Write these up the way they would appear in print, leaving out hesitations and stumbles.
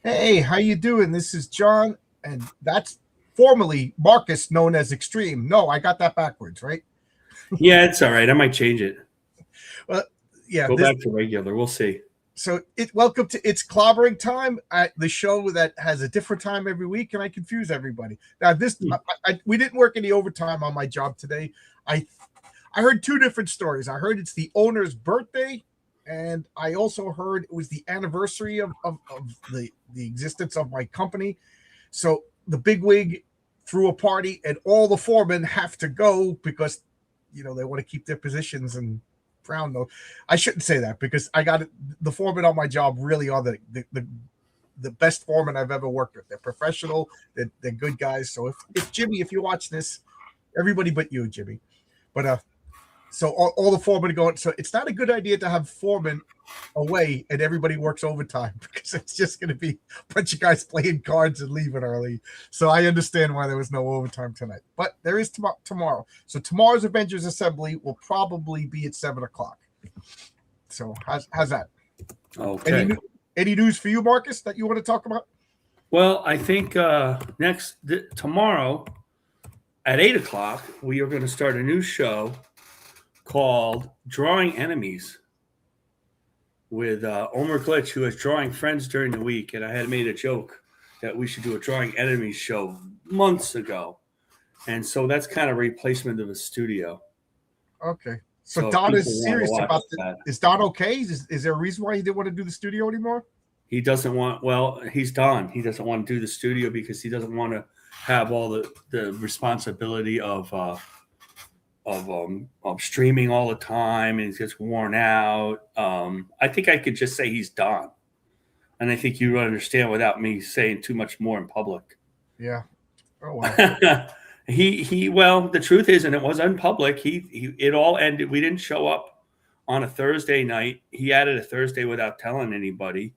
Hey, how you doing? This is John, and that's formerly Marcus, known as Extreme. No, I got that backwards, right? Yeah, it's all right. I might change it. Well, yeah. Go This back to regular. We'll see. so it. Welcome to It's Clobbering Time, the show that has a different time every week, and I confuse everybody. Now, Hmm. we didn't work any overtime on my job today. I I heard two different stories. I heard it's the owner's birthday, and I also heard it was the anniversary of the existence of my company. So the big wig threw a party, and all the foremen have to go because they want to keep their positions. And Brown, though, I shouldn't say that because I got it. The foremen on my job really are the best foreman I've ever worked with. They're professional. They're good guys. So if Jimmy, if you watch this, everybody but you, Jimmy. But so all the foremen are going. So it's not a good idea to have foremen away and everybody works overtime because it's just going to be a bunch of guys playing cards and leaving early. So I understand why there was no overtime tonight, but there is tomorrow. So tomorrow's Avengers Assembly will probably be at 7 o'clock. So how's that? Any Okay. any news for you, Marcus, that you want to talk about? Well, I think tomorrow at 8 o'clock we are going to start a new show called Drawing Enemies with Omer Glitch, who is drawing friends during the week, and I had made a joke that we should do a Drawing Enemies show months ago, and so that's kind of a replacement of a studio. Okay. So So if Don people is want to serious watch about that, Is Don okay? Is there a reason why he didn't want to do the studio anymore? he doesn't want. Well, he's done. He doesn't want to do the studio because he doesn't want to have all the responsibility of streaming all the time, and he gets worn out. I think I could just say he's done, and I think you would understand without me saying too much more in public. Yeah. Oh wow. he well, the truth is, and it was in public. He it all ended. We didn't show up on a Thursday night. He added a Thursday without telling anybody.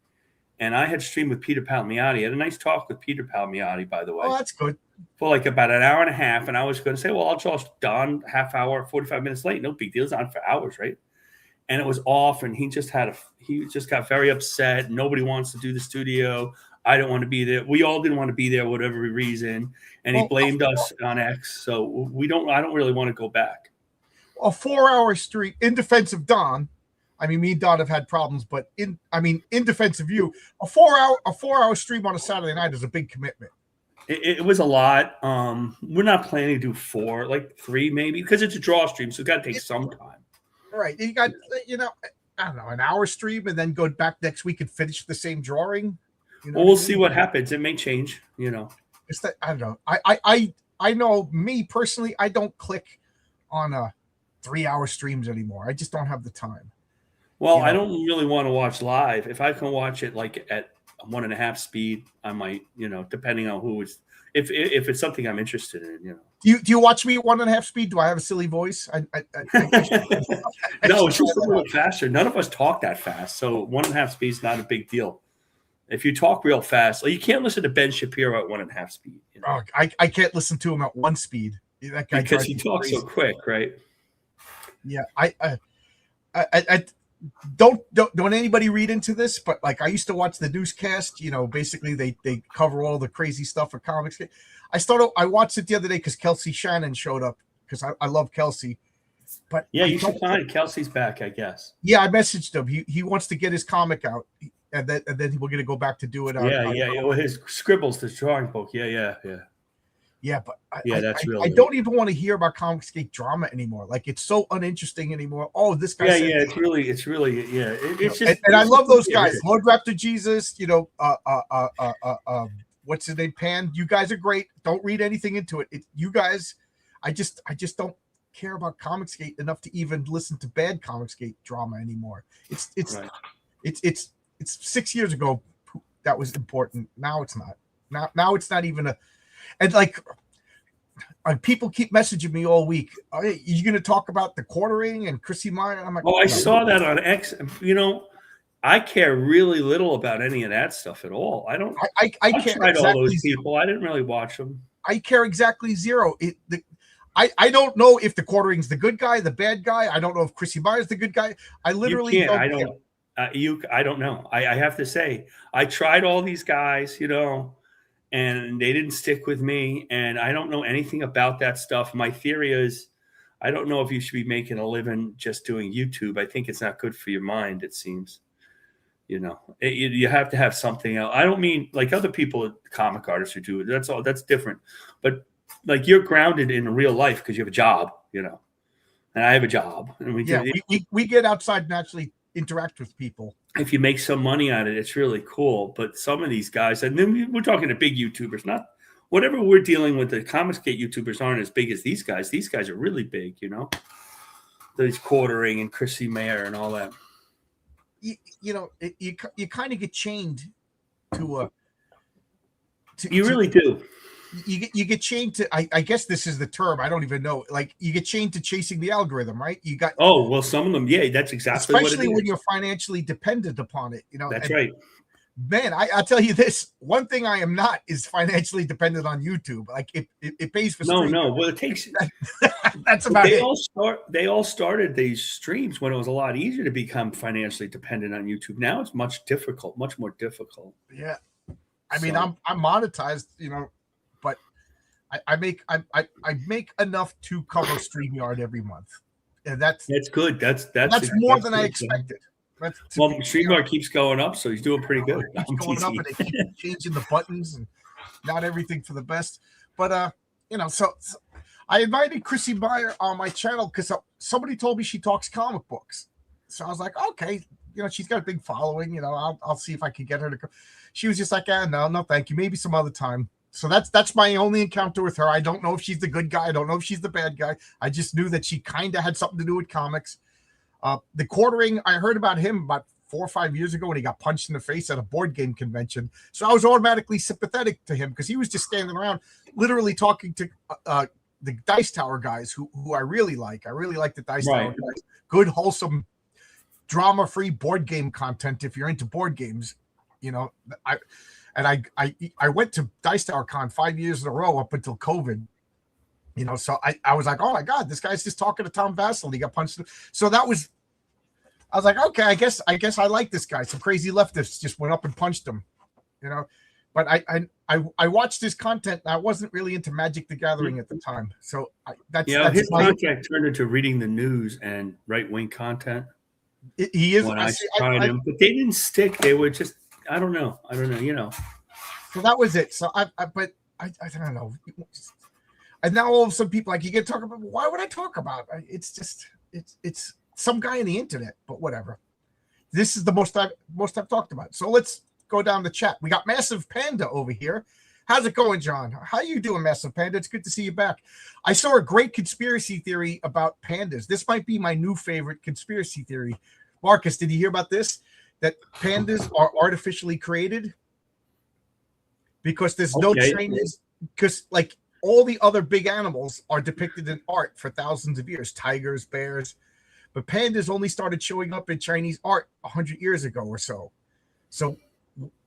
And I had streamed with Peter Palmiotti. I had a nice talk with Peter Palmiotti, by the Oh, way, that's good. for like about an hour and a half. And I was going to say, well, I'll just Don half hour, 45 minutes late. No big deal. It's on for hours, right? And it was off. And he just got very upset. Nobody wants to do the studio. I don't want to be there. We all didn't want to be there, whatever reason. And he Well, blamed us on X. So I don't really want to go back. a 4 hour stream in defense of Don. I mean, me and Don have had problems, but in defense of you, a 4 hour stream on a Saturday night is a big commitment. It was a lot. We're not planning to do four, like three maybe, because it's a draw stream, so it's got to take some time. Right. You got, I don't know, an hour stream and then go back next week and finish the same drawing. Well, we'll see what happens. It may change, you know. It's that I don't know. I know me personally, I don't click on 3 hour streams anymore. I just don't have the time. Well, You I know, don't really want to watch live. If I can watch it like at 1.5 speed, I might, depending on who is. If it's something I'm interested in. do you watch me at 1.5 speed? Do I have a silly voice? I No, should it's try just a that little out. faster. None of us talk that fast, so 1.5 speed is not a big deal. If you talk real fast, like you can't listen to Ben Shapiro at 1.5 speed, Oh, I can't listen to him at 1 speed. That guy because drives he me talks crazy. so quick, right? Yeah, I don't anybody read into this, but like I used to watch the newscast. Basically they cover all the crazy stuff for comics. I watched it the other day because Kelsey Shannon showed up because I love Kelsey, but Yeah, I you should don't. find Kelsey's back, I guess. Yeah, I messaged him. He wants to get his comic out, and then we're gonna go back to do it on. Yeah. Well, his scribbles, the drawing book. Yeah. Yeah, but Yeah, that's real I neat. don't even want to hear about Comicsgate drama anymore. Like it's so uninteresting anymore. Oh, this guy Yeah, said, yeah. Yeah. It's just and I love those yeah, guys. Lord Raptor Jesus, what's his name? Pan. You guys are great. Don't read anything into it. You guys, I just don't care about Comicsgate enough to even listen to bad Comicsgate drama anymore. It's it's right. it's it's it's 6 years ago that was important. Now it's not. Now it's not even a. And like people keep messaging me all week. Oh, hey, you going to talk about the quartering and Chrissy Meyer? I'm like, Oh, I no. saw that on X. I care really little about any of that stuff at all. I don't. I I care tried all those exactly. people. I didn't really watch them. I care exactly zero. I don't know if the quartering's the good guy, the bad guy. I don't know if Chrissy Meyer's the good guy. I You literally can't. don't I care. don't. I don't know. I have to say, I tried all these guys, and they didn't stick with me. And I don't know anything about that stuff. My theory is, I don't know if you should be making a living just doing YouTube. I think it's not good for your mind. It seems, you have to have something else. I don't mean like other people, comic artists who do it. That's all. That's different. But like you're grounded in real life because you have a job, and I have a job, and we get outside and actually interact with people. If you make some money on it, it's really cool. But some of these guys, and then we're talking to big YouTubers, not whatever we're dealing with. The Comicsgate YouTubers aren't as big as these guys. These guys are really big, These Quartering and Chrissy Mayer and all that. You kind of get chained to you really do. You get chained to, I guess this is the term, I don't even know, like you get chained to chasing the algorithm, right? Some of them, yeah, that's exactly especially when you're financially dependent upon it, That's right. Man, I'll tell you this, one thing I am not is financially dependent on YouTube. Like it pays for streaming. No, well, it takes that's about it. They all started these streams when it was a lot easier to become financially dependent on YouTube. Now it's much more difficult. Yeah. I mean, I'm monetized, but I make enough to cover StreamYard every month, and that's good. That's more than I expected. StreamYard keeps going up, so he's doing pretty good. It keeps going up, and they keep changing the buttons, and not everything for the best. But so I invited Chrissy Meyer on my channel because somebody told me she talks comic books. So I was like, okay, she's got a big following. I'll see if I can get her to come. She was just like, no, thank you. Maybe some other time. So that's my only encounter with her. I don't know if she's the good guy. I don't know if she's the bad guy. I just knew that she kind of had something to do with comics. The Quartering, I heard about him about 4 or 5 years ago when he got punched in the face at a board game convention. So I was automatically sympathetic to him because he was just standing around literally talking to the Dice Tower guys who I really like. I really like the Dice Tower guys. Good, wholesome, drama-free board game content if you're into board games. I went to Dice Tower Con 5 years in a row up until COVID. So I was like, oh my God, this guy's just talking to Tom Vassell. He got punched. So I was like, okay, I guess I like this guy. Some crazy leftists just went up and punched him, But I watched his content. And I wasn't really into Magic the Gathering at the time. So his content turned into reading the news and right-wing content. He is. When I tried him, but they didn't stick. They were just, I don't know. So that was it. So I don't know. And now all of a sudden people like, you can talk about, why would I talk about it? It's just, it's some guy on the internet, but whatever. This is the most I've talked about. So let's go down the chat. We got Massive Panda over here. How's it going, John? How you doing, Massive Panda? It's good to see you back. I saw a great conspiracy theory about pandas. This might be my new favorite conspiracy theory. Marcus, did you hear about this? That pandas are artificially created? Because there's no Chinese, because like all the other big animals are depicted in art for thousands of years, tigers, bears, but pandas only started showing up in Chinese art 100 years ago or so. So,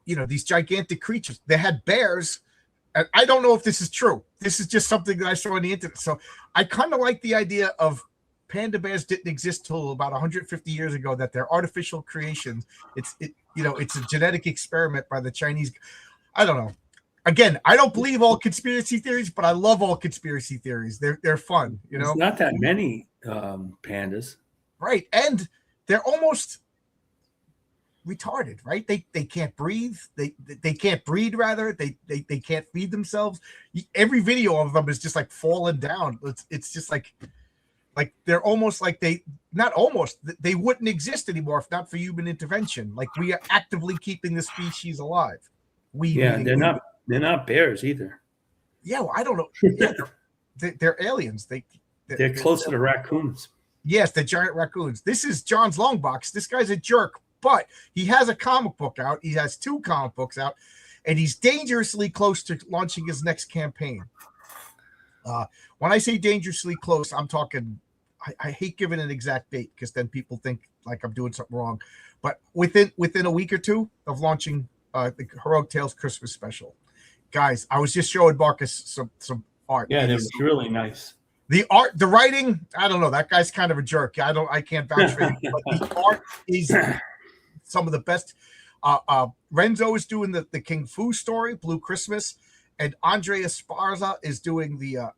these gigantic creatures, they had bears, and I don't know if this is true. This is just something that I saw on the internet. So I kind of like the idea of panda bears didn't exist till about 150 years ago, that they're artificial creations. It's a genetic experiment by the Chinese. I don't know. Again, I don't believe all conspiracy theories, but I love all conspiracy theories. They're fun, There's not that many pandas, right? And they're almost retarded, right? They can't breathe. They can't breed. Rather, they can't feed themselves. Every video of them is just like falling down. It's just like they're almost like they wouldn't exist anymore if not for human intervention. Like we are actively keeping the species alive. They're not bears either. Yeah, well, I don't know. Yeah, they're aliens. They're closer to raccoons. Yes, the giant raccoons. This is John's long box. This guy's a jerk, but he has a comic book out. He has 2 comic books out, and he's dangerously close to launching his next campaign. When I say dangerously close, I'm talking. I hate giving an exact date because then people think like I'm doing something wrong. But within a week or 2 of launching the Heroic Tales Christmas special. Guys, I was just showing Marcus some art. Yeah, it was really nice. The art, the writing, I don't know. That guy's kind of a jerk. I can't vouch for him. But the art is some of the best. Renzo is doing the King Fu story, Blue Christmas, and Andrea Esparza is doing the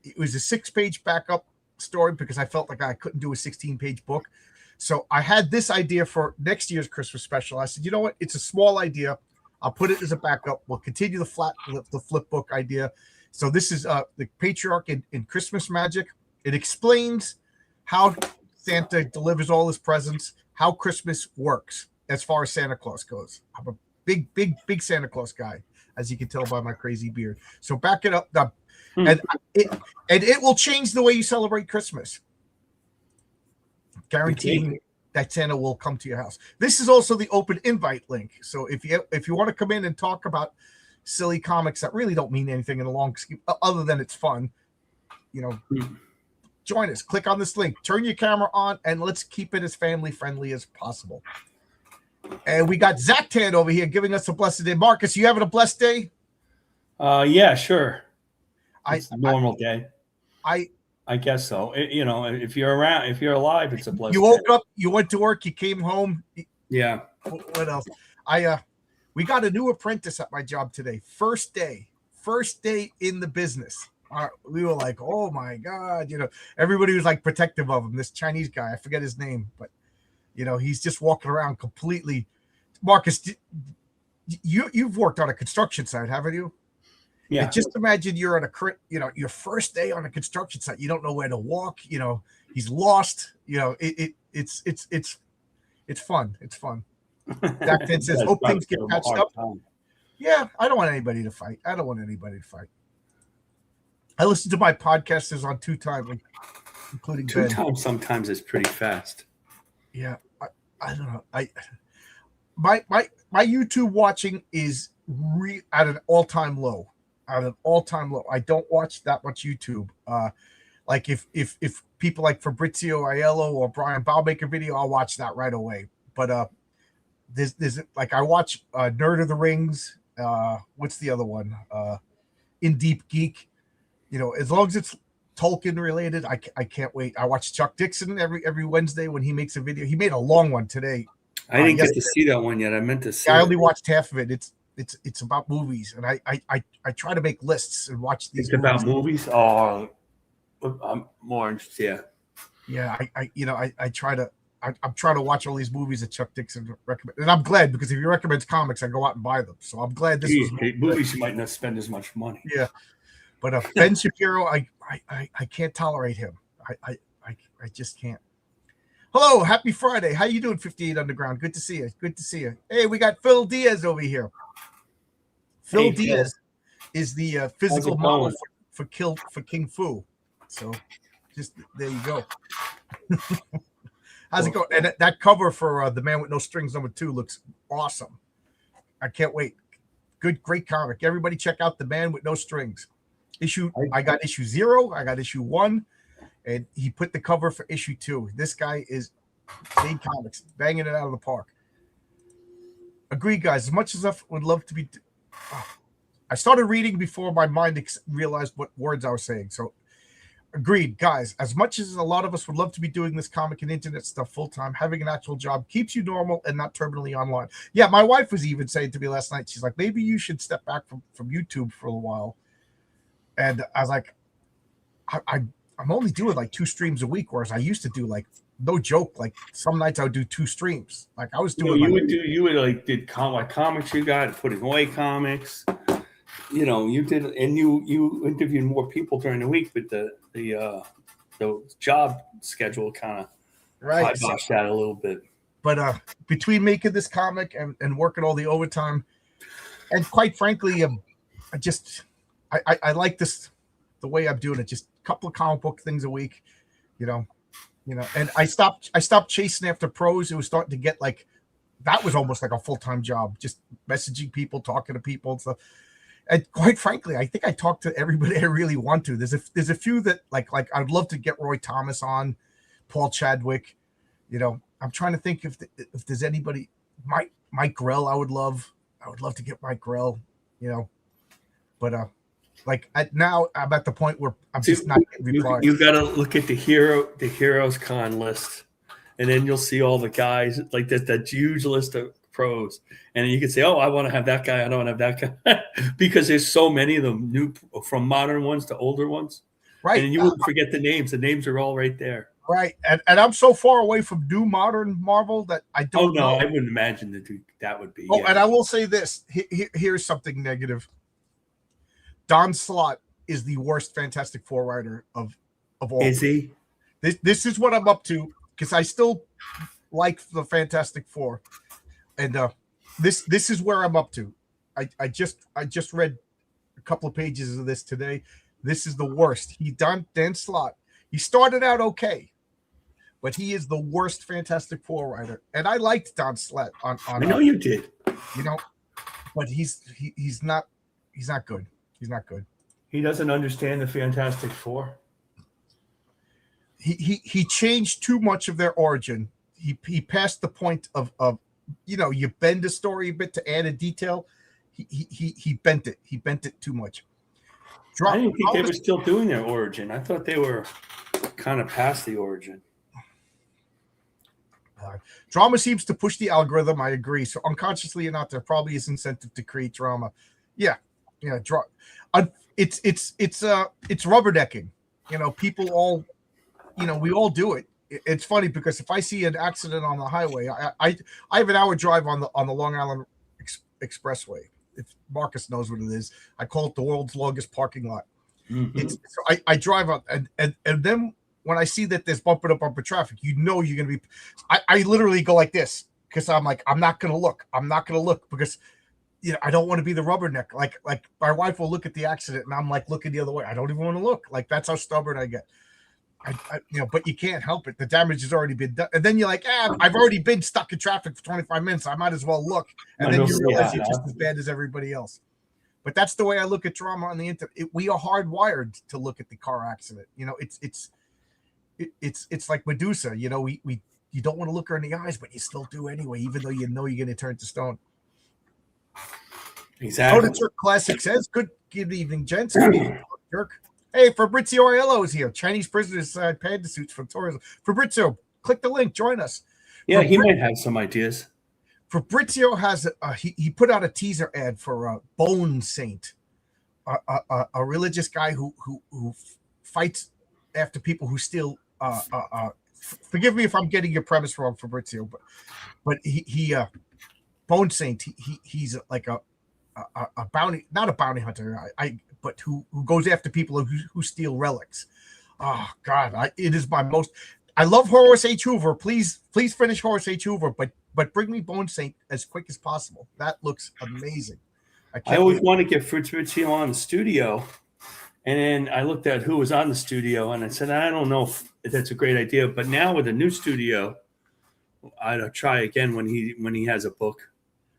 it was a 6-page backup story because I felt like I couldn't do a 16-page book. So I had this idea for next year's Christmas special. I said, you know what? It's a small idea. I'll put it as a backup. We'll continue the flip book idea. So this is the Patriarch in Christmas Magic. It explains how Santa delivers all his presents, how Christmas works as far as Santa Claus goes. I'm a big Santa Claus guy, as you can tell by my crazy beard. So back it up, and it will change the way you celebrate Christmas. Guaranteeing that Santa will come to your house. This is also the open invite link. So if you want to come in and talk about silly comics that really don't mean anything in the long scheme, other than it's fun, join us. Click on this link. Turn your camera on, and let's keep it as family friendly as possible. And we got Zach Tan over here giving us a blessed day. Marcus, you having a blessed day? Yeah, sure. It's a normal day. I guess so. If you're around, if you're alive, it's a blessing. You woke up, you went to work, you came home. Yeah. What else? We got a new apprentice at my job today. First day in the business. We were like, oh my God, everybody was like protective of him. This Chinese guy, I forget his name, but he's just walking around completely. Marcus, you've worked on a construction site, haven't you? Yeah. And just imagine you're on your first day on a construction site. You don't know where to walk. He's lost. It's fun. It's fun. That Finn says, hope things get patched up. Yeah, I don't want anybody to fight. I listen to my podcasters on 2 times, including 2 times. Sometimes it's pretty fast. Yeah, I don't know. My YouTube watching is at an all-time low. I don't watch that much YouTube. Like if people like Fabrizio Aiello or Brian Bow make a video, I'll watch that right away. But there's like I watch Nerd of the Rings. What's the other one? In Deep Geek. As long as it's Tolkien related, I can't wait. I watch Chuck Dixon every Wednesday when he makes a video. He made a long one today. I didn't get to see that one yet. I meant to see. I only watched half of it. It's about movies, and I try to make lists and watch these. It's about movies. Oh, I'm more interested. Yeah. I try to. I'm trying to watch all these movies that Chuck Dixon recommends, and I'm glad because if he recommends comics, I go out and buy them. So I'm glad this was movies. You might not spend as much money. Yeah, but Ben Shapiro, I can't tolerate him. I just can't. Hello, happy Friday. How you doing, 58 Underground? Good to see you. Hey, we got Phil Diaz over here. Phil Diaz is the physical model for King Fu. So just there you go. How's it going? And that cover for The Man with No Strings #2 looks awesome. I can't wait. Great comic. Everybody check out The Man with No Strings. I got issue 0. I got issue 1. And he put the cover for issue 2. This guy is big comics, banging it out of the park. Agreed, guys. As much as I would love to be... I started reading before my mind realized what words I was saying. So, agreed, guys. As much as a lot of us would love to be doing this comic and internet stuff full-time, having an actual job keeps you normal and not terminally online. Yeah, my wife was even saying to me last night, she's like, maybe you should step back from YouTube for a while. And I was like, I'm only doing like 2 streams a week, whereas I used to do like, no joke, like some nights I would do 2 streams. Like I was doing. You would did comics you got, putting away comics. You did, and you interviewed more people during the week, but the job schedule kind of kiboshed that a little bit. But between making this comic and working all the overtime, and quite frankly, I like this the way I'm doing it. Just a couple of comic book things a week, and I stopped chasing after pros. It was starting to get like, that was almost like a full-time job, just messaging people, talking to people and stuff. And quite frankly, I think I talk to everybody I really want to. There's a few that like I'd love to get Roy Thomas on, Paul Chadwick. I'm trying to think if there's anybody. Mike Grell, I would love to get Mike Grell. But now I'm at the point where I'm just not getting replies. You got to look at the Heroes Con list and then you'll see all the guys like that huge list of pros, and you can say, "Oh, I want to have that guy. I don't want to have that guy," because there's so many of them, new from modern ones to older ones, Right. and you wouldn't forget the names. The names are all right there. Right, and I'm so far away from new modern Marvel that I don't. Oh no, know. I wouldn't imagine that would be. Oh, yeah. And I will say this: here's something negative. Don Slott is the worst Fantastic Four writer of all. Is he? This is what I'm up to, because I still like the Fantastic Four, and this is where I'm up to. I just read a couple of pages of this today. This is the worst. Dan Slott. He started out okay, but he is the worst Fantastic Four writer. And I liked Don Slott on I know you did. But he's not good. He's not good. He doesn't understand the Fantastic Four. He changed too much of their origin. He passed the point of you bend a story a bit to add a detail. He bent it. He bent it too much. I didn't think they were still doing their origin. I thought they were kind of past the origin. Drama seems to push the algorithm. I agree. So unconsciously or not, there probably is incentive to create drama. Yeah. It's rubbernecking. People all, we all do it. It's funny because if I see an accident on the highway, I have an hour drive on the Long Island Expressway. If Marcus knows what it is, I call it the world's longest parking lot. Mm-hmm. So I drive up, and then when I see that there's bumper to bumper traffic, you're going to be. I literally go like this because I'm like, I'm not going to look. I'm not going to look because I don't want to be the rubberneck. Like my wife will look at the accident, and I'm like looking the other way. I don't even want to look. Like that's how stubborn I get. But you can't help it. The damage has already been done. And then you're like, I've already been stuck in traffic for 25 minutes. I might as well look. And then you realize you're just as bad as everybody else. But that's the way I look at drama on the internet. We are hardwired to look at the car accident. It's like Medusa. You don't want to look her in the eyes, but you still do anyway, even though you know you're going to turn to stone. Exactly. Turk Classic says, good evening, gents. Jerk. Hey, Fabrizio Aiello is here. Chinese prisoners inside panda suits from tourism. Fabrizio, click the link. Join us. Yeah, he might have some ideas. Fabrizio has he put out a teaser ad for Bone Saint, a religious guy who fights after people who steal. Forgive me if I'm getting your premise wrong, Fabrizio, but he Bone Saint. He's like a bounty, not a bounty hunter. But who goes after people who steal relics. Oh God, it is my most. I love Horace H. Hoover. Please finish Horace H. Hoover, but bring me Bone Saint as quick as possible. That looks amazing. I always want to get Fabrizio on the studio, and then I looked at who was on the studio, and I said, I don't know if that's a great idea, but now with a new studio, I'd try again when he has a book.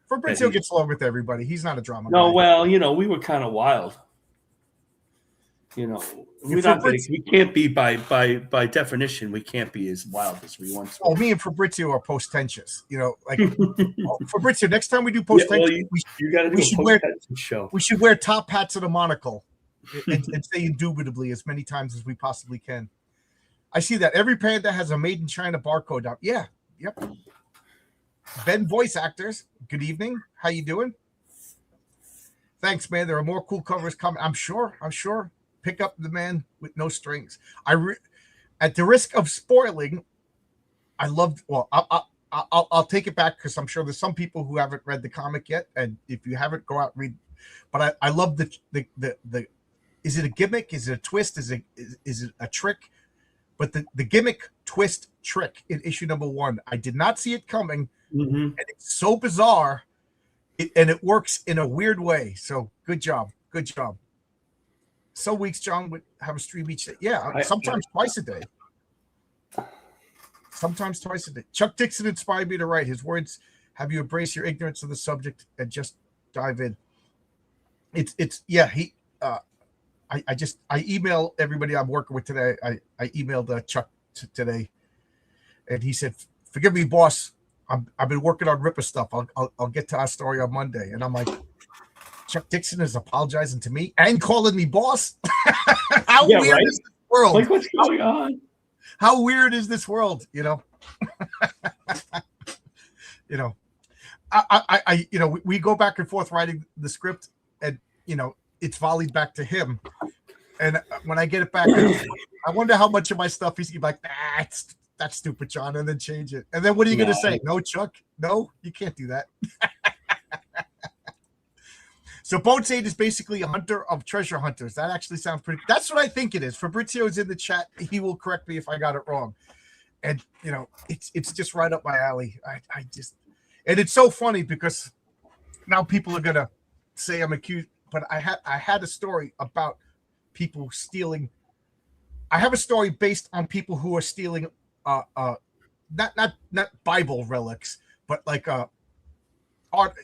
Fabrizio gets along with everybody. He's not a drama guy. No, well, we were kind of wild. We can't be by definition. We can't be as wild as we once were. Oh, me and Fabrizio are post-tentious. Fabrizio. Next time we do post-tentious, you got to do a post-tentious show. We should wear top hats and a monocle, and say indubitably as many times as we possibly can. I see that every panda has a made in China barcode out. Yeah, yep. Ben, voice actors. Good evening. How you doing? Thanks, man. There are more cool covers coming. I'm sure. Pick up the man with no strings. At the risk of spoiling, I loved. Well, I'll take it back because I'm sure there's some people who haven't read the comic yet, and if you haven't, go out and read. But I love the. Is it a gimmick? Is it a twist? Is it a trick? But the gimmick, twist, trick in issue number 1, I did not see it coming, and it's so bizarre, and it works in a weird way. So good job. Some weeks John would have a stream each day. Yeah, sometimes twice a day. Chuck Dixon inspired me to write. His words have you embrace your ignorance of the subject and just dive in. I email everybody I'm working with today. I emailed Chuck today, and he said, "Forgive me, boss. I've been working on Ripper stuff. I'll get to our story on Monday." And I'm like, Chuck Dixon is apologizing to me and calling me boss. How weird is this world? Like, what's going on? How weird is this world? You know, we go back and forth writing the script, and it's volleyed back to him. And when I get it back, I wonder how much of my stuff he's like, that's stupid, John, and then change it. And then what are you going to say? No, Chuck? No, you can't do that. So Bones 8 is basically a hunter of treasure hunters. That actually sounds pretty. That's what I think it is. Fabrizio's in the chat. He will correct me if I got it wrong. And it's just right up my alley. And it's so funny because now people are gonna say I'm accused, but I had a story about people stealing. I have a story based on people who are stealing not Bible relics, but like art,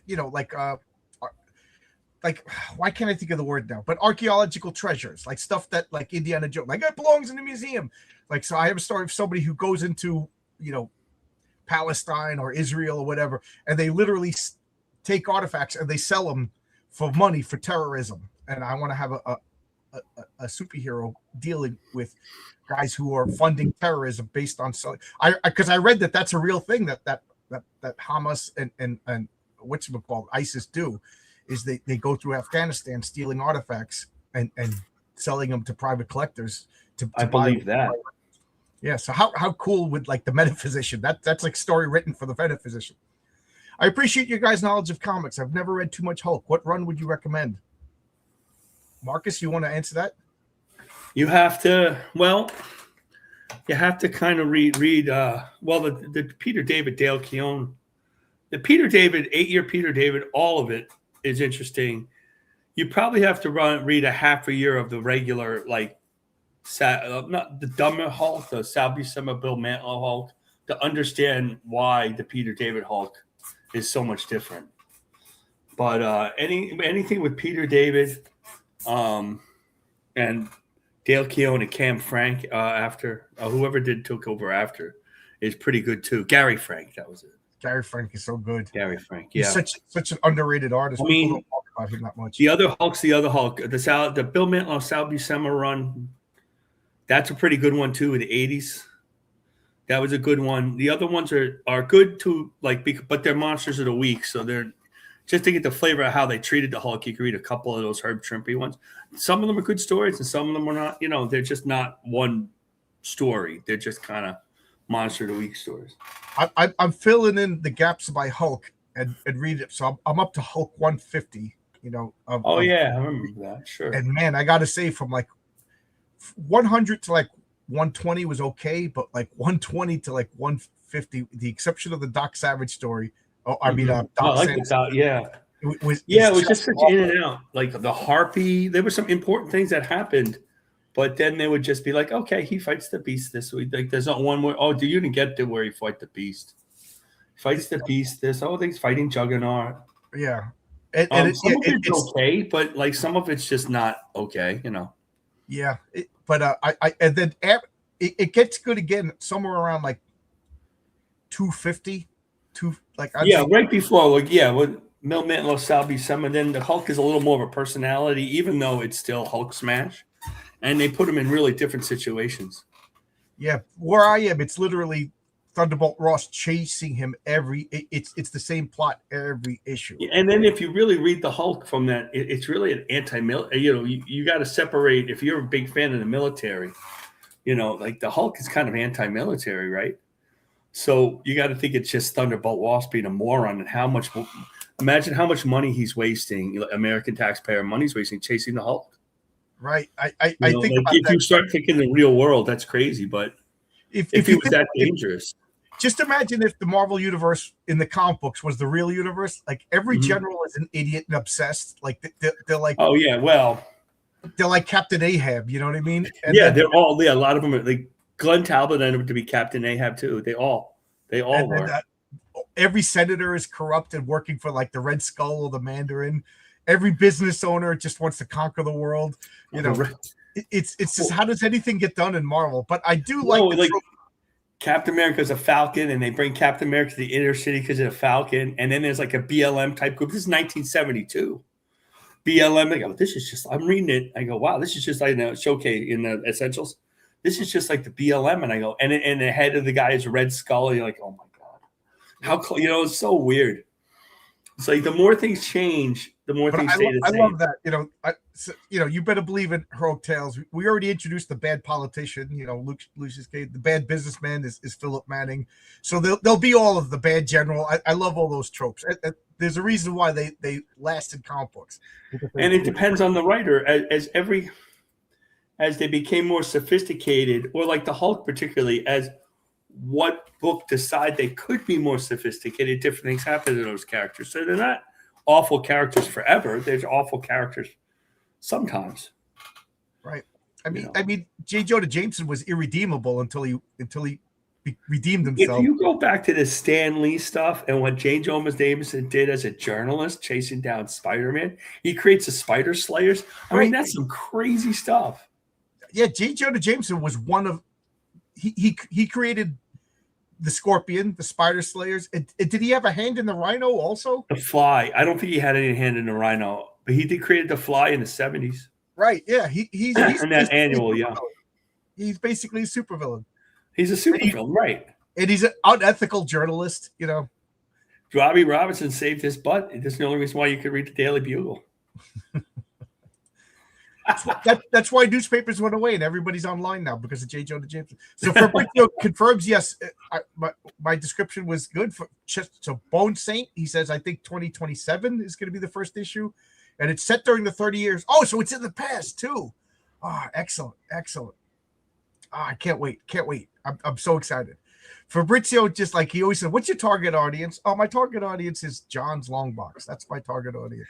like why can't I think of the word now? But archaeological treasures, like stuff that like Indiana Jones, like it belongs in the museum. Like, so I have a story of somebody who goes into Palestine or Israel or whatever, and they literally take artifacts and they sell them for money for terrorism. And I want to have a superhero dealing with guys who are funding terrorism based on selling. Because I read that that's a real thing that Hamas and whatchamacallit, ISIS do. Is they go through Afghanistan stealing artifacts and selling them to private collectors to I believe that. Yeah, so how cool would like the metaphysician? That's like story written for the metaphysician. I appreciate your guys' knowledge of comics. I've never read too much Hulk. What run would you recommend? Marcus, you want to answer that? You have to kind of read the Peter David, Dale Keown, the Peter David, 8-year Peter David, all of it is interesting. You probably have to read a half a year of the regular, like, not the dumber Hulk, the Sal Buscema, Bill Mantlo Hulk, to understand why the Peter David Hulk is so much different. But anything with Peter David, and Dale Keown and Cam Frank after whoever took over after is pretty good too. Gary Frank, that was it. Gary Frank is so good. Gary Frank, yeah. He's such an underrated artist. I mean, people don't talk about him that much. The other Hulk, the Bill Mantlo, Sal Buscema run, that's a pretty good one too in the 80s. That was a good one. The other ones are good too, but they're monsters of the week, so they're just to get the flavor of how they treated the Hulk. You can read a couple of those Herb Trimpe ones. Some of them are good stories, and some of them are not. They're just not one story. They're just kind of monster of the week stories. I'm filling in the gaps by Hulk and read it. So I'm up to Hulk 150. I remember that. Sure. And man, I got to say, from like 100 to like 120 was okay, but like 120 to like 150, the exception of the Doc Savage story. Oh, I mean, Doc Savage. It was just such in and out. Like the Harpy, there were some important things that happened. But then they would just be like, okay, he fights the Beast this week. Like, there's not one more. Oh, you didn't get to where he fight the Beast. Fights the Beast. There's all things fighting Juggernaut. Yeah, some of it's okay, but like some of it's just not okay. Yeah, but and then it gets good again somewhere around like 250. Right before with Mil Mantlo, Sal Buscema. Then the Hulk is a little more of a personality, even though it's still Hulk smash. And they put him in really different situations. Yeah, where I am, it's literally Thunderbolt Ross chasing him it's the same plot every issue. Yeah, and then if you really read the Hulk from that, it's really an anti-military. You got to separate. If you're a big fan of the military, like the Hulk is kind of anti-military, right? So you got to think it's just Thunderbolt Ross being a moron, and imagine how much money he's wasting, American taxpayer money's wasting chasing the Hulk. Right. I think about if you start thinking the real world, that's crazy. But if he was that dangerous, just imagine if the Marvel universe in the comic books was the real universe. Like every general is an idiot and obsessed. Like they're like, oh yeah, well, they're like Captain Ahab. You know what I mean? And they're all. Yeah, a lot of them are like Glenn Talbot ended up to be Captain Ahab too. They all were. Every senator is corrupt and working for like the Red Skull or the Mandarin. Every business owner just wants to conquer the world. It's just how does anything get done in Marvel? But I do like Captain America's a Falcon, and they bring Captain America to the inner city because of a Falcon, and then there's like a BLM type group. This is 1972. BLM. I go, this is just. I'm reading it. I go, wow, this is just like showcase in the essentials. This is just like the BLM. And I go, and the head of the guy is Red Skull. You're like, oh my God. How, it's so weird. It's like the more things change, the more things stay the same. I love that. You better believe in heroic tales. We already introduced the bad politician, Lucius Gay. The bad businessman is Philip Manning. So there'll be all of the bad general. I love all those tropes. There's a reason why they last in comic books. And it depends on the writer. As they became more sophisticated, or like the Hulk particularly, as what book decide they could be more sophisticated, different things happen to those characters. So they're not awful characters forever. There's awful characters sometimes. Right. I mean, J. Jonah Jameson was irredeemable until he redeemed himself. If you go back to the Stan Lee stuff and what J. Jonah Jameson did as a journalist chasing down Spider-Man, he creates the Spider Slayers. I mean, that's some crazy stuff. Yeah, J. Jonah Jameson was one of he created the Scorpion, the Spider Slayers. Did he have a hand in the Rhino also? The Fly. I don't think he had any hand in the Rhino, but he did create the Fly in the 70s. Right. Yeah. He's in that annual. Yeah. He's basically a supervillain. He's a supervillain, right? And he's an unethical journalist. Robbie Robinson saved his butt. That's the only reason why you could read the Daily Bugle. That's why newspapers went away and everybody's online now because of J. Jonah Jameson. So Fabrizio confirms, yes, my description was good. So Bone Saint, he says, I think 2027 is going to be the first issue. And it's set during the 30 years. Oh, so it's in the past too. Oh, excellent. Oh, I can't wait. I'm so excited. Fabrizio, just like he always said, what's your target audience? Oh, my target audience is John's Long Box. That's my target audience.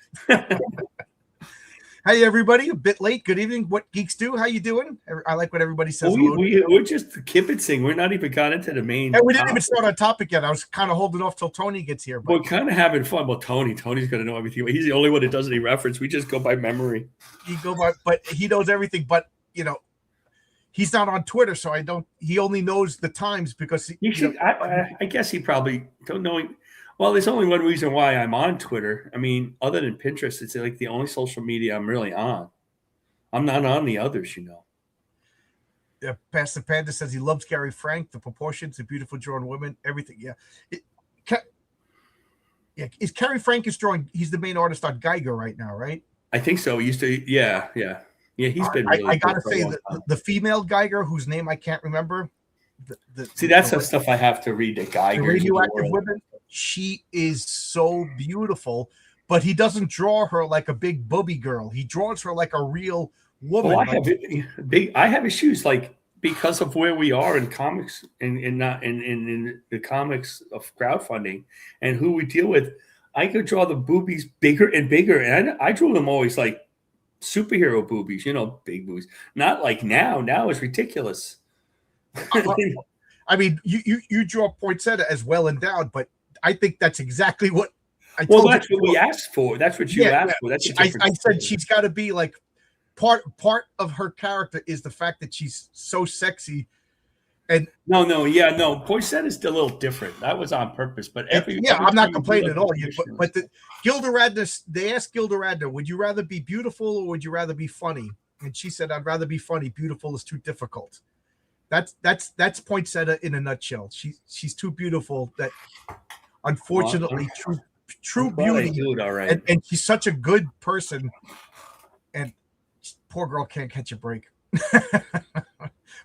Hey, everybody. A bit late. Good evening. What Geeks Do? How you doing? I like what everybody says. We're just kibitzing. We're not even got into the main. And we didn't even start our topic yet. I was kind of holding off till Tony gets here. We're kind of having fun. Well, Tony's going to know everything. He's the only one that does any reference. We just go by memory. But he knows everything. But, he's not on Twitter, so he only knows the times because I guess he probably don't know. Well, there's only one reason why I'm on Twitter. I mean, other than Pinterest, it's like the only social media I'm really on. I'm not on the others, Yeah, Pastor Panda says he loves Gary Frank, the proportions, the beautiful drawn women, everything. Yeah. Is Gary Frank is drawing? He's the main artist on Geiger right now, right? I think so. He used to, yeah. He's been. Really I gotta say the female Geiger, whose name I can't remember. That's the stuff I have to read. The Geiger, the radioactive women. She is so beautiful, but he doesn't draw her like a big booby girl. He draws her like a real woman. I have issues like because of where we are in comics and not in the comics of crowdfunding and who we deal with. I could draw the boobies bigger and bigger, and I drew them always like superhero boobies, big boobies. Not like now. Now it's ridiculous. I mean, you draw Poinsettia as well endowed, but I think that's exactly what I told that's what we asked for. That's what you asked for. That's I said she's got to be like part of her character is the fact that she's so sexy. And Poinsettia is a little different. That was on purpose, but I'm not complaining at all. But Gilda Radner, they asked Gilda Radner, would you rather be beautiful or would you rather be funny? And she said, I'd rather be funny. Beautiful is too difficult. That's Poinsettia in a nutshell. She's too beautiful that unfortunately true beauty. And she's such a good person. And poor girl can't catch a break.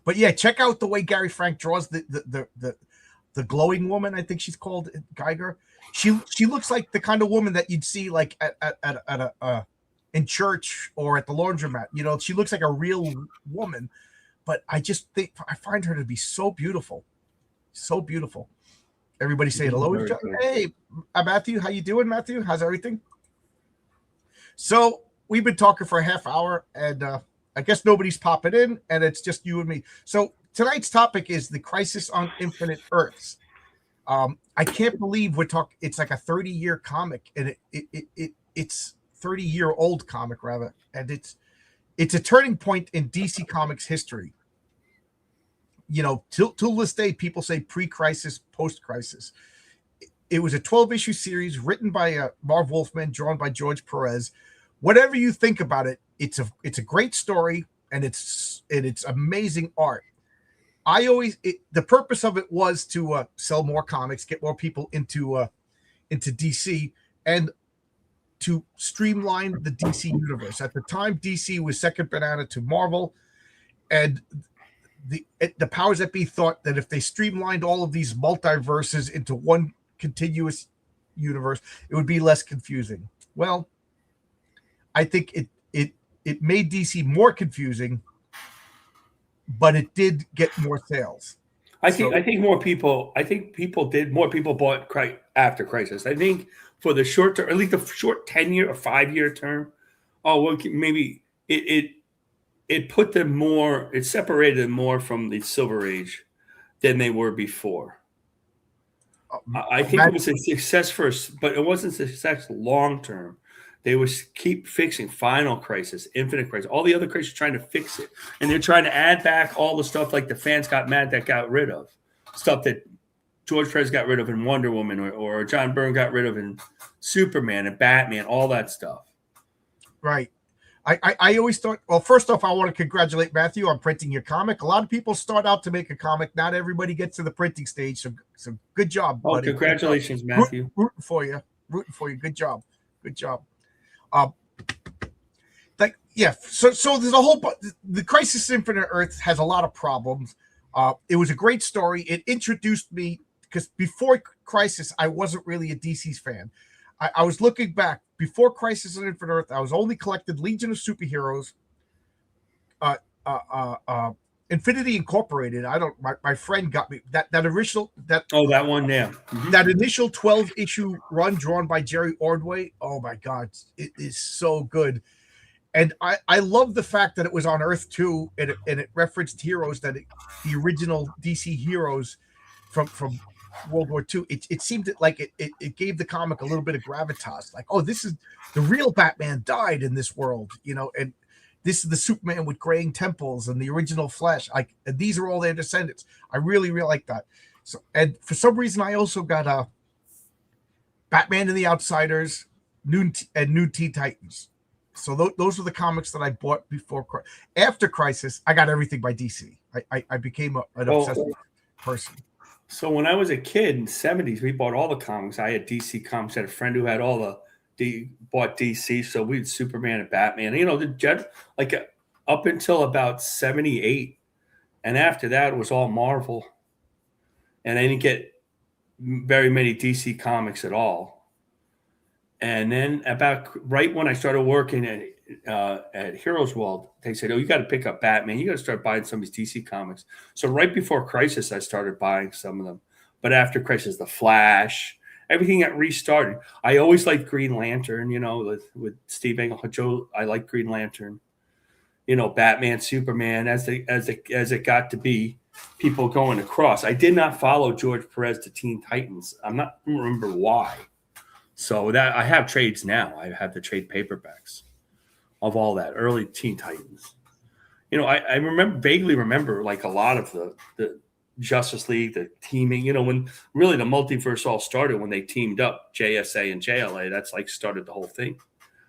But yeah, check out the way Gary Frank draws the glowing woman. I think she's called Geiger. She looks like the kind of woman that you'd see like at a in church or at the laundromat. She looks like a real woman. But I just think I find her to be so beautiful, so beautiful. Everybody say hello. Hey, Matthew, how you doing, Matthew? How's everything? So we've been talking for a half hour, and I guess nobody's popping in, and it's just you and me. So tonight's topic is the Crisis on Infinite Earths. I can't believe we're talking. It's like a 30-year comic, and it's 30-year-old comic rather, and it's a turning point in DC Comics history. Till this day, people say pre-crisis, post-crisis. It was a 12-issue series written by Marv Wolfman, drawn by George Perez. Whatever you think about it, it's a great story, and it's amazing art. the purpose of it was to sell more comics, get more people into DC, and to streamline the DC universe. At the time, DC was second banana to Marvel, and the powers that be thought that if they streamlined all of these multiverses into one continuous universe, it would be less confusing. Well, I think it made DC more confusing, but it did get more sales. I think more people bought after Crisis. I think for the short term, at least the short 10-year or 5-year term, maybe it put them more, it separated them more from the Silver Age than they were before. I think it was a success first, but it wasn't a success long term. They would keep fixing Final Crisis, Infinite Crisis, all the other crises trying to fix it. And they're trying to add back all the stuff like the fans got mad that got rid of. Stuff that George Perez got rid of in Wonder Woman or John Byrne got rid of in Superman and Batman, all that stuff. Right. I always thought, well, first off, I want to congratulate Matthew on printing your comic. A lot of people start out to make a comic. Not everybody gets to the printing stage. So good job, buddy. Congratulations, Matthew. Rooting for you. Good job. So there's a whole, the Crisis Infinite Earth has a lot of problems. It was a great story. It introduced me, because before Crisis, I wasn't really a DC's fan. I was looking back before Crisis on Infinite Earth. I was only collected Legion of Superheroes, Infinity Incorporated. My friend got me that original that one, yeah. Mm-hmm. That initial 12-issue run drawn by Jerry Ordway. Oh my God, it is so good. And I love the fact that it was on Earth 2 and it referenced heroes the original DC heroes from World War II. It seemed like it gave the comic a little bit of gravitas. Like, oh, this is the real Batman died in this world, and this is the Superman with graying temples and the original Flash. Like, and these are all their descendants. I really, really like that. So, and for some reason, I also got Batman and the Outsiders, New Teen Titans. So those were the comics that I bought before. After Crisis, I got everything by DC. I became an obsessive person. So when I was a kid in the 70s, we bought all the comics. I had DC comics. I had a friend who had bought DC. So we had Superman and Batman. Up until about 78. And after that, it was all Marvel. And I didn't get very many DC comics at all. And then about right when I started working at Heroes World, they said, "Oh, you got to pick up Batman. You got to start buying some of these DC comics." So right before Crisis, I started buying some of them. But after Crisis, The Flash, everything got restarted. I always liked Green Lantern, with Steve Engel. I like Green Lantern. Batman, Superman, as it got to be people going across. I did not follow George Perez to Teen Titans. I don't remember why. So that I have trades now. I have the trade paperbacks of all that early Teen Titans. I vaguely remember like a lot of the Justice League, the teaming. When really the multiverse all started when they teamed up JSA and JLA. That's like started the whole thing.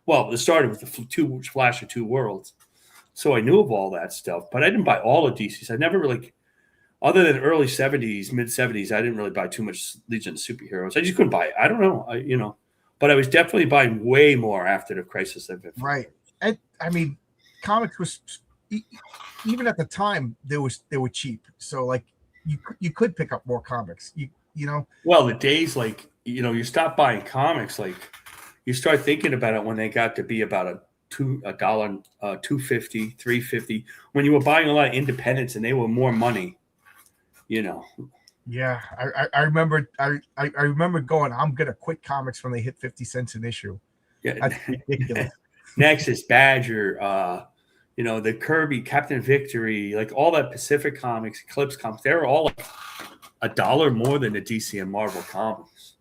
Well, it started with the Flash of Two Worlds. So I knew of all that stuff, but I didn't buy all of DC's. I never really, other than early 70s, mid 70s, I didn't really buy too much Legion of Superheroes. I just couldn't buy it. I don't know. But I was definitely buying way more after the Crisis of Infinite. Right. And I mean, comics was, even at the time, they were cheap. So like you could pick up more comics. Well, the days you stop buying comics, like you start thinking about it when they got to be about $2, $2.50, $3.50, when you were buying a lot of independents and they were more money. Yeah, I remember. I remember going, I'm gonna quit comics when they hit 50 cents an issue. Yeah, that's ridiculous. Nexus, Badger, the Kirby, Captain Victory, like all that Pacific Comics, Eclipse comics, they were all like $1 more than the DC and Marvel comics.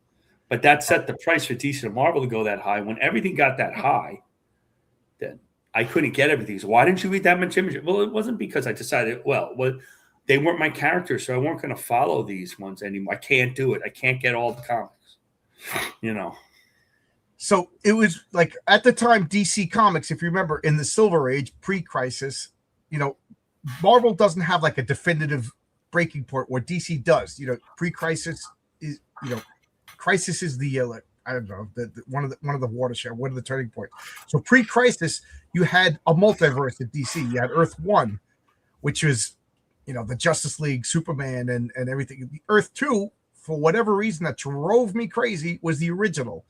But that set the price for DC and Marvel to go that high. When everything got that high, then I couldn't get everything. So why didn't you read that much image? Well, it wasn't because I decided, they weren't my characters, so I weren't going to follow these ones anymore. I can't do it. I can't get all the comics, So it was like at the time, DC Comics, if you remember, in the Silver Age, pre-Crisis, Marvel doesn't have like a definitive breaking point where DC does. Pre-crisis is crisis is the I don't know one of the watershed, one of the turning points. So pre-crisis, you had a multiverse at DC. You had Earth 1, which was the Justice League, Superman, and everything. Earth 2, for whatever reason that drove me crazy, was the original.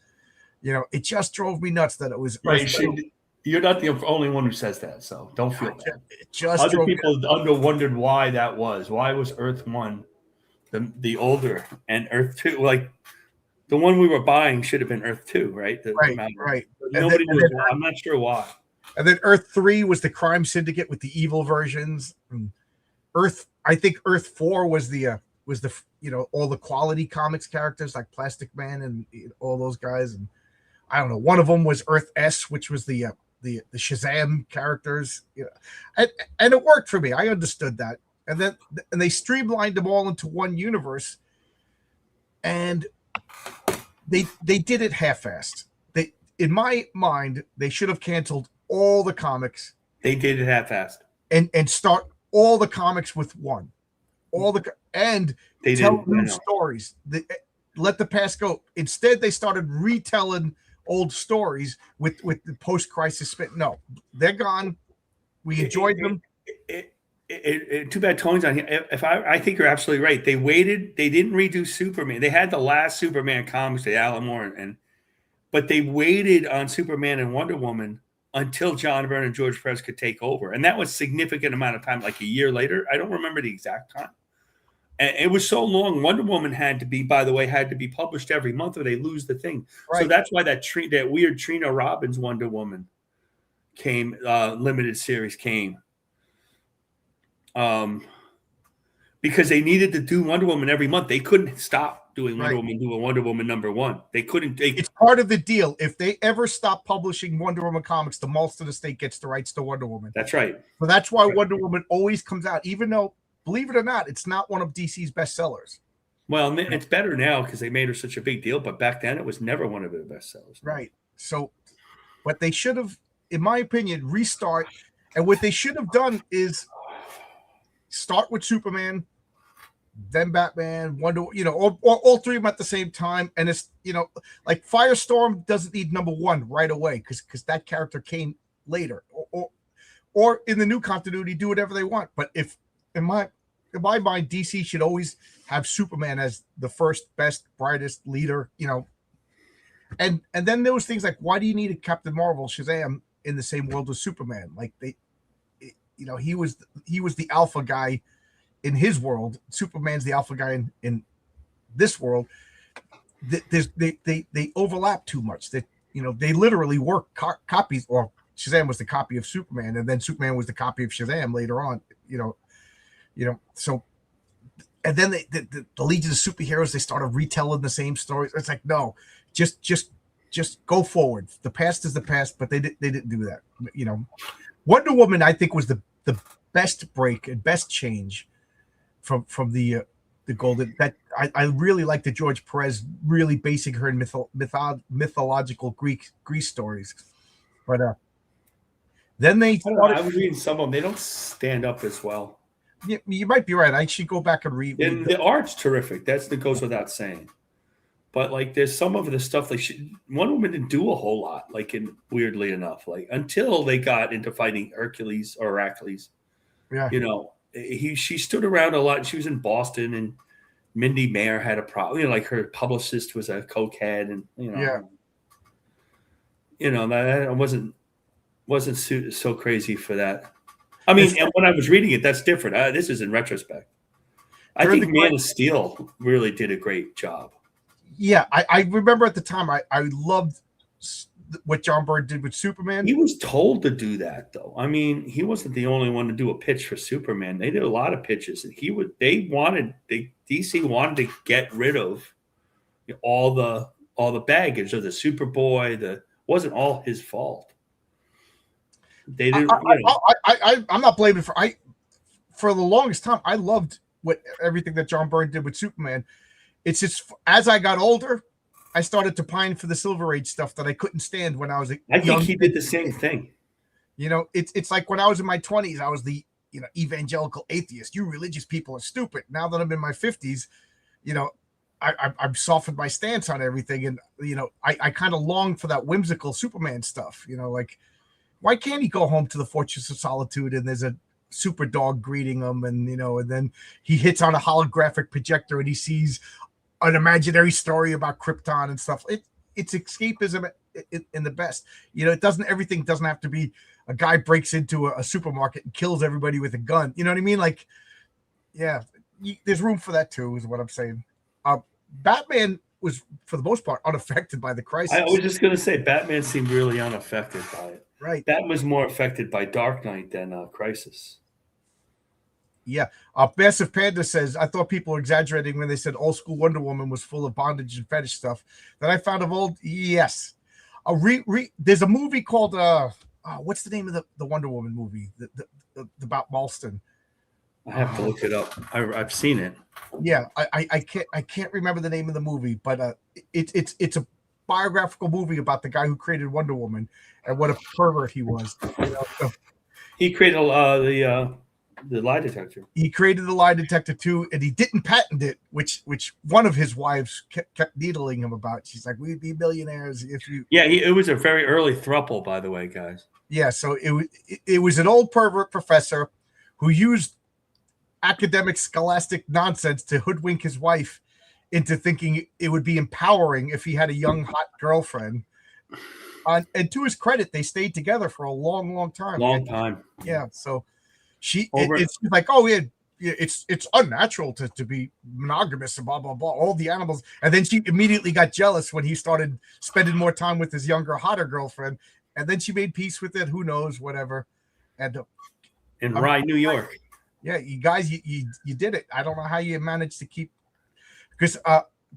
It just drove me nuts that it was right. You're not the only one who says that, so don't feel bad. Other people wondered why that was. Why was Earth 1 the older, and Earth 2, like the one we were buying, should have been Earth 2, right? Right. Nobody knows why. I'm not sure why. And then Earth 3 was the crime syndicate with the evil versions. And I think Earth 4 was the all the quality comics characters like Plastic Man and all those guys. And I don't know. One of them was Earth S, which was the Shazam characters. And it worked for me. I understood that. And they streamlined them all into one universe. And they did it half-assed. In my mind, they should have canceled all the comics. They did it half-assed. And start all the comics with one. They tell new stories. Let the past go. Instead, they started retelling old stories with the post-crisis spin. No, they're gone. We enjoyed them. Too bad Tony's on here. I think you're absolutely right. They waited. They didn't redo Superman. They had the last Superman comics, the Alan Moore, but they waited on Superman and Wonder Woman until John Byrne and George Perez could take over, and that was a significant amount of time, like a year later. I don't remember the exact time. And it was so long. Wonder Woman had to be published every month, or they lose the thing. Right. So that's why that weird Trina Robbins Wonder Woman limited series came. Because they needed to do Wonder Woman every month. They couldn't stop doing Wonder Woman, doing Wonder Woman #1. They couldn't. It's part of the deal. If they ever stop publishing Wonder Woman comics, the Malston estate gets the rights to Wonder Woman. That's right. So that's why Wonder Woman always comes out, even though, believe it or not, it's not one of DC's bestsellers. Well, it's better now because they made her such a big deal, but back then it was never one of their bestsellers. Right. So, what they should have, in my opinion, restart. And what they should have done is start with Superman, then Batman, Wonder, all three of them at the same time. And it's, like Firestorm doesn't need #1 right away because that character came later. Or in the new continuity, do whatever they want. But if in my mind, DC should always have Superman as the first, best, brightest leader, And then there was things like, why do you need a Captain Marvel, Shazam in the same world as Superman? Like he was the alpha guy in his world. Superman's the alpha guy in this world. They overlap too much. That they literally were copies. Or Shazam was the copy of Superman, and then Superman was the copy of Shazam later on. So, and then the Legion of Superheroes, they started retelling the same stories. It's like, no, just go forward. The past is the past, but they didn't do that. Wonder Woman, I think, was the best break and best change from the Golden. That I really like the George Perez really basing her in mythological Greek stories, but then they I was reading some of them. They don't stand up as well. Yeah, you might be right. I should go back and read. And the art's terrific. That goes without saying. But like, there's some of the stuff like Wonder Woman didn't do a whole lot. Like, weirdly enough, like until they got into fighting Hercules. Yeah, she stood around a lot. She was in Boston, and Mindy Mayer had a problem. Like her publicist was a cokehead, and that wasn't so crazy for that. I mean, and when I was reading it, that's different. This is in retrospect. I think Man of Steel really did a great job. Yeah, I remember at the time I loved what John Byrne did with Superman. He was told to do that, though. I mean, he wasn't the only one to do a pitch for Superman. They did a lot of pitches, and DC wanted to get rid of all the baggage of the Superboy. It wasn't all his fault. They didn't. I'm not blaming for the longest time. I loved everything that John Byrne did with Superman. It's just as I got older, I started to pine for the Silver Age stuff that I couldn't stand when I was I think he did the same thing. It's like when I was in my 20s, I was the evangelical atheist. You religious people are stupid. Now that I'm in my 50s, you know, I've softened my stance on everything, and I kind of long for that whimsical Superman stuff. Like, why can't he go home to the Fortress of Solitude and there's a super dog greeting him, and then he hits on a holographic projector and he sees an imaginary story about Krypton and stuff. It's escapism in the best. Everything doesn't have to be a guy breaks into a supermarket and kills everybody with a gun. You know what I mean? Like, yeah, there's room for that too, is what I'm saying. Batman was, for the most part, unaffected by the crisis. I was just going to say, Batman seemed really unaffected by it. Right. Batman was more affected by Dark Knight than Crisis. Yeah. Massive Panda says, I thought people were exaggerating when they said old school Wonder Woman was full of bondage and fetish stuff that I found of old. Yes. There's a movie called, what's the name of the Wonder Woman movie? The about Malston. I have to look it up. I've seen it. Yeah, I can't remember the name of the movie, but it's a biographical movie about the guy who created Wonder Woman and what a pervert he was. He created the lie detector. He created the lie detector too, and he didn't patent it, which one of his wives kept needling him about. She's like, "We'd be millionaires if you." Yeah, it was a very early throuple, by the way, guys. Yeah, so it was an old pervert professor who used academic scholastic nonsense to hoodwink his wife into thinking it would be empowering if he had a young hot girlfriend. And to his credit, they stayed together for a long time. Yeah, so she's like, oh yeah, it's unnatural to be monogamous and blah blah blah, all the animals. And then she immediately got jealous when he started spending more time with his younger, hotter girlfriend. And then she made peace with it. Who knows, whatever. And in Rye, New York. Yeah, you guys, you did it. I don't know how you managed to keep, because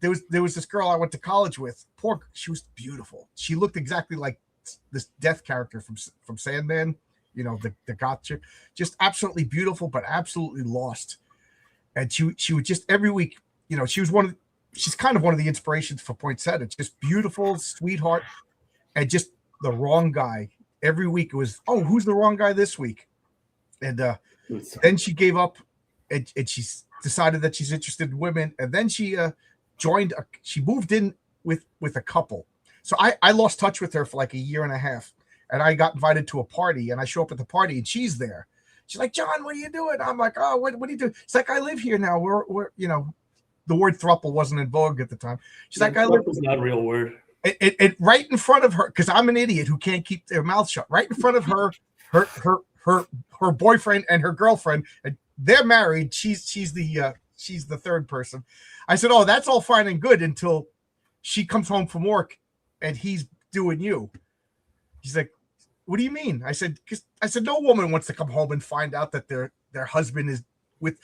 there was this girl I went to college with. She was beautiful. She looked exactly like this death character from Sandman, the goth chick. Just absolutely beautiful, but absolutely lost. And she would just every week, she's kind of one of the inspirations for Poinsettia. Just beautiful, sweetheart, and just the wrong guy. Every week it was, oh, who's the wrong guy this week? And then she gave up, and she decided that she's interested in women. And then she she moved in with a couple. So I lost touch with her for like a year and a half. And I got invited to a party, and I show up at the party, and she's there. She's like, John, what are you doing? I'm like, oh, what are you doing? It's like, I live here now. We're the word throuple wasn't in vogue at the time. She's like, I live. Was not a real word. It right in front of her, because I'm an idiot who can't keep their mouth shut. Right in front of her boyfriend and her girlfriend, and they're married. She's the third person. I said, oh, that's all fine and good until she comes home from work and he's doing you. She's like, what do you mean? I said, no woman wants to come home and find out that their husband is with,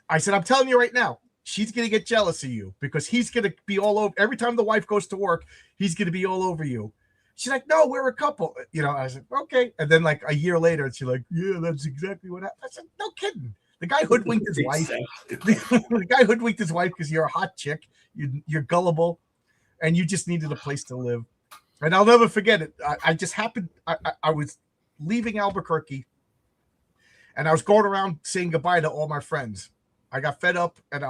I said, I'm telling you right now, she's going to get jealous of you because he's going to be all over. Every time the wife goes to work, he's going to be all over you. She's like, no, we're a couple. I said, okay. And then like a year later, she's like, yeah, that's exactly what happened. I said, no kidding. The guy hoodwinked his wife. The guy hoodwinked his wife because you're a hot chick. You're gullible, and you just needed a place to live. And I'll never forget it. I just happened. I was leaving Albuquerque, and I was going around saying goodbye to all my friends. I got fed up, and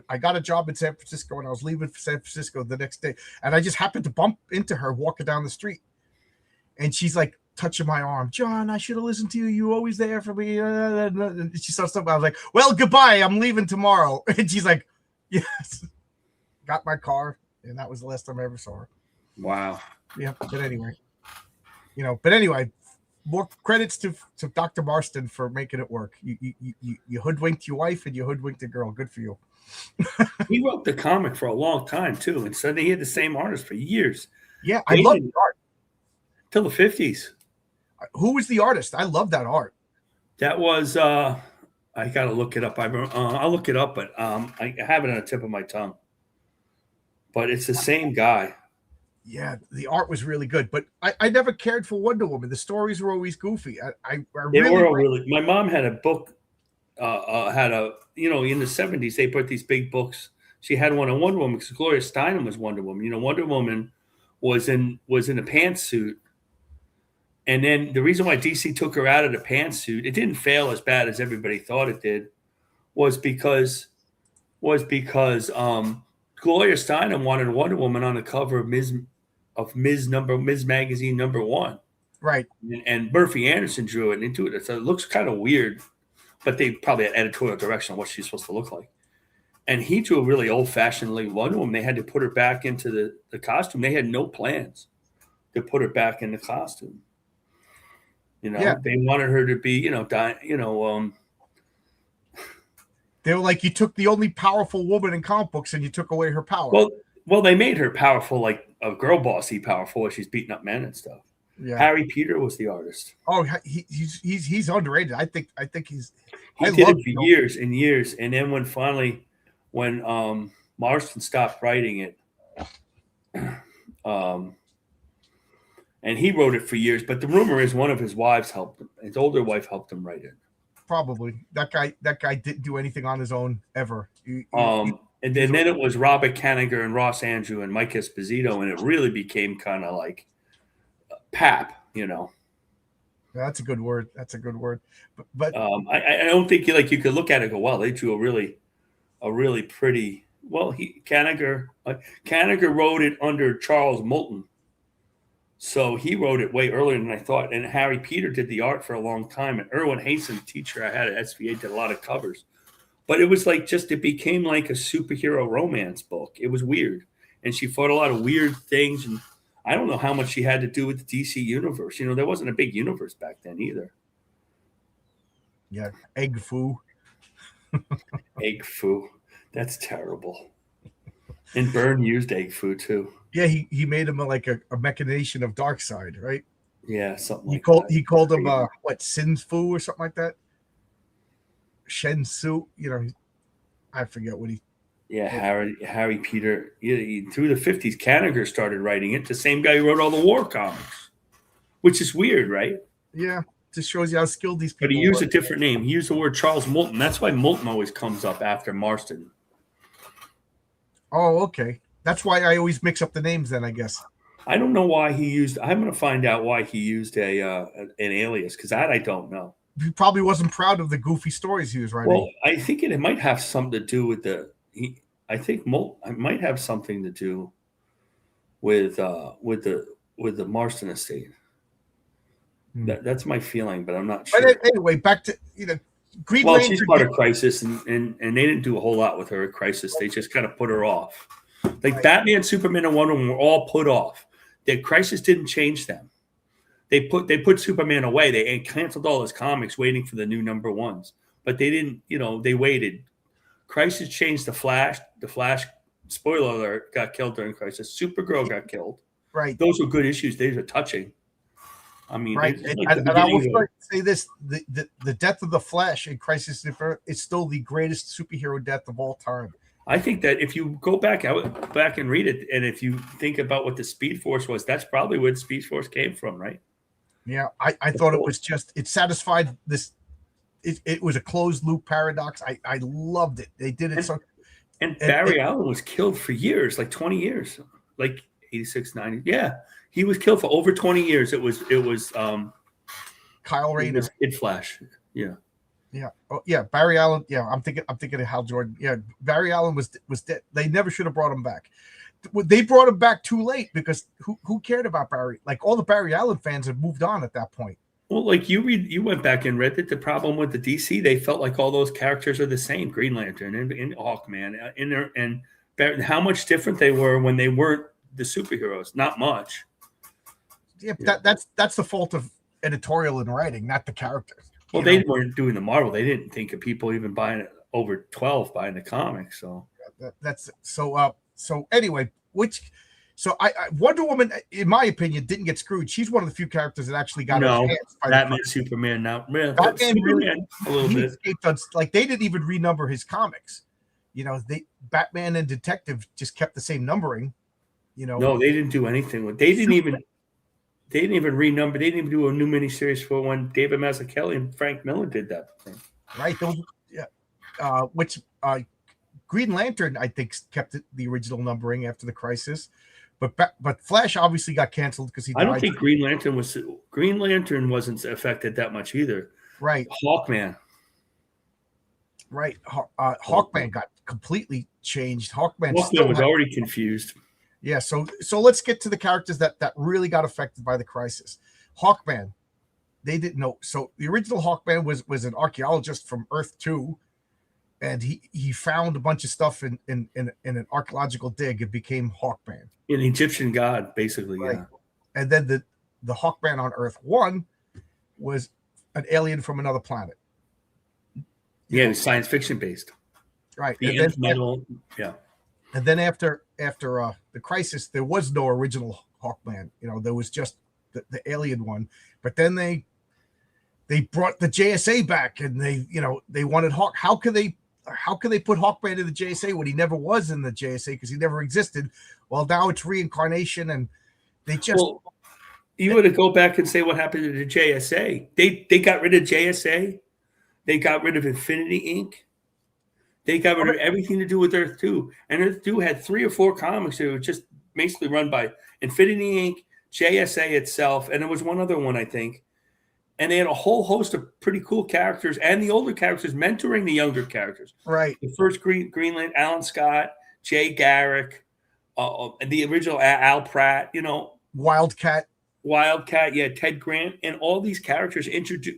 I got a job in San Francisco, and I was leaving for San Francisco the next day, and I just happened to bump into her walking down the street, and she's like touching my arm. John, I should have listened to you. You were always there for me. And she starts talking. I was like, well, goodbye. I'm leaving tomorrow. And she's like, yes. Got my car, and that was the last time I ever saw her. Wow. Yeah, but anyway, more credits to Dr. Marston for making it work. You hoodwinked your wife and you hoodwinked a girl. Good for you. He wrote the comic for a long time too, and suddenly he had the same artist for years. Yeah, I love the art till the 50s. Who was the artist? I love that art. That was I gotta look it up. I'll look it up, but I have it on the tip of my tongue. But it's the same guy. Yeah, the art was really good, but I never cared for Wonder Woman. The stories were always goofy. My mom had a book, in the 70s, they put these big books. She had one on Wonder Woman because Gloria Steinem was Wonder Woman. Wonder Woman was in a pantsuit And then the reason why DC took her out of the pantsuit, it didn't fail as bad as everybody thought it did, was because Gloria Steinem wanted Wonder Woman on the cover of Ms. Magazine #1, Right. and Murphy Anderson drew it into it. So it looks kind of weird, but they probably had editorial direction on what she's supposed to look like. And he drew a really old-fashioned like Wonder Woman. They had to put her back into the costume. They had no plans to put her back in the costume. You know, Yeah. they wanted her to be, They were like, you took the only powerful woman in comic books and you took away her power. Well, they made her powerful, like a girl bossy powerful, where she's beating up men and stuff. Yeah. Harry Peter was the artist. Oh, he's underrated. I think he's. He did it for years and years, and then when Marston stopped writing it, and he wrote it for years. But the rumor is one of his wives helped him. His older wife helped him write it. Probably that guy didn't do anything on his own ever. And then it was Robert Kanigher and Ross Andrew and Mike Esposito, and it really became kind of like pap, you know. That's a good word. But I don't think you could look at it and go, wow, they drew a really pretty. Well, Kanigher wrote it under Charles Moulton, so he wrote it way earlier than I thought. And Harry Peter did the art for a long time. And Erwin Hasten, teacher I had at SVA, did a lot of covers. But it was like it became like a superhero romance book. It was weird. And she fought a lot of weird things. And I don't know how much she had to do with the DC universe. You know, there wasn't a big universe back then either. Yeah, egg foo. Egg foo. That's terrible. And Byrne used egg foo too. Yeah, he made him like a machination of Darkseid, right? Yeah, something he like called that. He called him Sin Fu or something like that. Shen Su, you know, I forget what he. Yeah, Harry Peter. Through the 50s, Kanigher started writing it. The same guy who wrote all the war comics, which is weird, right? Yeah, just shows you how skilled these people. But he used a different name. He used the word Charles Moulton. That's why Moulton always comes up after Marston. Oh, okay. That's why I always mix up the names. Then I guess. I don't know why he used. I'm going to find out why he used an alias, because that I don't know. He probably wasn't proud of the goofy stories he was writing. Well, I think it might have something to do with I think it might have something to do with the Marston estate. That's my feeling, but I'm not sure. But anyway, back to Green Lantern. She's part of Crisis, and they didn't do a whole lot with her at Crisis. They just kind of put her off. Like Batman, Superman, and Wonder Woman were all put off. The Crisis didn't change them. They put Superman away. They canceled all his comics, waiting for the new #1s. But they didn't. They waited. Crisis changed the Flash. The Flash, spoiler alert, got killed during Crisis. Supergirl got killed. Right. Those were good issues. Those are touching. I mean, right. And I will say this: the death of the Flash in Crisis is still the greatest superhero death of all time. I think that if you go back and read it, and if you think about what the Speed Force was, that's probably where the Speed Force came from, right? Yeah, I thought it was it satisfied this. It was a closed loop paradox. I loved it. They did it and Barry Allen was killed for years, like 20 years, like 86, 90. Yeah, he was killed for over 20 years. It was Kyle Rayner. Kid Flash. Yeah. Yeah. Oh, yeah. Barry Allen. Yeah. I'm thinking of Hal Jordan. Yeah. Barry Allen was dead. They never should have brought him back. They brought him back too late because who cared about Barry? Like all the Barry Allen fans had moved on at that point. Well, like you went back and read that the problem with the DC, they felt like all those characters are the same. Green Lantern and Hawkman and how much different they were when they weren't the superheroes. Not much. Yeah, but that's the fault of editorial and writing, not the characters. Well, they weren't doing the Marvel. They didn't think of people even buying it over 12 buying the comics. So that's so. So anyway, I Wonder Woman, in my opinion, didn't get screwed. She's one of the few characters that actually got Batman, Superman. Now, Batman Superman a little bit. Like they didn't even renumber his comics. Batman and Detective just kept the same numbering. No, they didn't do anything with. They didn't even renumber. They didn't even do a new miniseries for when David Mazzucchelli and Frank Miller did that thing. Right. Which Green Lantern, I think, kept the original numbering after the Crisis. But Flash obviously got canceled because he died. I don't think Green Lantern wasn't affected that much either. Right. Hawkman. Right. Hawkman got completely changed. Hawkman was already confused. Yeah. So let's get to the characters that really got affected by the crisis. Hawkman. They didn't know. So the original Hawkman was an archaeologist from Earth 2, and he found a bunch of stuff in an archaeological dig. It became Hawkman, an Egyptian god, basically. Right. Yeah. And then the Hawkman on Earth 1 was an alien from another planet. Yeah, it was science fiction based. Right. And then after the crisis, there was no original Hawkman. There was just the alien one. But then they brought the JSA back, and they wanted Hawk. How could they put Hawkman in the JSA when he never was in the JSA because he never existed? Well, now it's reincarnation, and they just. Well, you want to go back and say what happened to the JSA? They got rid of JSA. They got rid of Infinity Inc. They got rid of everything to do with Earth 2. And Earth 2 had 3 or 4 comics that were just basically run by Infinity Inc., JSA itself, and there was one other one, I think. And they had a whole host of pretty cool characters and the older characters mentoring the younger characters. Right. The first Greenland, Alan Scott, Jay Garrick, the original Al Pratt, Wildcat, yeah, Ted Grant, and all these characters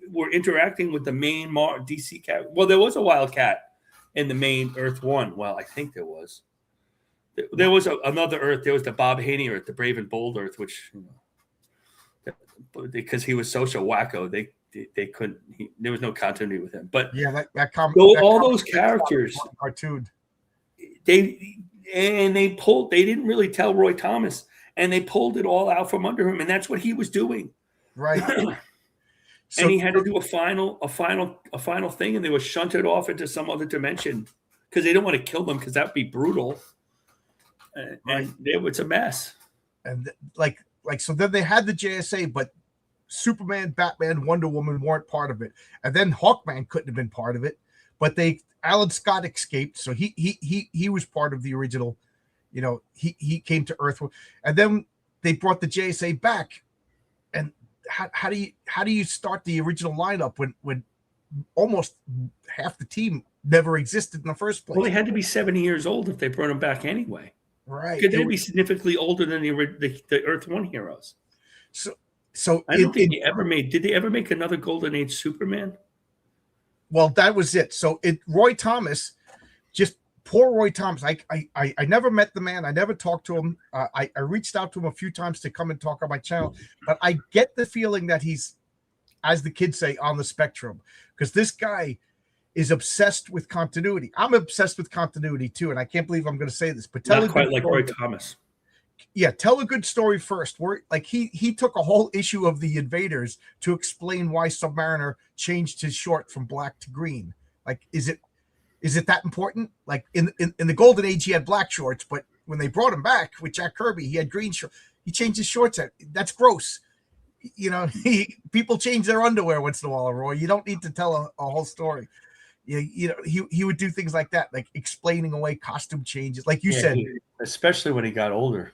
were interacting with the main DC character. Well, there was a Wildcat in the main Earth 1. Well, I think there was. There was another Earth. There was the Bob Haney Earth, the Brave and Bold Earth, which, because he was social wacko, they couldn't. There was no continuity with him. But yeah, all those characters, cartoon. They didn't really tell Roy Thomas. And they pulled it all out from under him, and that's what he was doing. Right. And he had to do a final thing, and they were shunted off into some other dimension because they don't want to kill them because that'd be brutal. And it was a mess. And so then they had the JSA, but Superman, Batman, Wonder Woman weren't part of it, and then Hawkman couldn't have been part of it. But Alan Scott escaped, so he was part of the original. He came to Earth, and then they brought the JSA back. And how do you start the original lineup when almost half the team never existed in the first place? Well, they had to be 70 years old if they brought them back anyway. Right, because they'd be significantly older than the Earth 1 heroes. So I don't think they ever made. Did they ever make another Golden Age Superman? Well, that was it. So Roy Thomas just. Poor Roy Thomas. I never met the man. I never talked to him. I reached out to him a few times to come and talk on my channel, but I get the feeling that he's, as the kids say, on the spectrum, because this guy is obsessed with continuity. I'm obsessed with continuity too, and I can't believe I'm going to say this, but not quite like Roy Thomas. Yeah, tell a good story first. He took a whole issue of the Invaders to explain why Submariner changed his short from black to green. Is it that important? Like in the Golden Age, he had black shorts, but when they brought him back with Jack Kirby, he had green shorts. He changed his shorts. That's gross. People change their underwear once in a while, Roy. You don't need to tell a whole story. He would do things like that, like explaining away costume changes, like you said. Especially when he got older.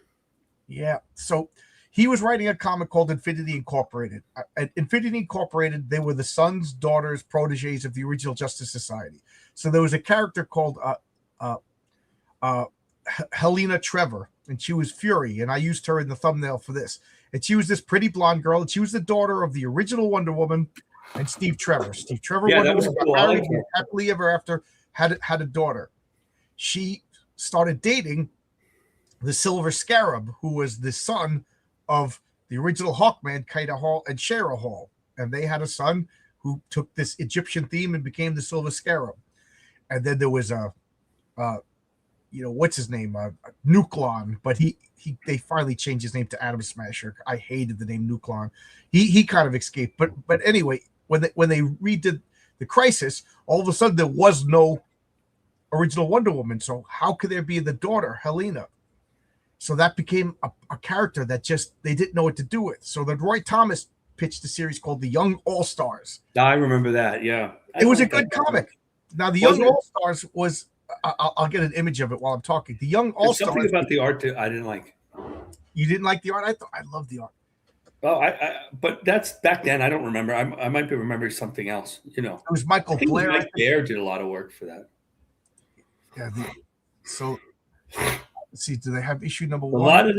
Yeah. So he was writing a comic called Infinity Incorporated. At Infinity Incorporated, they were the sons, daughters, proteges of the original Justice Society. So there was a character called Helena Trevor, and she was Fury, and I used her in the thumbnail for this. And she was this pretty blonde girl, and she was the daughter of the original Wonder Woman and Steve Trevor. Steve Trevor, yeah, that was cool. Married, happily ever after, had a daughter. She started dating the Silver Scarab, who was the son of the original Hawkman, Kaida Hall and Shara Hall, and they had a son who took this Egyptian theme and became the Silver Scarab. And then there was what's his name, Nuklon, but they finally changed his name to Atom Smasher. I hated the name Nuklon. He kind of escaped, but anyway, when they redid the Crisis, all of a sudden there was no original Wonder Woman. So how could there be the daughter Helena? So that became a character that just they didn't know what to do with. So then Roy Thomas pitched a series called The Young All Stars. I remember that. Yeah, it was a good comic. Now the Young All Stars was. I'll get an image of it while I'm talking. The Young All Stars. Something about the art that I didn't like. You didn't like the art? I thought I loved the art. Oh, but that's back then. I don't remember. I might be remembering something else. You know, It was I Michael think Blair. Mike Bair did a lot of work for that. Yeah. So let's see. Do they have issue number A 1? lot of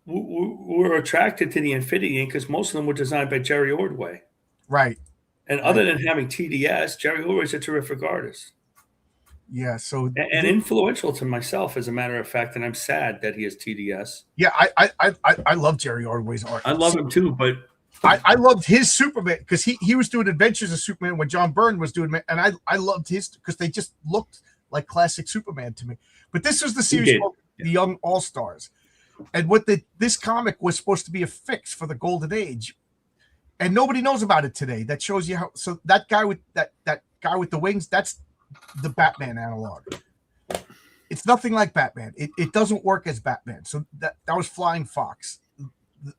were attracted to the Infinity Inc. because most of them were designed by Jerry Ordway. Right. And other than having TDS, Jerry Ordway's a terrific artist. Yeah. So And influential to myself, as a matter of fact. And I'm sad that he has TDS. yeah, I love Jerry Ordway's art. I love him too, but I loved his Superman because he was doing Adventures of Superman when John Byrne was doing it, and I loved his because they just looked like classic Superman to me. But this was the series called The Young All Stars, and this comic was supposed to be a fix for the Golden Age, and nobody knows about it today. That shows you how. So that guy with that guy with the wings, that's the Batman analog. It's nothing like Batman. It doesn't work as Batman. So that was Flying Fox.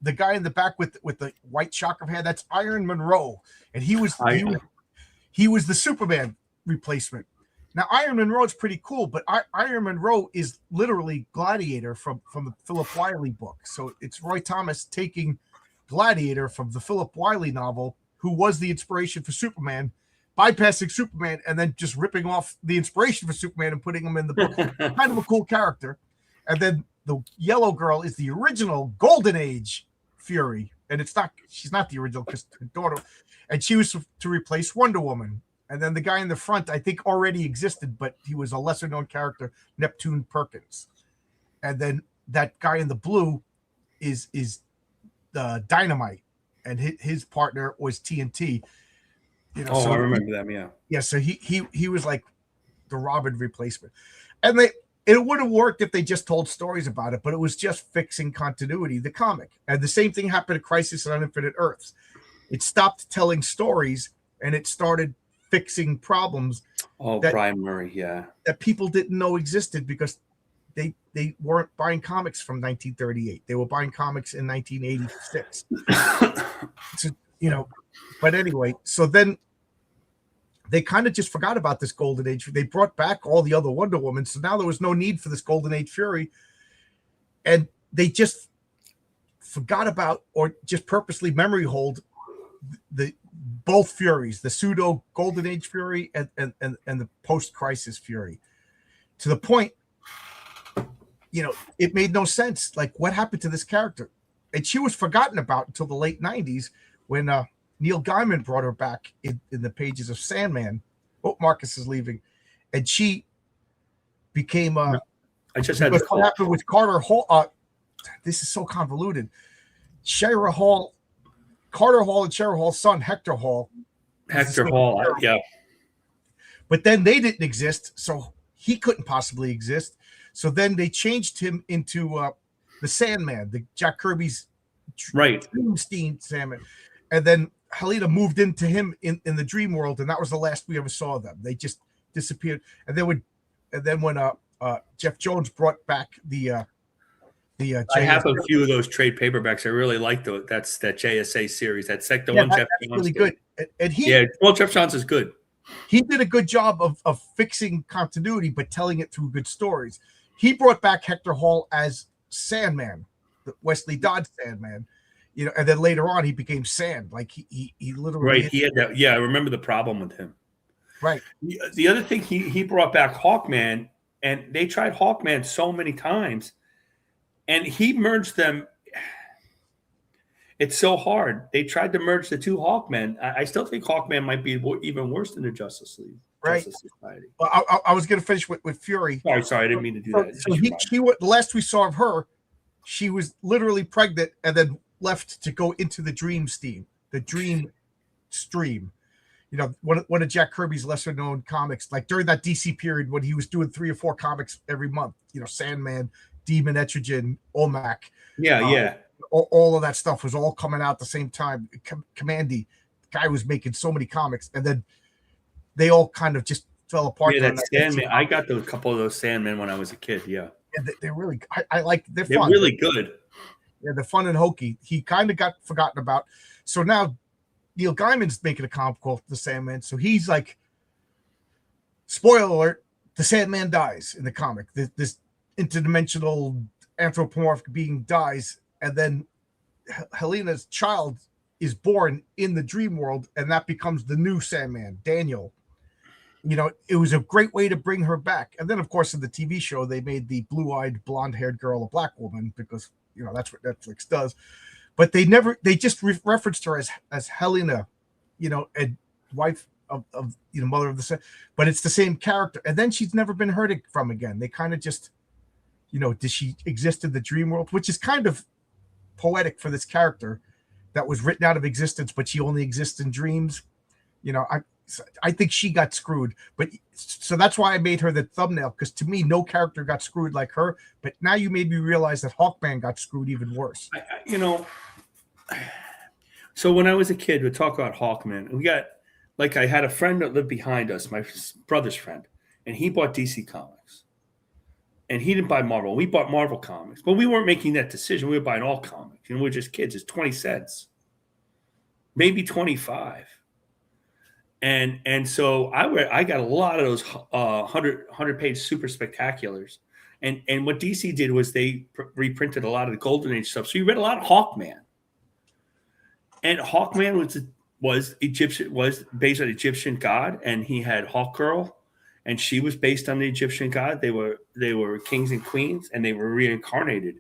The guy in the back with the white shock of hair, that's Iron Monroe, and he was the Superman replacement. Now Iron Monroe is pretty cool, but Iron Monroe is literally Gladiator from the Philip Wiley book. So it's Roy Thomas taking Gladiator from the Philip Wiley novel, who was the inspiration for Superman, bypassing Superman and then just ripping off the inspiration for Superman and putting him in the book. Kind of a cool character. And then the yellow girl is the original Golden Age Fury, and she's not the original because her daughter, and she was to replace Wonder Woman. And then the guy in the front, I think, already existed, but he was a lesser known character, Neptune Perkins. And then that guy in the blue is Dynamite, and his partner was TNT. You know, I remember them. Yeah, yeah. So he was like the Robin replacement, and it would have worked if they just told stories about it, but it was just fixing continuity, the comic. And the same thing happened to Crisis on Infinite Earths. It stopped telling stories and it started fixing problems. Oh, Brian Murray, yeah. That people didn't know existed because they weren't buying comics from 1938. They were buying comics in 1986. So, you know, but anyway, so then they kind of just forgot about this Golden Age. They brought back all the other Wonder Woman, so now there was no need for this Golden Age Fury. And they just forgot about, or just purposely memory hold, the both Furies, the pseudo Golden Age Fury and the post-Crisis Fury. To the point, you know, it made no sense. Like, what happened to this character? And she was forgotten about until the late 90s when Neil Gaiman brought her back in the pages of Sandman. Oh, Marcus is leaving. And she became I just had what happened with Carter Hall. This is so convoluted. Carter Hall and Shara Hall's son, Hector Hall. Yeah. But then they didn't exist, so he couldn't possibly exist. So then they changed him into the Sandman, the Jack Kirby's Dreamstein Sandman. And then Helena moved into him in the dream world, and that was the last we ever saw them. They just disappeared. And then when Jeff Jones brought back the I have a few of those trade paperbacks. I really like that's that JSA series. That Sector 1 Jeff Jones. Really good. And Jeff Johns is good. He did a good job of fixing continuity, but telling it through good stories. He brought back Hector Hall as Sandman, the Wesley Dodds Sandman, you know, and then later on he became Sand. Like he literally He had that. Yeah, I remember the problem with him. Right. The other thing, he brought back Hawkman, and they tried Hawkman so many times, and he merged them. It's so hard. They tried to merge the two Hawkmen. I still think Hawkman might be even worse than the Justice League. Right. Justice Society. Well, I was going to finish with Fury. Sorry, I didn't mean to do that. So the last we saw of her, she was literally pregnant and then left to go into the dream stream. You know, one of Jack Kirby's lesser known comics, like during that DC period when he was doing 3 or 4 comics every month, you know, Sandman, Demon Etrigan, Olmec. Yeah. All of that stuff was all coming out at the same time. Commandy, the guy was making so many comics, and then they all kind of just fell apart. Yeah, that Sandman. I got a couple of those Sandmen when I was a kid. Yeah, they're really. I like. They're fun. Really good. Yeah, they're fun and hokey. He kind of got forgotten about. So now Neil Gaiman's making a comic called The Sandman. So he's like, spoiler alert: the Sandman dies in the comic. This interdimensional anthropomorphic being dies. and then Helena's child is born in the dream world, and that becomes the new Sandman, Daniel. It was a great way to bring her back. And then, of course, in the TV show, they made the blue-eyed, blonde-haired girl a black woman because that's what Netflix does. But they just referenced her as Helena, and wife of mother of the sun. But it's the same character. And then she's never been heard from again. They kind of just, did she exist in the dream world, which is kind of poetic for this character that was written out of existence, but she only exists in dreams. I think she got screwed, but so that's why I made her the thumbnail, because to me, no character got screwed like her. But now you made me realize that Hawkman got screwed even worse. So when I was a kid, we talk about Hawkman. I had a friend that lived behind us, my brother's friend, and he bought DC Comics. And he didn't buy Marvel. We bought Marvel Comics, but we weren't making that decision. We were buying all comics. We were just kids. It's 20 cents, maybe 25. And so I got a lot of those 100-page super spectaculars. And what DC did was they reprinted a lot of the Golden Age stuff. So you read a lot of Hawkman. And Hawkman was based on Egyptian god, and he had Hawkgirl, and she was based on the Egyptian god. They were kings and queens, and they were reincarnated.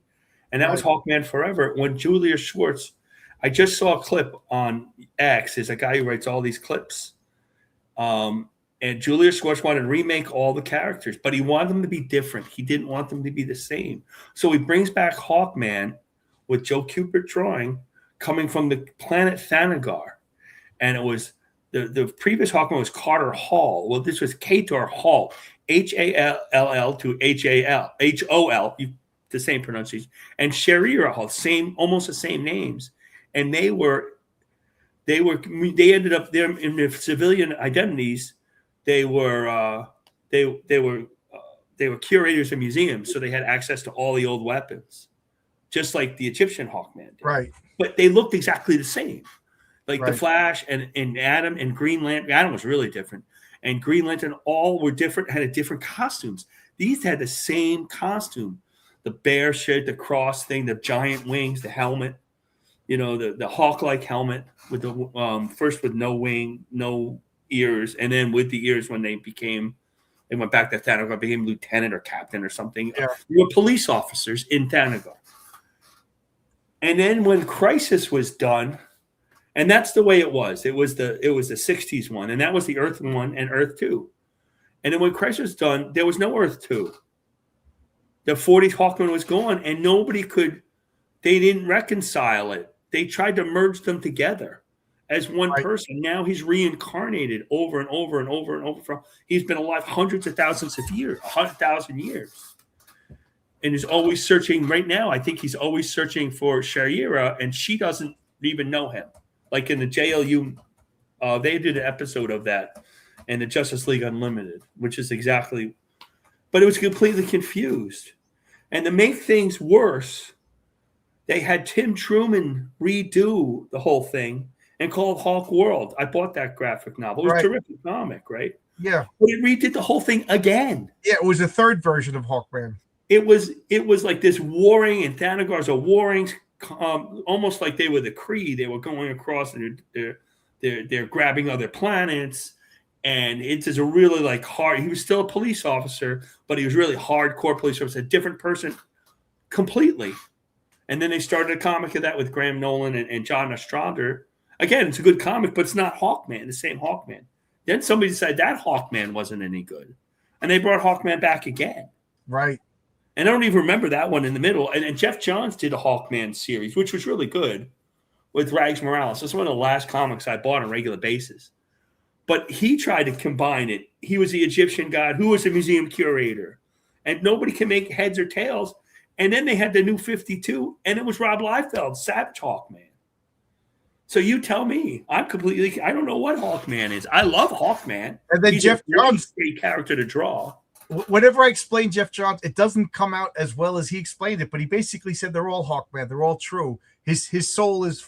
And that was Hawkman forever. When Julius Schwartz, I just saw a clip on X. There's a guy who writes all these clips. And Julius Schwartz wanted to remake all the characters, but he wanted them to be different. He didn't want them to be the same. So he brings back Hawkman with Joe Kubert drawing, coming from the planet Thanagar. And it was the previous Hawkman was Carter Hall. Well, this was Kator Hall, Hall to Hol, the same pronunciation, and Sharira Hall, almost the same names. And they ended up there in their civilian identities. They were curators of museums, so they had access to all the old weapons, just like the Egyptian Hawkman did. Right. But they looked exactly the same. Like the Right. Flash and Adam and Green Lantern. Adam was really different. And Green Lantern all were different, had different costumes. These had the same costume. The bear shirt, the cross thing, the giant wings, the helmet, the hawk-like helmet with the first with no wing, no ears, and then with the ears when they went back to Thanagar, became lieutenant or captain or something. Yeah. They were police officers in Thanagar. And then when Crisis was done, and that's the way it was. It was the 60s one, and that was the Earth 1 and Earth 2. And then when Crisis was done, there was no Earth 2. The 40s Hawkman was gone, and they didn't reconcile it. They tried to merge them together as one person. Now he's reincarnated over and over and over and over. He's been alive hundreds of thousands of years, 100,000 years. And is always searching right now. I think he's always searching for Sharira, and she doesn't even know him. Like in the JLU, they did an episode of that in the Justice League Unlimited, which is exactly, but it was completely confused. And to make things worse, they had Tim Truman redo the whole thing and call it Hawk World. I bought that graphic novel. It was a terrific comic, right? Yeah. But it redid the whole thing again. Yeah, it was a third version of Hawkman. It was like this warring, and Thanagar's a warring, almost like they were the Kree. They were going across, and they're grabbing other planets. And it is a really like hard. He was still a police officer, but he was really hardcore police officer, a different person completely. And then they started a comic of that with Graham Nolan and John Ostrander. Again, it's a good comic, but it's not Hawkman, the same Hawkman. Then somebody decided that Hawkman wasn't any good, and they brought Hawkman back again. Right. And I don't even remember that one in the middle. And Jeff Johns did a Hawkman series, which was really good, with Rags Morales. That's one of the last comics I bought on a regular basis. But he tried to combine it. He was the Egyptian god who was a museum curator. And nobody can make heads or tails. And then they had the new 52, and it was Rob Liefeld, Savage Hawkman. So you tell me. I don't know what Hawkman is. I love Hawkman. And then He's Jeff Johns, great character to draw. Whenever I explain Jeff Johns, it doesn't come out as well as he explained it, but he basically said they're all Hawkman. They're all true. His soul is,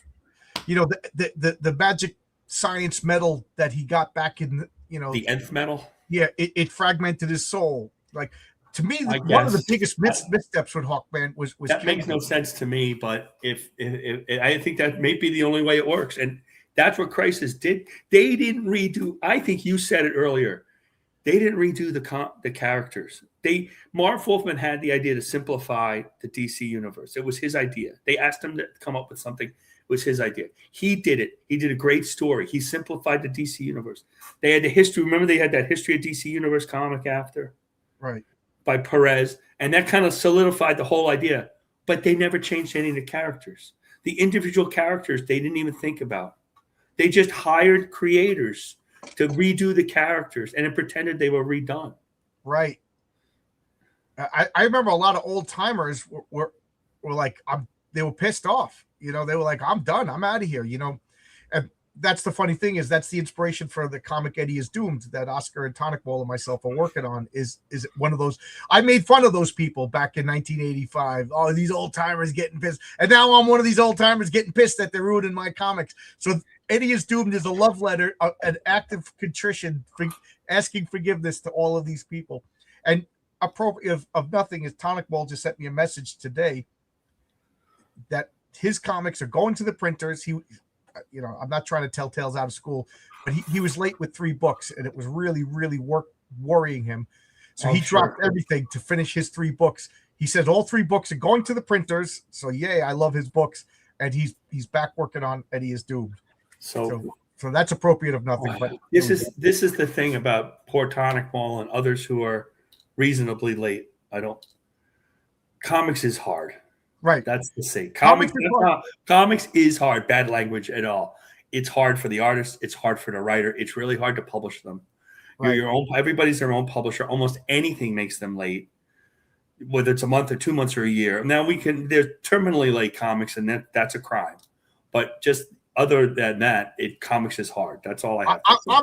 the magic science metal that he got back in, the nth metal. Yeah, it fragmented his soul. Like To me, I one of the guess biggest missteps with Hawkman was that makes no sense to me. But if I think that may be the only way it works, and that's what Crisis did. They didn't redo. I think you said it earlier. They didn't redo the characters. Marv Wolfman had the idea to simplify the DC universe. It was his idea. They asked him to come up with something. It was his idea. He did it. He did a great story. He simplified the DC universe. They had the history. Remember, they had that History of DC Universe comic after, right, by Perez, and that kind of solidified the whole idea. But they never changed any of the characters. The individual characters they didn't even think about. They just hired creators to redo the characters and it pretended they were redone. Right. I remember a lot of old timers were like, they were pissed off. They were like, I'm done. I'm out of here. And that's the funny thing is that's the inspiration for the comic Eddie is Doomed that Oscar and Tonic Ball and myself are working on is one of those. I made fun of those people back in 1985. Oh, these old timers getting pissed. And now I'm one of these old timers getting pissed that they're ruining my comics. So Eddie is Doomed is a love letter, an act of contrition, asking forgiveness to all of these people. And appropriate of nothing is Tonic Ball just sent me a message today that his comics are going to the printers. I'm not trying to tell tales out of school, but he was late with 3 books and it was really, really worrying him. So he dropped everything to finish his 3 books. He says all 3 books are going to the printers. So yay, I love his books. And he's back working on Eddie is Doomed. So that's appropriate of nothing. But this is the thing about poor Tonic Ball and others who are reasonably late. Comics is hard. Right. That's the thing. Comics is hard. Bad language at all. It's hard for the artist. It's hard for the writer. It's really hard to publish them. Right. Everybody's their own publisher. Almost anything makes them late, whether it's a month or 2 months or a year. Now there's terminally late comics, and that's a crime. But just other than that, comics is hard. That's all I have to say.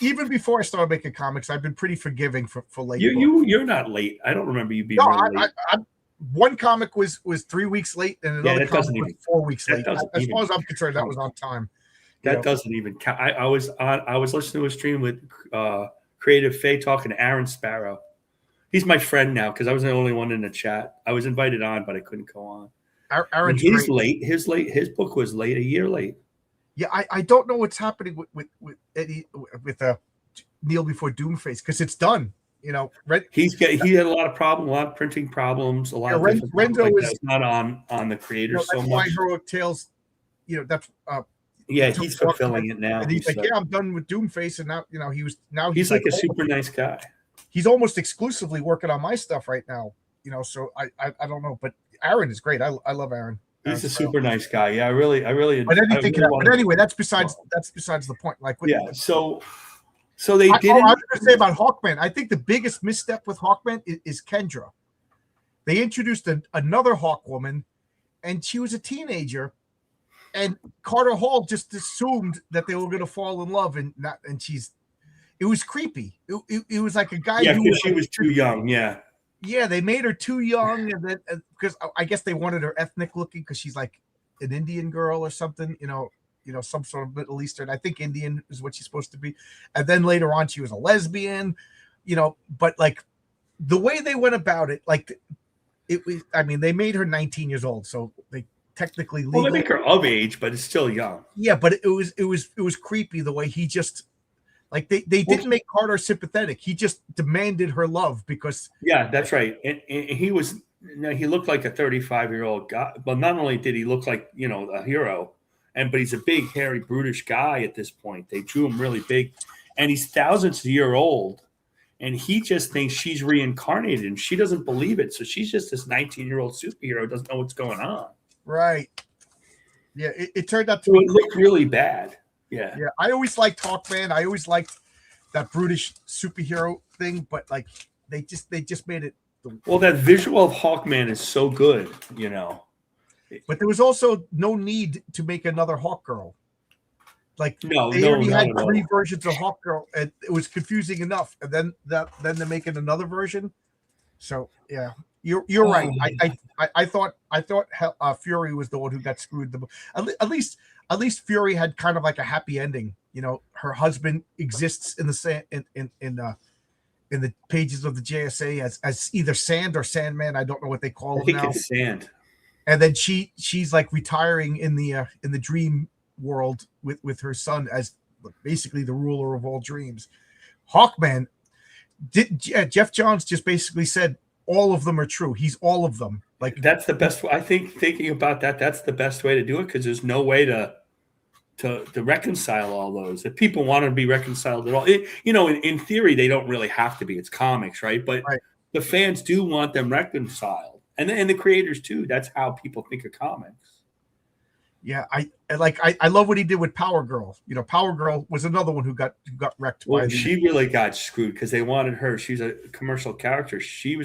Even before I started making comics, I've been pretty forgiving for late. You're not late. I don't remember you being really late. One comic was 3 weeks late, and another comic was 4 weeks late. As far as I'm concerned, that was on time. That doesn't even count. I was listening to a stream with Creative Faye talking to Aaron Sparrow. He's my friend now because I was the only one in the chat. I was invited on, but I couldn't go on. Aaron's late. His book was late, a year late. Yeah, I don't know what's happening with Eddie with Kneel Before Doomface because it's done. He had a lot of printing problems, a lot of Renzo is not on the creators so much. Why Heroic Tales, that's he's fulfilling it now. And he's like, I'm done with Doomface, and now he's like a super nice guy. He's almost exclusively working on my stuff right now. So I don't know, but Aaron is great. I love Aaron. He's a super nice guy. Yeah, I really. But anyway, that's besides the point. So they did. I was going to say about Hawkman. I think the biggest misstep with Hawkman is Kendra. They introduced another Hawkwoman, and she was a teenager, and Carter Hall just assumed that they were going to fall in love, and it was creepy. It was like a guy. Yeah, because she was too young. Yeah. Yeah, they made her too young, and then because I guess they wanted her ethnic looking because she's like an Indian girl or something. Some sort of Middle Eastern. I think Indian is what she's supposed to be. And then later on, she was a lesbian, but like the way they went about it, they made her 19 years old. So they technically legal. Well, they make her of age, but it's still young. Yeah. But it was creepy the way he just like they didn't make Carter sympathetic. He just demanded her love because. Yeah, that's right. And he looked like a 35-year-old guy, but not only did he look like, a hero, but he's a big, hairy, brutish guy at this point. They drew him really big, and he's thousands of years old, and he just thinks she's reincarnated, and she doesn't believe it. So she's just this 19-year-old superhero who doesn't know what's going on. Right. Yeah, it turned out to be looked really bad. Yeah. Yeah, I always liked Hawkman. I always liked that brutish superhero thing, but they just made it. Well, that visual of Hawkman is so good, But there was also no need to make another Hawkgirl. They already had 3 versions of Hawkgirl, and it was confusing enough. And then they're making another version. So yeah, you're right. I thought Fury was the one who got screwed. At least Fury had kind of like a happy ending. Her husband exists in the in the pages of the JSA as either Sand or Sandman. I don't know what they call I him think now. it's Sand. And then she's like retiring in the dream world with her son as basically the ruler of all dreams. Hawkman Jeff Johns just basically said all of them are true. He's all of them. Like That's the best. I think thinking about that, that's the best way to do it because there's no way to reconcile all those. If people want to be reconciled at all, in theory, they don't really have to be. It's comics, right? But right. the fans do want them reconciled, and the creators too. That's how people think of comics. Yeah, I love what he did with Power Girl. Power Girl was another one who got wrecked. Well, she really got screwed because they wanted her. She's a commercial character. She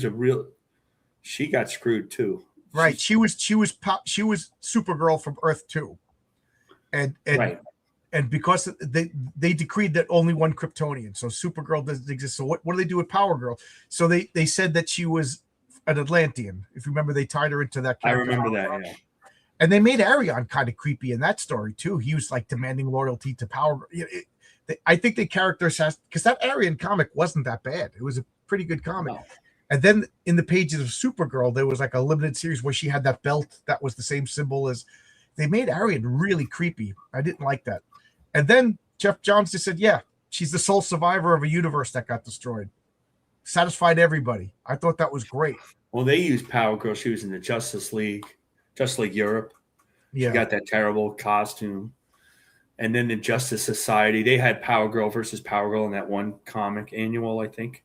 got screwed too. Right. She was Supergirl from Earth 2. And right. And because they decreed that only one Kryptonian, so Supergirl doesn't exist. So what do they do with Power Girl? So they said that she was an Atlantean. If you remember, they tied her into that character. I remember that, yeah. And they made Arion kind of creepy in that story too. He was like demanding loyalty to Power Girl. I think the character has, because that Arion comic wasn't that bad. It was a pretty good comic. No. And then in the pages of Supergirl, there was like a limited series where she had that belt that was the same symbol as. They made Arion really creepy. I didn't like that. And then Jeff Johns just said, yeah, she's the sole survivor of a universe that got destroyed. Satisfied everybody. I thought that was great. Well, they used Power Girl. She was in the Justice League Europe. Yeah. She got that terrible costume. And then the Justice Society, they had Power Girl versus Power Girl in that one comic annual, I think.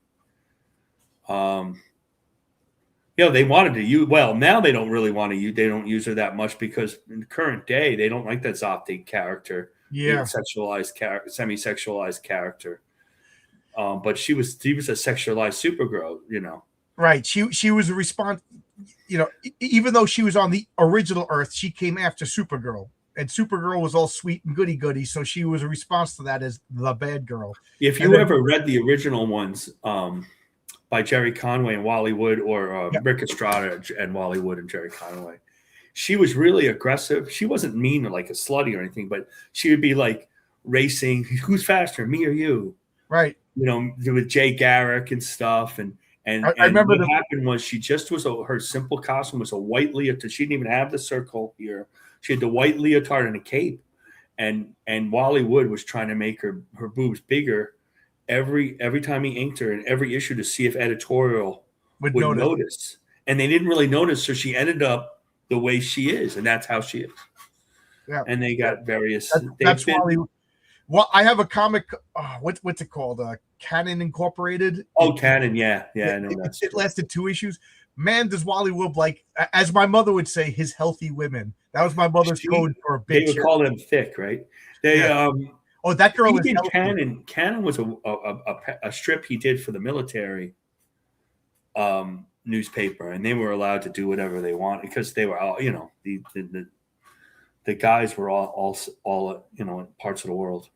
They wanted to use. Well, now they don't really want to use. They don't use her that much because in the current day they don't like that Zoptic character. Yeah, sexualized character, semi-sexualized character. But she was a sexualized Supergirl. Right. She was a response. Even though she was on the original Earth, she came after Supergirl, and Supergirl was all sweet and goody. So she was a response to that as the bad girl. If you ever read the original ones. By Jerry Conway and Wally Wood, or Rick Estrada and Wally Wood and Jerry Conway. She was really aggressive. She wasn't mean or like a slutty or anything, but she would be like racing. Who's faster, me or you? Right. With Jay Garrick and stuff. And I remember what happened was she just was her simple costume was a white leotard. She didn't even have the circle here. She had the white leotard and a cape. And Wally Wood was trying to make her boobs bigger. Every time he inked her in every issue to see if editorial would notice. And they didn't really notice, so she ended up the way she is, and that's how she is. Yeah. And they got various. That's Wally. Well, I have a comic. What's it called? Canon Incorporated. Oh, Canon, yeah, I know that. It lasted 2 issues. Man, does Wally Wood like, as my mother would say, his healthy women. That was my mother's code for a bitch. They would call them thick, right? Oh, that girl is Canon. Canon was a strip he did for the military newspaper, and they were allowed to do whatever they wanted because they were all, the guys were all parts of the world.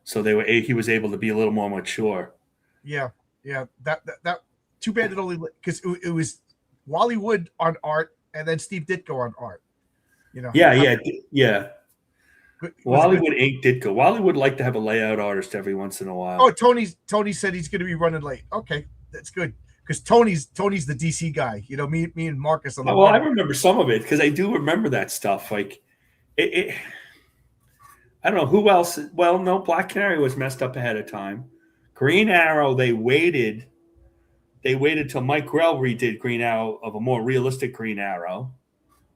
So he was able to be a little more mature. Yeah. That too bad it only because it was Wally Wood on art and then Steve Ditko on art. Yeah. Wally Wood Inc. did go. Wally would like to have a layout artist every once in a while. Oh, Tony said he's going to be running late. Okay, that's good because Tony's the DC guy. Me and Marcus. On the I remember some of it because I do remember that stuff. Like it. I don't know who else. Well, no, Black Canary was messed up ahead of time. Green Arrow, they waited till Mike Grell redid Green Arrow of a more realistic Green Arrow,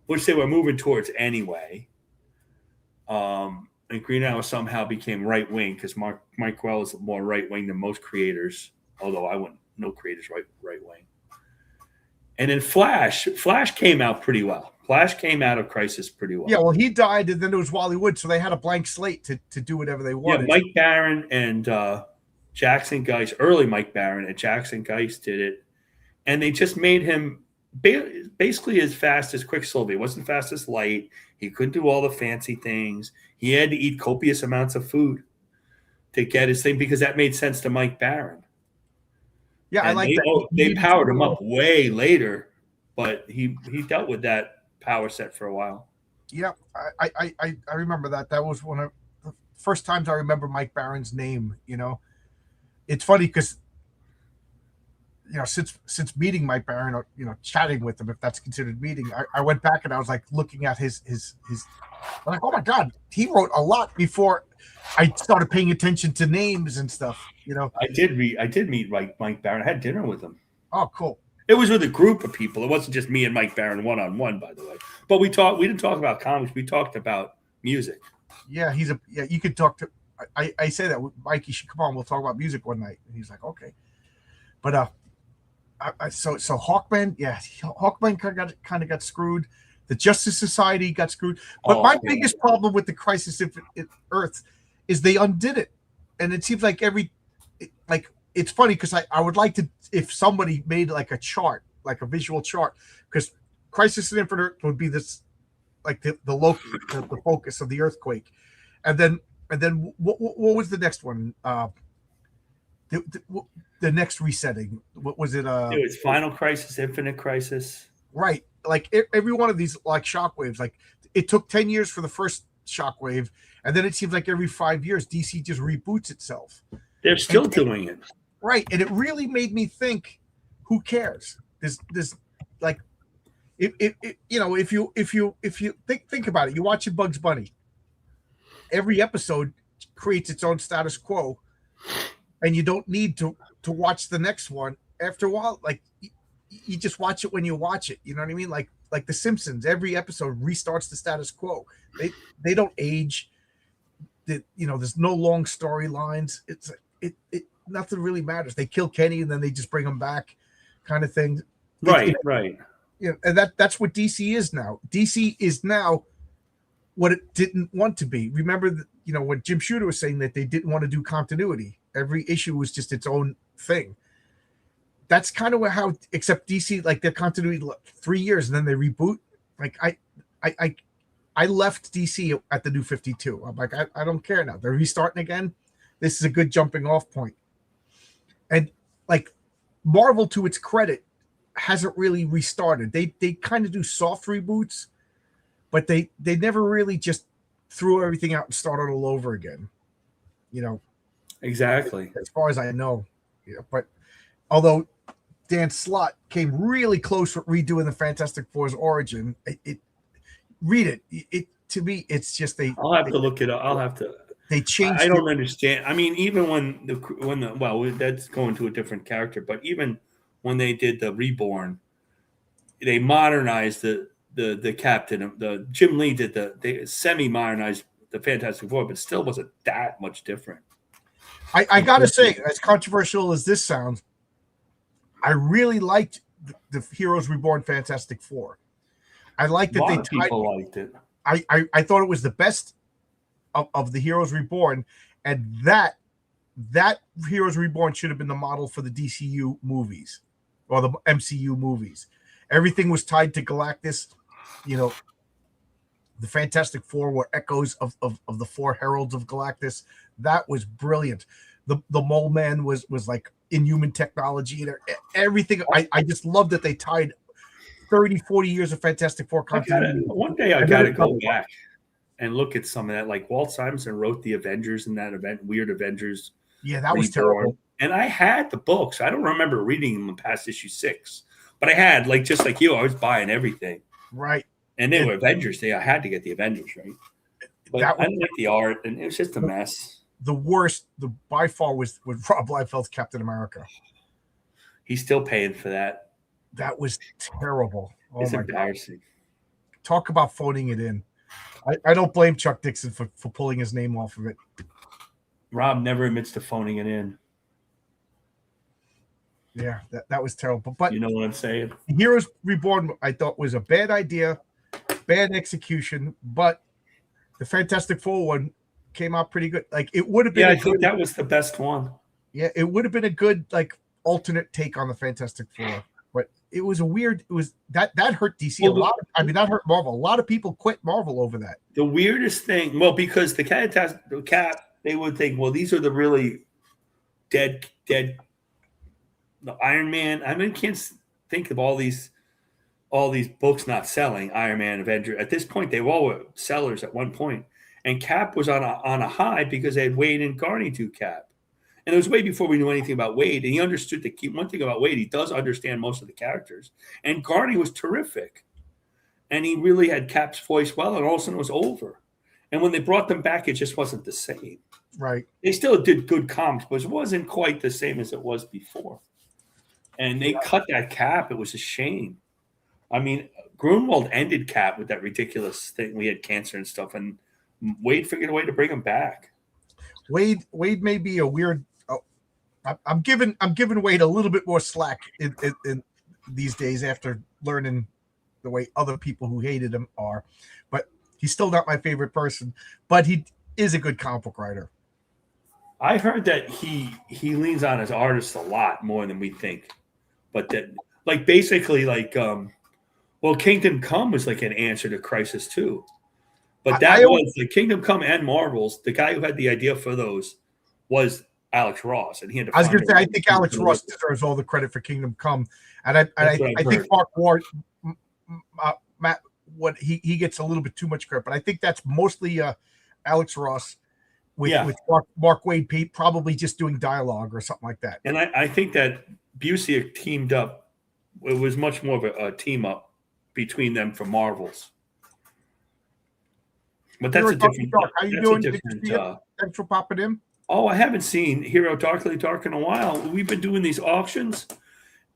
which they were moving towards anyway. And Green Arrow somehow became right wing because Mike Grell is more right wing than most creators. Although I wouldn't know creators right wing. And then Flash came out pretty well. Flash came out of Crisis pretty well. Yeah, well, he died, and then it was Wally Wood, so they had a blank slate to do whatever they wanted. Yeah, Mike Barron and Jackson Geist, early Mike Barron and Jackson Geist did it, and they just made him basically as fast as Quicksilver. He wasn't fast as Light. He couldn't do all the fancy things. He had to eat copious amounts of food to get his thing because that made sense to Mike Barron. Yeah, and I like that. They powered him up way later, but he dealt with that power set for a while. Yeah, I remember that. That was one of the first times I remember Mike Barron's name. It's funny because since meeting Mike Baron, or chatting with him, if that's considered meeting, I went back and I was like looking at his I'm like, oh my god, he wrote a lot before I started paying attention to names and stuff. I did meet Mike Barron. I had dinner with him. Oh, cool. It was with a group of people. It wasn't just me and Mike Barron one-on-one, by the way. But we didn't talk about comics. We talked about music. Yeah, you could talk to. I say that, Mike, you should come on. We'll talk about music one night. And he's like, okay. But so Hawkman, yeah, Hawkman kind of got screwed. The Justice Society got screwed. But my biggest problem with the Crisis in Earth is they undid it, and it seems like it's funny because I would like to, if somebody made like a chart, like a visual chart, because Crisis in Infinite Earth would be this like the focus of the earthquake, and then what was the next one? The next resetting. What was it? It was Final Crisis, Infinite Crisis. Right. Like every one of these like shockwaves, like it took 10 years for the first shockwave, and then it seems like every 5 years DC just reboots itself. They're still doing it. Right. And it really made me think, who cares? There's like if you think about it, you watch Bugs Bunny. Every episode creates its own status quo, and you don't need to watch the next one. After a while, like you just watch it when you watch it. You know what I mean? Like The Simpsons, every episode restarts the status quo. They don't age. There's no long storylines. It nothing really matters. They kill Kenny and then they just bring him back, kind of thing. Right. And that's what DC is now. DC is now what it didn't want to be. Remember, when Jim Shooter was saying that they didn't want to do continuity. Every issue was just its own thing. That's kind of how, except DC, like their continuity 3 years and then they reboot. Like I left DC at the New 52. I'm like, I don't care now. They're restarting again. This is a good jumping off point. And like Marvel, to its credit, hasn't really restarted. They kind of do soft reboots, but they never really just threw everything out and started all over again. Exactly. As far as I know. But although Dan Slott came really close with redoing the Fantastic Four's origin, read it. It to me, it's just I'll have to look it up. I'll have to. They changed. I don't understand. I mean, even when that's going to a different character, but even when they did the Reborn, they modernized the captain. The Jim Lee did they semi-modernized the Fantastic Four, but still wasn't that much different. I gotta say, as controversial as this sounds, I really liked the Heroes Reborn Fantastic Four. I liked that people liked it. I thought it was the best of the Heroes Reborn, and that Heroes Reborn should have been the model for the DCU movies or the MCU movies. Everything was tied to Galactus. The Fantastic Four were echoes of the four heralds of Galactus. That was brilliant. The Mole Man was like inhuman technology and everything. I just love that they tied 30, 40 years of Fantastic Four continuity. One day I got to go back and look at some of that. Like Walt Simonson wrote the Avengers in that event, Weird Avengers. Yeah, that was terrible. And I had the books. I don't remember reading them past issue 6, but I had, like, just like you, I was buying everything. Right. And they were Avengers. I had to get the Avengers, right? But I didn't like the art, and it was just a mess. The worst, by far, was Rob Liefeld's Captain America. He's still paying for that. That was terrible. Oh, it's embarrassing. God. Talk about phoning it in. I don't blame Chuck Dixon for pulling his name off of it. Rob never admits to phoning it in. Yeah, that was terrible. But you know what I'm saying? Heroes Reborn, I thought, was a bad idea, bad execution, but the Fantastic Four one came out pretty good. Like it would have been. Yeah, I think that was the best one. Yeah, it would have been a good like alternate take on the Fantastic Four. But it was a weird. It was that hurt DC a lot. I mean, that hurt Marvel. A lot of people quit Marvel over that. The weirdest thing, because the Cap, they would think, well, these are the really dead. The Iron Man. I mean, I can't think of all these books not selling. Iron Man, Avenger. At this point, they all were sellers at one point, and Cap was on a high because they had Wade and Garney do Cap, And it was way before we knew anything about Wade. And he understood one thing about Wade, he does understand most of the characters. And Garney was terrific. And he really had Cap's voice well, and all of a sudden it was over. And when they brought them back, it just wasn't the same. Right. They still did good comps, but it wasn't quite the same as it was before. And they cut that Cap. It was a shame. I mean, Grunwald ended Cap with that ridiculous thing. We had cancer and stuff, and Wade figured a way to bring him back. Wade may be a weird. I'm giving Wade a little bit more slack in these days after learning the way other people who hated him are, but he's still not my favorite person. But he is a good comic book writer. I heard that he leans on his artist a lot more than we think, but that basically Kingdom Come was like an answer to Crisis 2. But that was the Kingdom Come and Marvels. The guy who had the idea for those was Alex Ross, and he had to. I was going to say, I think Alex Ross deserves all the credit for Kingdom Come, and I think Mark Ward, Matt, what he gets a little bit too much credit, but I think that's mostly Alex Ross with Mark Wade probably just doing dialogue or something like that. And I think that Busiek teamed up. It was much more of a team up between them for Marvels. But that's a different. How you doing? Thanks for popping in. Oh, I haven't seen Hero Darkly Dark in a while. We've been doing these auctions,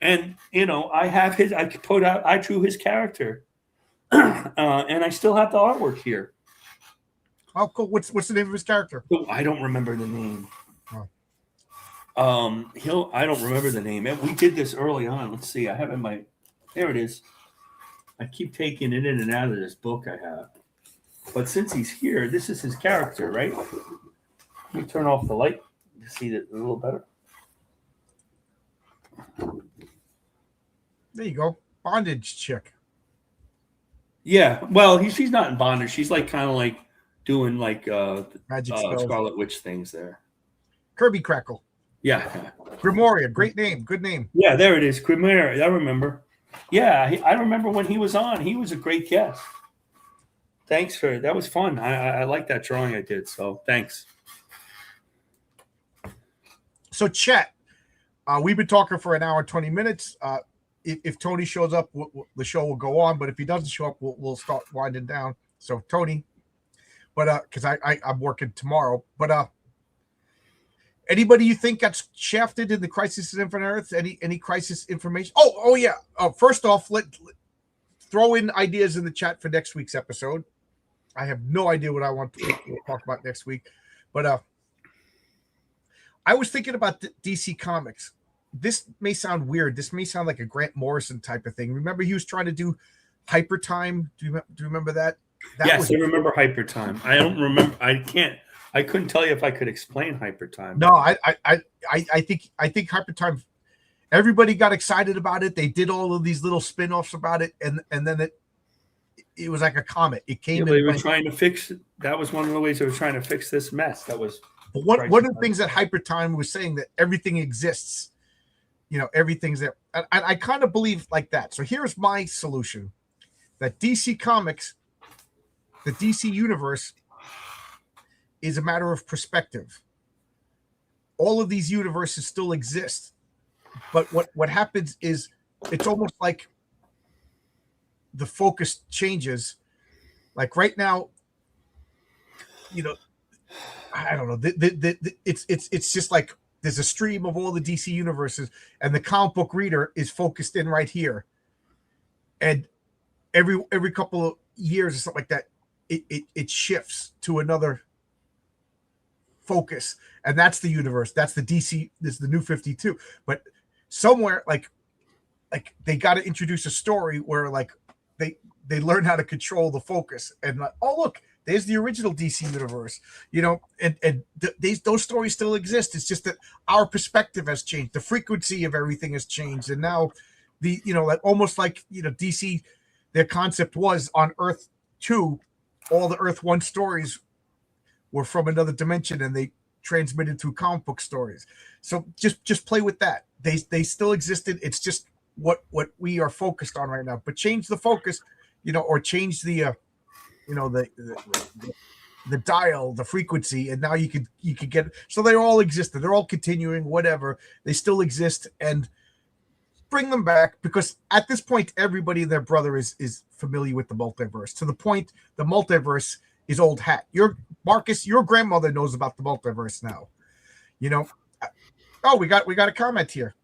and I have his. I drew his character, and I still have the artwork here. Oh, cool. What's the name of his character? Oh, I don't remember the name. Oh. I don't remember the name. We did this early on. Let's see. I have in my. There it is. I keep taking it in and out of this book I have. But since he's here, this is his character, right? Let me turn off the light to see it a little better. There you go. Bondage chick. Yeah. Well, she's not in bondage. She's kind of doing magic spells. Scarlet Witch things there. Kirby Crackle. Yeah. Grimoria. Great name. Good name. Yeah, there it is. Grimoria. I remember. Yeah, I remember when he was on. He was a great guest. Thanks for that. Was fun. I like that drawing I did. So thanks. So Chet, we've been talking for an hour and 20 minutes. If Tony shows up, the show will go on. But if he doesn't show up, we'll start winding down. So Tony, but because I'm working tomorrow. But anybody you think got shafted in the Crisis of Infinite Earths? Any Crisis information? Oh yeah. First off, let throw in ideas in the chat for next week's episode. I have no idea what I want to talk about next week, but I was thinking about DC Comics. This may sound weird. This may sound like a Grant Morrison type of thing. Remember, he was trying to do Hyper Time. Do you remember that? Yes, I remember Hyper Time. I don't remember. I couldn't tell you if I could explain Hyper Time. No, I think Hyper Time. Everybody got excited about it. They did all of these little spin-offs about it, and then it was like a comet. It came. Yeah, they were trying to fix it. That was one of the ways they were trying to fix this mess. That was one of the things that Hyper Time was saying, that everything exists. Everything's there. And I kind of believe like that. So here's my solution: that DC Comics, the DC universe, is a matter of perspective. All of these universes still exist. But what happens is it's almost like the focus changes. Like right now, I don't know. It's just like there's a stream of all the DC universes, and the comic book reader is focused in right here. And every couple of years or something like that, it shifts to another focus, and that's the universe. That's the DC. This is the New 52, but somewhere like they got to introduce a story where they learn how to control the focus, and look, there's the original DC universe, and those stories still exist. It's just that our perspective has changed, the frequency of everything has changed, and now almost like DC, their concept was on Earth 2, all the Earth 1 stories were from another dimension, and they transmitted through comic book stories. So just play with that. They still existed. It's just what we are focused on right now. But change the focus, or change the the dial, the frequency, and now you could get. So they all existed. They're all continuing. Whatever, they still exist, and bring them back, because at this point everybody and their brother is familiar with the multiverse, to the point the multiverse is old hat. Marcus, your grandmother knows about the multiverse now. Oh, we got a comment here.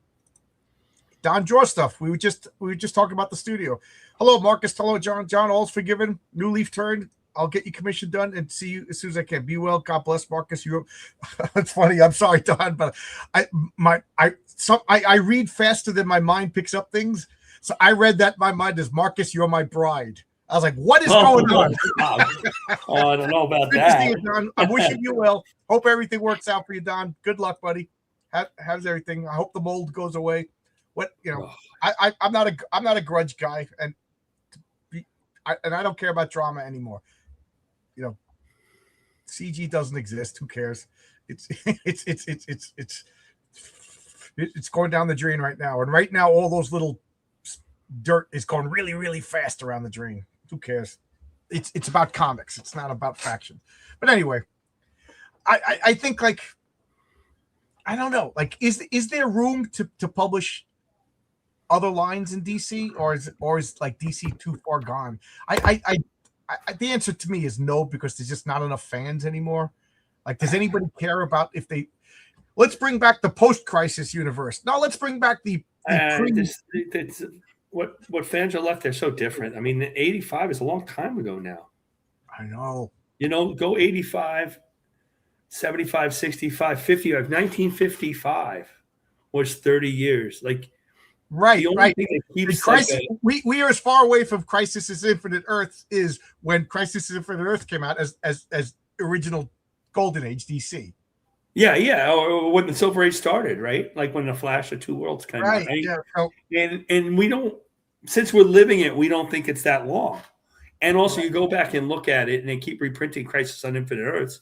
Don Draw Stuff. We were just talking about the studio. Hello, Marcus. Hello, John. John, all's forgiven. New leaf turned. I'll get your commission done and see you as soon as I can. Be well. God bless, Marcus. It's funny. I'm sorry, Don, but I read faster than my mind picks up things. So I read that in my mind as Marcus, you're my bride. I was like, what is going on? Oh, I don't know about Good that. to see you, Don. I'm wishing you well. Hope everything works out for you, Don. Good luck, buddy. How's everything? I hope the mold goes away. I'm not a grudge guy, and I don't care about drama anymore. CG doesn't exist. Who cares? It's going down the drain right now, and right now all those little dirt is going really, really fast around the drain. Who cares? It's about comics. It's not about faction. But anyway, I think, like, I don't know. Like, is there room to publish other lines in DC, or is like DC too far gone? The answer to me is no, because there's just not enough fans anymore. Like, does anybody care about if they? Let's bring back the post-crisis universe. No, let's bring back what fans are left. They're so different. I mean, 85 is a long time ago now. I know. Go 85, 75, 65, 55. 1955 was 30 years. Like, right. Crisis, we are as far away from Crisis Infinite Earths is when Crisis Infinite Earth came out as original Golden Age DC. Yeah, or when the Silver Age started, right? Like when the Flash of Two Worlds came out. Right? Yeah. And we don't, since we're living it, we don't think it's that long. And also, you go back and look at it, and they keep reprinting Crisis on Infinite Earths,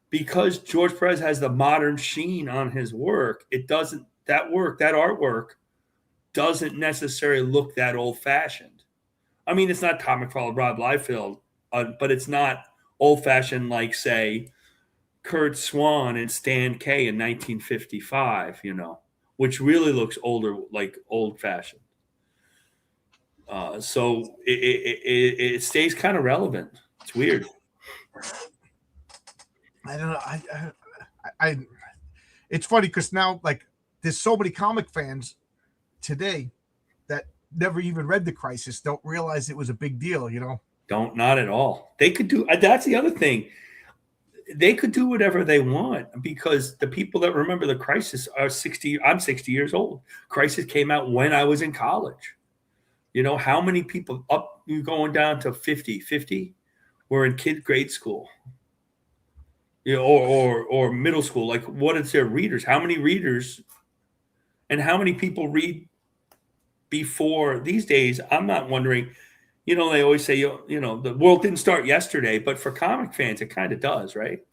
because George Perez has the modern sheen on his work. It doesn't, that artwork doesn't necessarily look that old-fashioned. I mean, it's not Tom McFarlane, Rob Liefeld, but it's not old-fashioned like, say, Kurt Swan and Stan K in 1955, which really looks older, like old-fashioned. So it stays kind of relevant. It's weird. I don't know. I it's funny because now, like, there's so many comic fans today that never even read the Crisis, don't realize it was a big deal. Not at all. They could do. That's the other thing. They could do whatever they want, because the people that remember the Crisis are 60. I'm 60 years old. Crisis came out when I was in college. How many people you going down to 50 were in grade school, or middle school? Like, what is their readers? How many readers and how many people read before these days? I'm not wondering. They always say, the world didn't start yesterday, but for comic fans, it kind of does, right?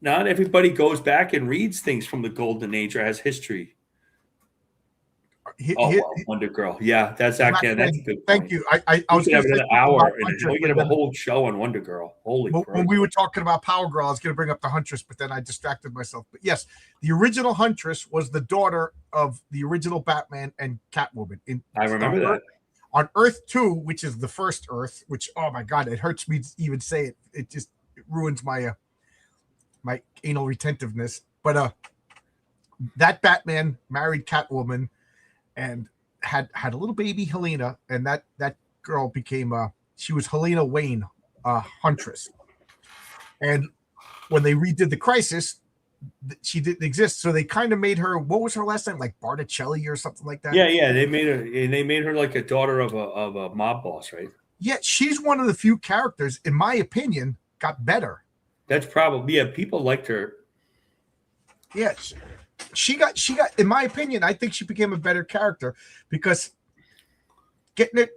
Not everybody goes back and reads things from the Golden Age or has history. Wonder Girl. Yeah, that's a good point. Thank you. I was going to have an hour, and we could have a whole show on Wonder Girl. When we were talking about Power Girl, I was going to bring up the Huntress, but then I distracted myself. But yes, the original Huntress was the daughter of the original Batman and Catwoman. I remember that. On Earth 2, which is the first Earth, which, oh my God, it hurts me to even say it. It ruins my my anal retentiveness. But that Batman married Catwoman and had a little baby, Helena, and that girl became she was Helena Wayne, Huntress. And when they redid the Crisis, she didn't exist, so they kind of made her, what was her last name, like Barticelli or something like that? Yeah, they made her like a daughter of a mob boss, right? Yeah, she's one of the few characters, in my opinion, got better. That's probably, people liked her. Yeah, she got in my opinion, I think she became a better character, because getting it,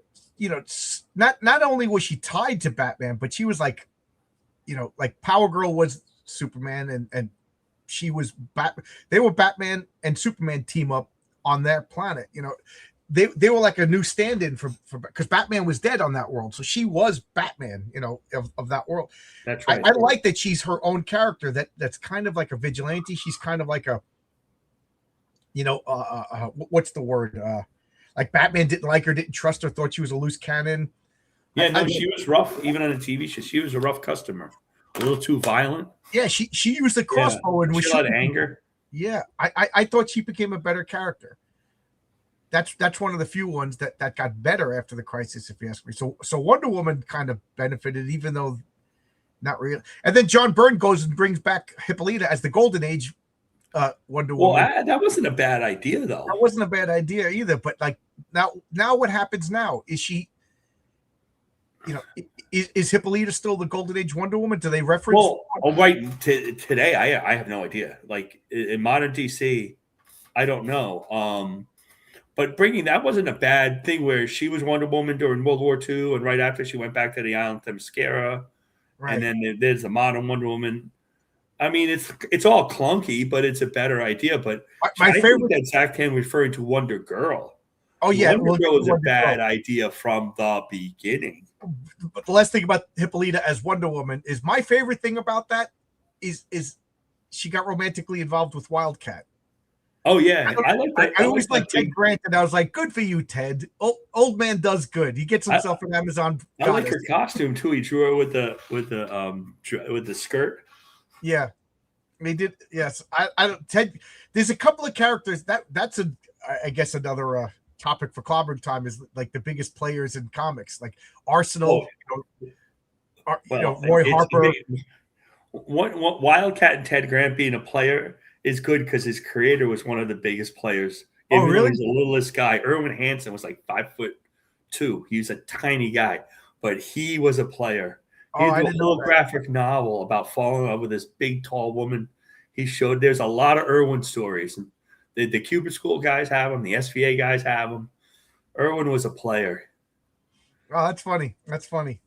not only was she tied to Batman, but she was like, like Power Girl was Superman, and she was they were Batman and Superman team up on their planet. they were like a new stand-in for because Batman was dead on that world, so she was Batman, of that world. That's right. I like that she's her own character. That's kind of like a vigilante. She's kind of like a, what's the word? Like Batman didn't like her, didn't trust her, thought she was a loose cannon. Yeah, no, she was rough. Even on a TV show, she was a rough customer. A little too violent. Yeah, she used the crossbow and was a lot of anger. Yeah, I thought she became a better character. That's one of the few ones that got better after the crisis, if you ask me. So Wonder Woman kind of benefited, even though not really. And then John Byrne goes and brings back Hippolyta as the Golden Age Wonder Woman. Well, that wasn't a bad idea, though. That wasn't a bad idea either. But like now what happens now? Is she, is Hippolyta still the Golden Age Wonder Woman? Do they reference? Well, right today, I have no idea. Like in modern DC, I don't know. But bringing that wasn't a bad thing where she was Wonder Woman during World War II, and right after she went back to the island Themyscira, right. And then there's the modern Wonder Woman. I mean, it's all clunky, but it's a better idea. But my favorite that Zach Tan referring to Wonder Girl. Oh yeah, Wonder Girl was a bad idea from the beginning. But the last thing about Hippolyta as Wonder Woman is my favorite thing about that is she got romantically involved with Wildcat. Oh yeah, I like that. I always like Ted Grant, and I was like, "Good for you, Ted. Old man does good. He gets himself an Amazon." I like her costume too. He drew her with the skirt. Yeah, they did. Yes, I don't. Ted, there's a couple of characters that's I guess another topic for Clobbering Time is like the biggest players in comics, like Arsenal. Roy Harper. Wildcat and Ted Grant being a player is good because his creator was one of the biggest players. Oh, really? He's the littlest guy. Erwin Hansen was like 5'2". He was a tiny guy, but he was a player. He had a little graphic novel about falling in love with this big, tall woman. He showed there's a lot of Erwin stories. And the Cuban School guys have them. The SVA guys have them. Erwin was a player. Oh, that's funny. That's funny.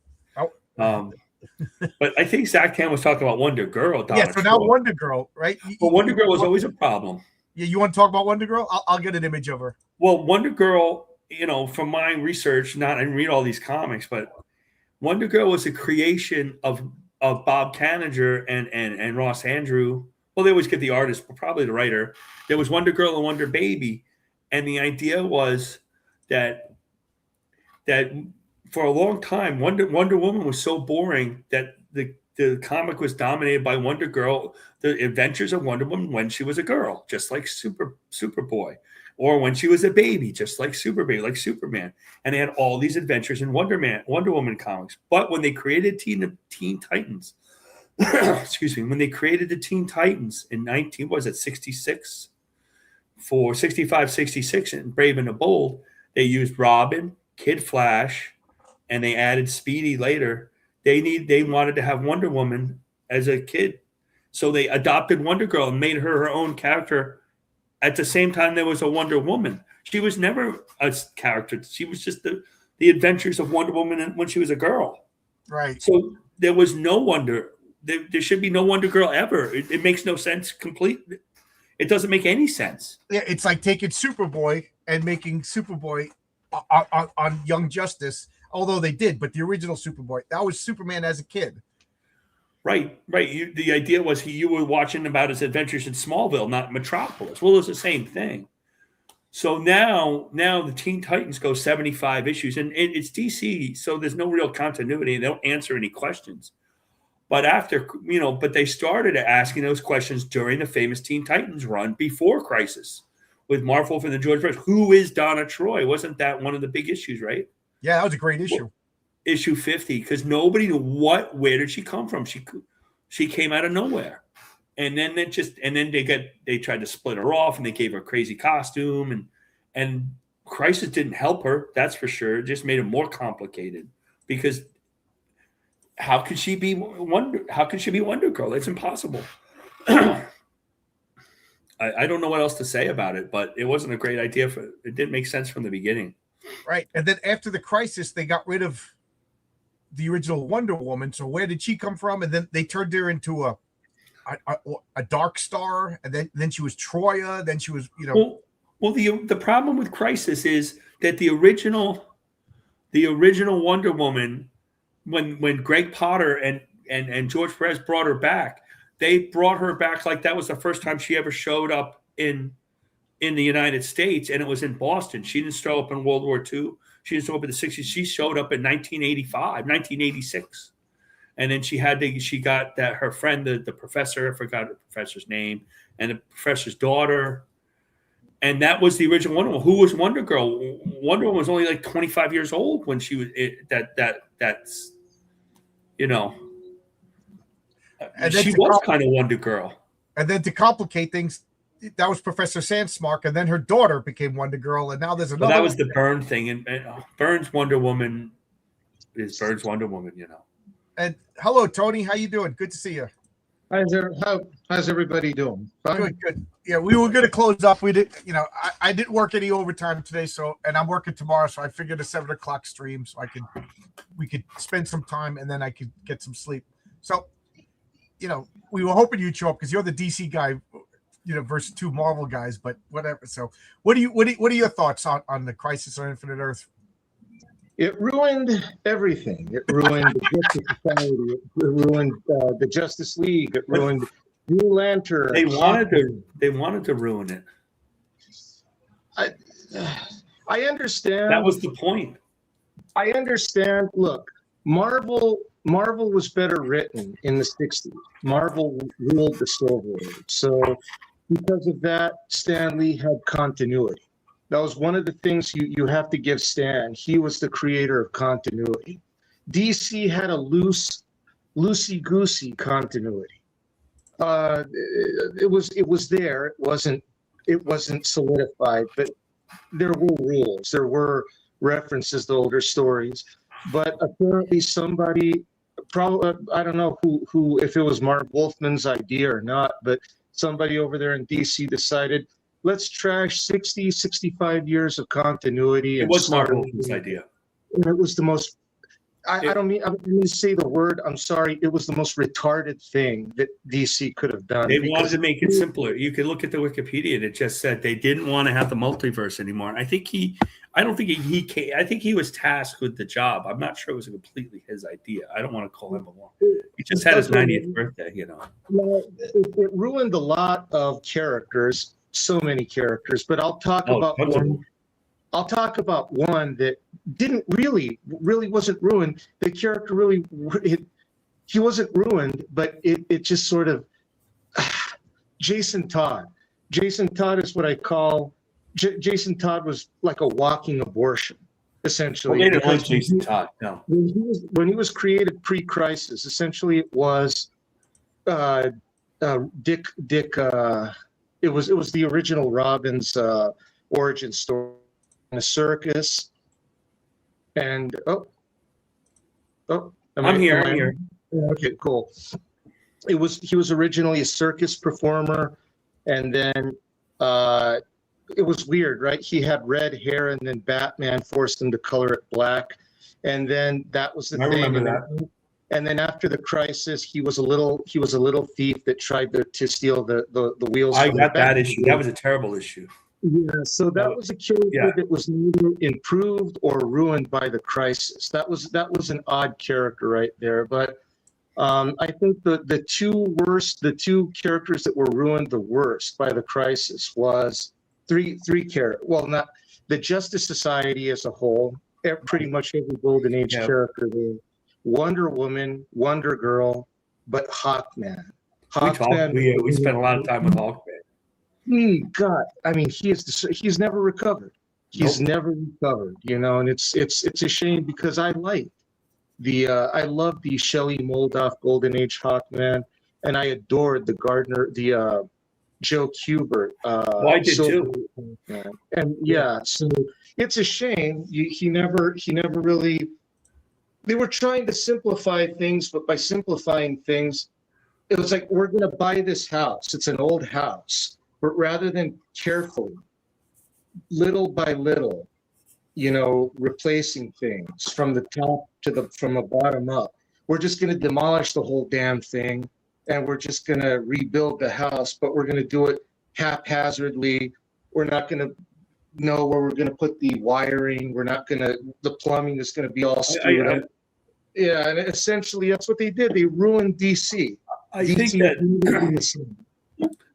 But I think Zach Tan was talking about Wonder Girl. Donna so now Troy. Wonder Girl, right? But Wonder Girl was always a problem. Yeah, you want to talk about Wonder Girl? I'll get an image of her. Well, Wonder Girl, from my research, I didn't read all these comics, but Wonder Girl was a creation of Bob Kanigher and Ross Andrew. Well, they always get the artist, but probably the writer. There was Wonder Girl and Wonder Baby, and the idea was that for a long time, Wonder Woman was so boring that the comic was dominated by Wonder Girl, the adventures of Wonder Woman when she was a girl, just like Superboy, or when she was a baby, just like Superbaby, like Superman. And they had all these adventures in Wonder Woman comics. But when they created Teen Titans, excuse me, when they created the Teen Titans in 66 for 65, 66 in Brave and the Bold, they used Robin, Kid Flash, and they added Speedy later. They wanted to have Wonder Woman as a kid. So they adopted Wonder Girl and made her own character. At the same time, there was a Wonder Woman. She was never a character. She was just the adventures of Wonder Woman when she was a girl. Right. So there was no Wonder. There should be no Wonder Girl ever. It makes no sense completely. It doesn't make any sense. Yeah, it's like taking Superboy and making Superboy on Young Justice, although they did, but the original Superboy, that was Superman as a kid. Right. The idea was you were watching about his adventures in Smallville, not Metropolis. Well, it's the same thing. So now the Teen Titans go 75 issues, and it's DC, so there's no real continuity. They don't answer any questions. But but they started asking those questions during the famous Teen Titans run before Crisis with Marv Wolfman and George Perez. Who is Donna Troy? Wasn't that one of the big issues, right? Yeah, that was a great issue. Issue 50, because nobody knew where did she come from? She came out of nowhere. And then they tried to split her off, and they gave her a crazy costume, and Crisis didn't help her, that's for sure. It just made it more complicated, because how could she be Wonder Girl? It's impossible. I don't know what else to say about it, but it wasn't a great idea. It didn't make sense from the beginning. Right. And then after the Crisis, they got rid of the original Wonder Woman. So where did she come from? And then they turned her into a Dark Star, and then she was Troya. Then she was, Well, the problem with Crisis is that the original Wonder Woman, when Greg Potter and George Perez brought her back, they brought her back like that was the first time she ever showed up in the United States, and it was in Boston. She didn't show up in World War II. She didn't show up in the 60s. She showed up in 1985, 1986. And then she got that her friend, the professor, I forgot the professor's name, and the professor's daughter. And that was the original Wonder Woman. Who was Wonder Girl? Wonder Woman was only like 25 years old when she was that's you know, and she was kind of Wonder Girl. And then to complicate things, that was Professor Sandsmark, and then her daughter became Wonder Girl, and now there's another. Well, that was the Byrne thing, and Byrne's Wonder Woman is Byrne's Wonder Woman, you know. And hello, Tony, how you doing? Good to see you. How's everybody doing? Fine? Good. Yeah, we were going to close up. We did, I didn't work any overtime today, and I'm working tomorrow, so I figured a 7:00 stream, so we could spend some time, and then I could get some sleep. So, we were hoping you'd show up because you're the DC guy, versus two Marvel guys, but whatever. So, what are your thoughts on the Crisis on Infinite Earth? It ruined everything. It ruined the Justice Society. It ruined the Justice League. It ruined Green Lantern. They wanted to ruin it. I understand. That was the point. I understand. Look, Marvel was better written in the 60s. Marvel ruled the Silver Age. So because of that, Stan Lee had continuity. That was one of the things you have to give Stan. He was the creator of continuity. DC had a loosey-goosey continuity. It was there. It wasn't solidified, but there were rules. There were references to older stories. But apparently somebody, probably I don't know who if it was Mark Wolfman's idea or not, but somebody over there in DC decided, let's trash 60, 65 years of continuity. It was Mark Wolfman's idea. And it was the most, I don't mean to say the word, I'm sorry, it was the most retarded thing that DC could have done. They wanted to make it simpler. You can look at the Wikipedia, and it just said they didn't want to have the multiverse anymore. And I think I think he was tasked with the job. I'm not sure it was completely his idea. I don't want to call him along. He just had his 90th birthday, It ruined a lot of characters. So many characters, but I'll talk about one. I'll talk about one that didn't really wasn't ruined. The character he wasn't ruined, but it just sort of Jason Todd. Jason Todd is what I call Jason Todd was like a walking abortion, essentially. Well, they didn't like Jason Todd. No. When he was created pre-crisis, essentially it was Dick. It was the original Robin's origin story in a circus, and I'm here. Okay, cool. He was originally a circus performer, and then it was weird, right? He had red hair, and then Batman forced him to color it black, and then that was the thing. I remember that. And then after the crisis, he was a little thief that tried to steal the wheels. I got that issue. That was a terrible issue. Yeah, so that was a character that was neither improved or ruined by the crisis. That was an odd character right there. But I think the two characters that were ruined the worst by the crisis was three characters. Well, not the Justice Society as a whole. Pretty much every Golden Age character there. Wonder Woman, Wonder Girl, but Hawkman. We spent a lot of time with Hawkman. God, I mean, he's never recovered. He's never recovered, and it's a shame because I love the Shelley Moldoff Golden Age Hawkman, and I adored the Joe Kubert. I did too. And so it's a shame he never really. They were trying to simplify things, but by simplifying things, it was like, we're going to buy this house. It's an old house. But rather than carefully, little by little, replacing things from the top from the bottom up, we're just going to demolish the whole damn thing, and we're just going to rebuild the house, but we're going to do it haphazardly. We're not going to know where we're going to put the wiring. The plumbing is going to be all screwed up. Yeah, and essentially that's what they did. They ruined DC. I DC think that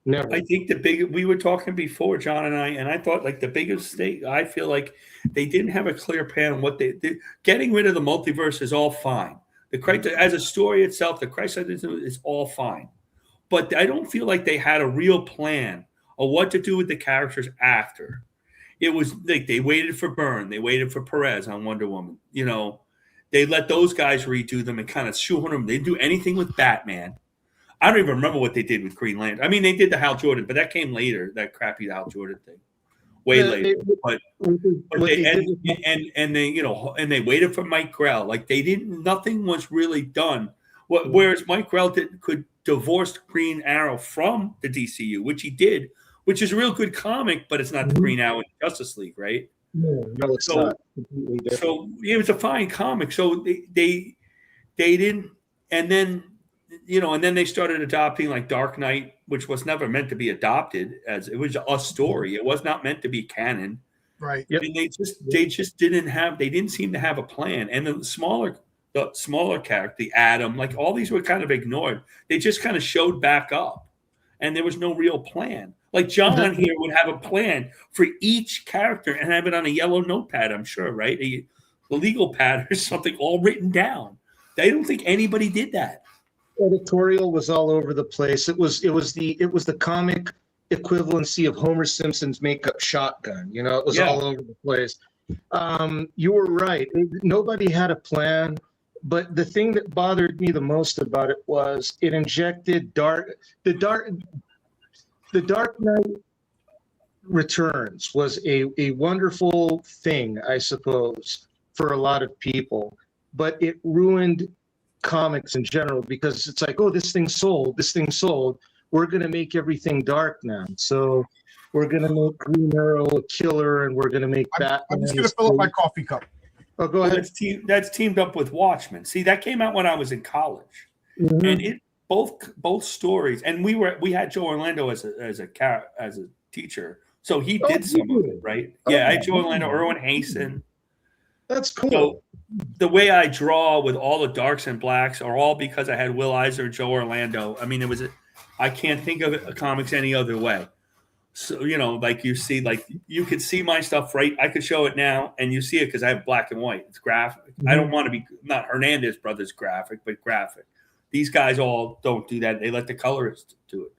never. I think we were talking before, John and I thought like the biggest mistake, I feel like they didn't have a clear plan on what getting rid of the multiverse is all fine. As a story itself, the Crisis is all fine. But I don't feel like they had a real plan of what to do with the characters after. It was like they waited for Byrne, they waited for Perez on Wonder Woman. You know, they let those guys redo them and kind of shoehorn them. They didn't do anything with Batman. I don't even remember what they did with Green Lantern. I mean, they did the Hal Jordan, but that came later. That crappy Hal Jordan thing, way later. But they waited for Mike Grell. Like nothing was really done. Whereas Mike Grell could divorce Green Arrow from the DCU, which he did, which is a real good comic, but it's not the Green Arrow in Justice League, right? No, it's not. Completely different. So it was a fine comic. So they didn't, and then they started adopting like Dark Knight, which was never meant to be adopted, as it was a story. It was not meant to be canon. Right. Yep. And they didn't seem to have a plan. And the smaller character, the Atom, like all these were kind of ignored. They just kind of showed back up, and there was no real plan. Like John here would have a plan for each character and have it on a yellow notepad, I'm sure, right? A legal pad or something all written down. I don't think anybody did that. Editorial was all over the place. It was the comic equivalency of Homer Simpson's makeup shotgun. You know, it was all over the place. You were right. Nobody had a plan. But the thing that bothered me the most about it was it injected the Dark Knight Returns was a wonderful thing, I suppose, for a lot of people. But it ruined comics in general because it's like, oh, this thing sold. We're going to make everything dark now. So we're going to make Green Arrow a killer, and we're going to make Batman. I'm just going to fill up my coffee cup. Oh, go ahead. That's teamed up with Watchmen. See, that came out when I was in college, and both stories. And we had Joe Orlando as a teacher, so he did some of it, right? I had Joe Orlando, Erwin Hasten. That's cool. So the way I draw with all the darks and blacks are all because I had Will Eisner and Joe Orlando. I mean, I can't think of comics any other way. So, like you see, like you could see my stuff, right? I could show it now and you see it because I have black and white. It's graphic. I don't want to be not Hernandez brothers graphic, but graphic. These guys all don't do that. They let the colorists do it.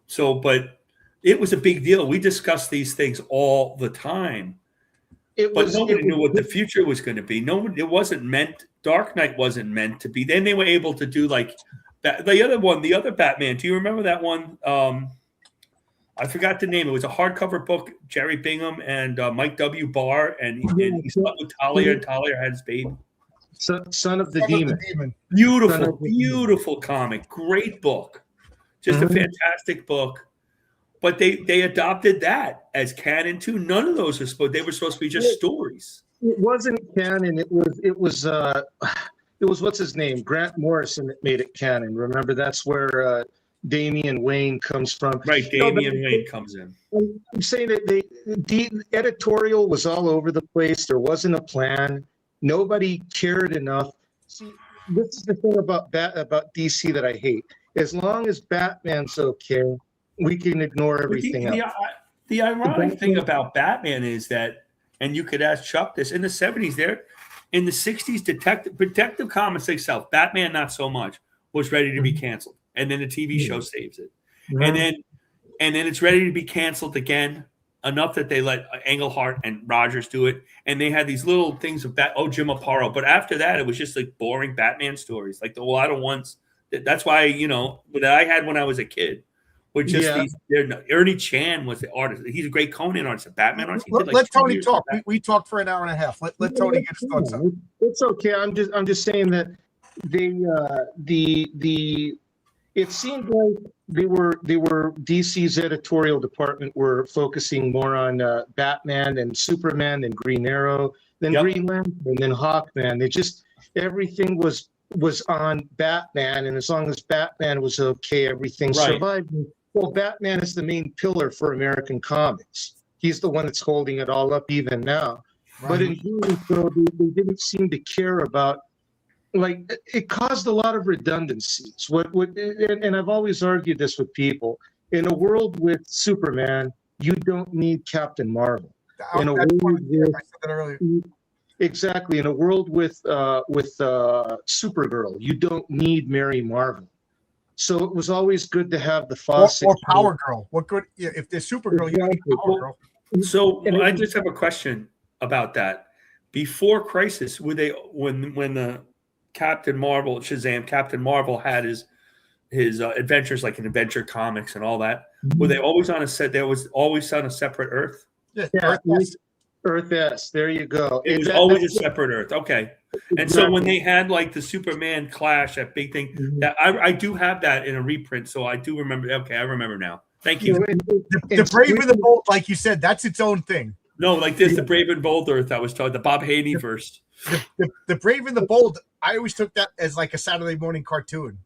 So, but it was a big deal. We discussed these things all the time. But nobody knew what the future was going to be. Dark Knight wasn't meant to be. Then they were able to do like the other Batman. Do you remember that one? I forgot the name. It was a hardcover book, Jerry Bingham and Mike W. Barr, and he slept with Talia, and Talia had his baby. Son of the Demon. Beautiful comic. Great book. Just a fantastic book. But they adopted that as canon too. None of those they were supposed to be just stories. It wasn't canon. It was what's his name? Grant Morrison that made it canon. Remember, that's where Damian Wayne comes from. Right, Damian Wayne comes in. I'm saying that the editorial was all over the place. There wasn't a plan. Nobody cared enough. See, this is the thing about DC that I hate. As long as Batman's okay, we can ignore everything else. The ironic thing about Batman is that, and you could ask Chuck this, in the 70s, in the 60s, Detective Comics itself, Batman not so much, was ready to be canceled. And then the TV show saves it. And then it's ready to be canceled again, enough that they let Englehart and Rogers do it. And they had these little things of Jim Aparo. But after that, it was just like boring Batman stories, like a lot of ones. That's why, that I had when I was a kid. Ernie Chan was the artist. He's a great Conan artist, a Batman artist. Let Tony talk. We talked for an hour and a half. Let Tony get his thoughts out. It's okay. I'm just saying that it seemed like they were DC's editorial department were focusing more on Batman and Superman and Green Arrow, then Green Lantern, and then Hawkman. Everything was on Batman, and as long as Batman was okay, everything survived. Well, Batman is the main pillar for American comics. He's the one that's holding it all up even now. Right. But in doing so, they didn't seem to care about, like, it caused a lot of redundancies. And I've always argued this with people. In a world with Superman, you don't need Captain Marvel. In a world with, I said that earlier. exactly. In a world with Supergirl, you don't need Mary Marvel. So it was always good to have the Fawcett. Or Power Girl. What good if there's Supergirl, you don't need Power Girl. So I just have a question about that. Before Crisis, were they when the Captain Marvel, Shazam, Captain Marvel had his adventures like in Adventure Comics and all that? Were they always on a set? There was always on a separate Earth. Yeah, Earth S. There you go. It was always a separate Earth. Okay. And so when they had like the Superman clash, that big thing, that I do have that in a reprint, so I do remember. Okay, I remember now. Thank you. The Brave and the Bold, like you said, that's its own thing. No, like this, the Brave and Bold Earth I was talking, the Bob Haney verse. The Brave and the Bold, I always took that as like a Saturday morning cartoon.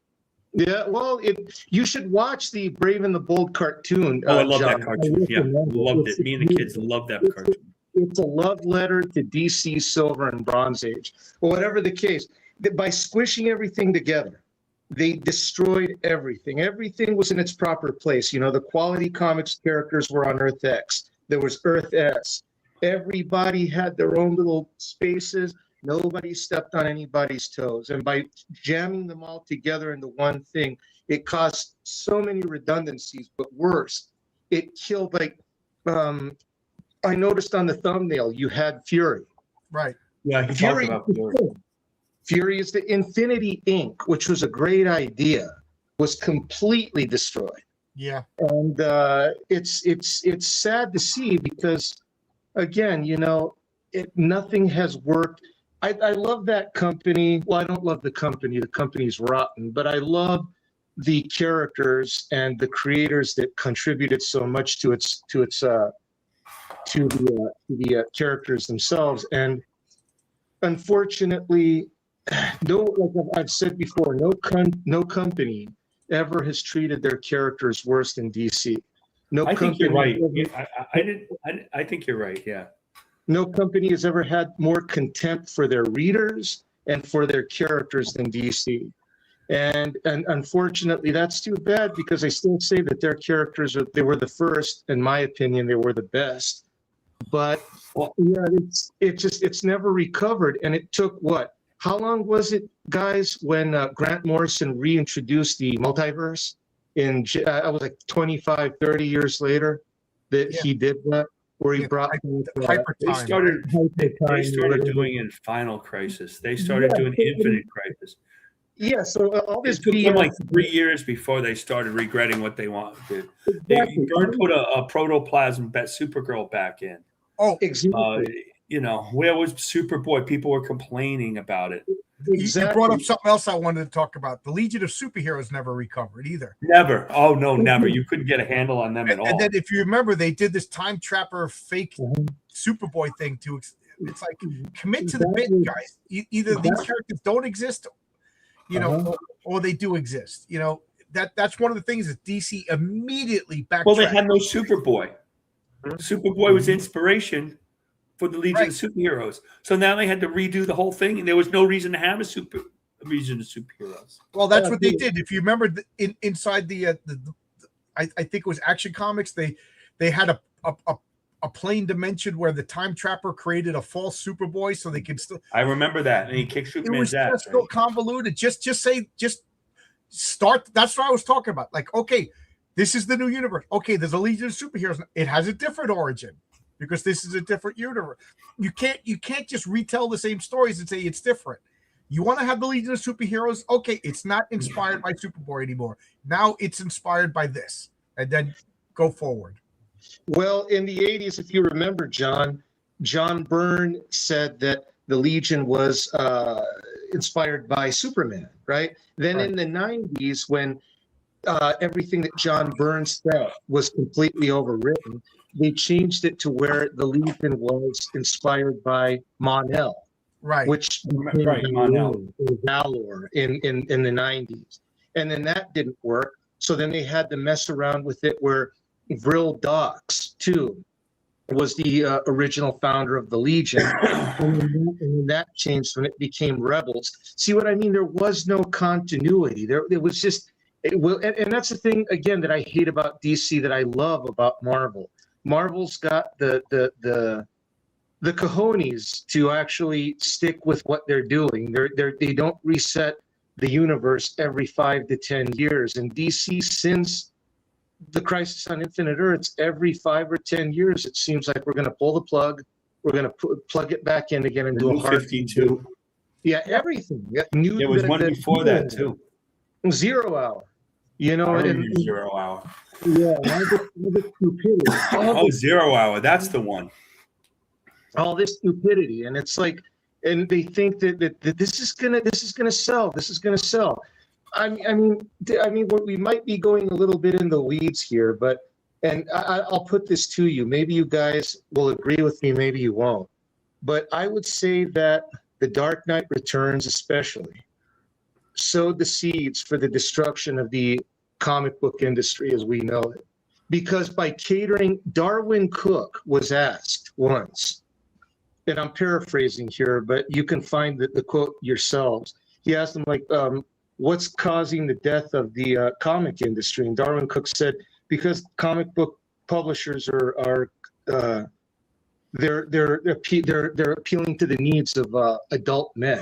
Yeah, well, you should watch the Brave and the Bold cartoon. Oh, I love John. that cartoon. Yeah, loved it. Me and the kids loved that cartoon. It's a love letter to DC Silver and Bronze Age. Well, whatever the case, by squishing everything together, they destroyed everything. Everything was in its proper place. You know, the Quality Comics characters were on Earth X. There was Earth S. Everybody had their own little spaces. Nobody stepped on anybody's toes. And by jamming them all together into one thing, it caused so many redundancies. But worse, it killed, like, I noticed on the thumbnail, you had Fury. Right. Yeah, he talked about Fury. Fury is the Infinity Inc., which was a great idea, was completely destroyed. Yeah. And it's sad to see because, again, you know, nothing has worked. I love that company. Well, I don't love the company. The company's rotten, but I love the characters and the creators that contributed so much to the characters themselves. And unfortunately, like I've said before, no company ever has treated their characters worse than DC. I think you're right. I think you're right. Yeah. No company has ever had more contempt for their readers and for their characters than DC. And unfortunately, that's too bad because I still say that their characters they were the first. In my opinion, they were the best. But yeah, it's never recovered. And it took what? How long was it, guys, when Grant Morrison reintroduced the multiverse? I was like 25, 30 years later that he did that, where he brought Hyper They Time. started doing in Final Crisis. They started doing Infinite Crisis. Yeah, so all this It took them like 3 years before they started regretting what they wanted. Exactly. Byrne put a protoplasm Supergirl back in. Oh, exactly. You know, where was Superboy? People were complaining about it. You brought up something else I wanted to talk about. The Legion of Superheroes never recovered either. Never. Oh, no, never. You couldn't get a handle on them at all. And then if you remember, they did this time trapper fake Superboy thing too. It's like, commit to the bit, guys. Either these characters don't exist, you know, or they do exist. You know, that's one of the things that DC immediately backtracked. Well, they had no Superboy. Superboy was inspiration for the Legion of Superheroes. So now they had to redo the whole thing, and there was no reason to have a Legion of Superheroes. Well, that's what they did. If you remember, inside the I think it was Action Comics, they had a plane dimension where the Time Trapper created a false Superboy, so they could still. I remember that, and he kicked Superman's ass. It was just so convoluted. Just start. That's what I was talking about. Like, okay, this is the new universe. Okay, there's a Legion of Superheroes. It has a different origin because this is a different universe. You can't just retell the same stories and say it's different. You want to have the Legion of Superheroes? Okay, it's not inspired by Superboy anymore. Now it's inspired by this, and then go forward. Well, in the 80s, if you remember, John Byrne said that the Legion was inspired by Superman, right? Then in the 90s, when everything that John Byrne said was completely overwritten, they changed it to where the Legion was inspired by Mon-El, right? Which became Valor in the 90s, and then that didn't work. So then they had to mess around with it where Vril Dox too, was the original founder of the Legion, and then that changed when it became Rebels. See what I mean? There was no continuity. It was just and that's the thing again that I hate about DC that I love about Marvel. Marvel's got the cojones to actually stick with what they're doing. They don't reset the universe every 5 to 10 years. And DC, since the Crisis on Infinite Earths, every 5 or 10 years, it seems like we're going to pull the plug. We're going to plug it back in again and do a hard 52. Yeah, everything. There was one before that too. 0 Hour. You know, and 0 Hour. yeah, the stupidity. Oh, 0 Hour. That's the one. All this stupidity, and it's like, and they think that this is gonna sell. I mean, we might be going a little bit in the weeds here, but I'll put this to you. Maybe you guys will agree with me, maybe you won't. But I would say that The Dark Knight Returns, especially, sowed the seeds for the destruction of the comic book industry as we know it. Because by catering, Darwin Cook was asked once, and I'm paraphrasing here, but you can find the quote yourselves. He asked him, like, what's causing the death of the comic industry? And Darwin Cook said, because comic book publishers are they're appealing to the needs of adult men.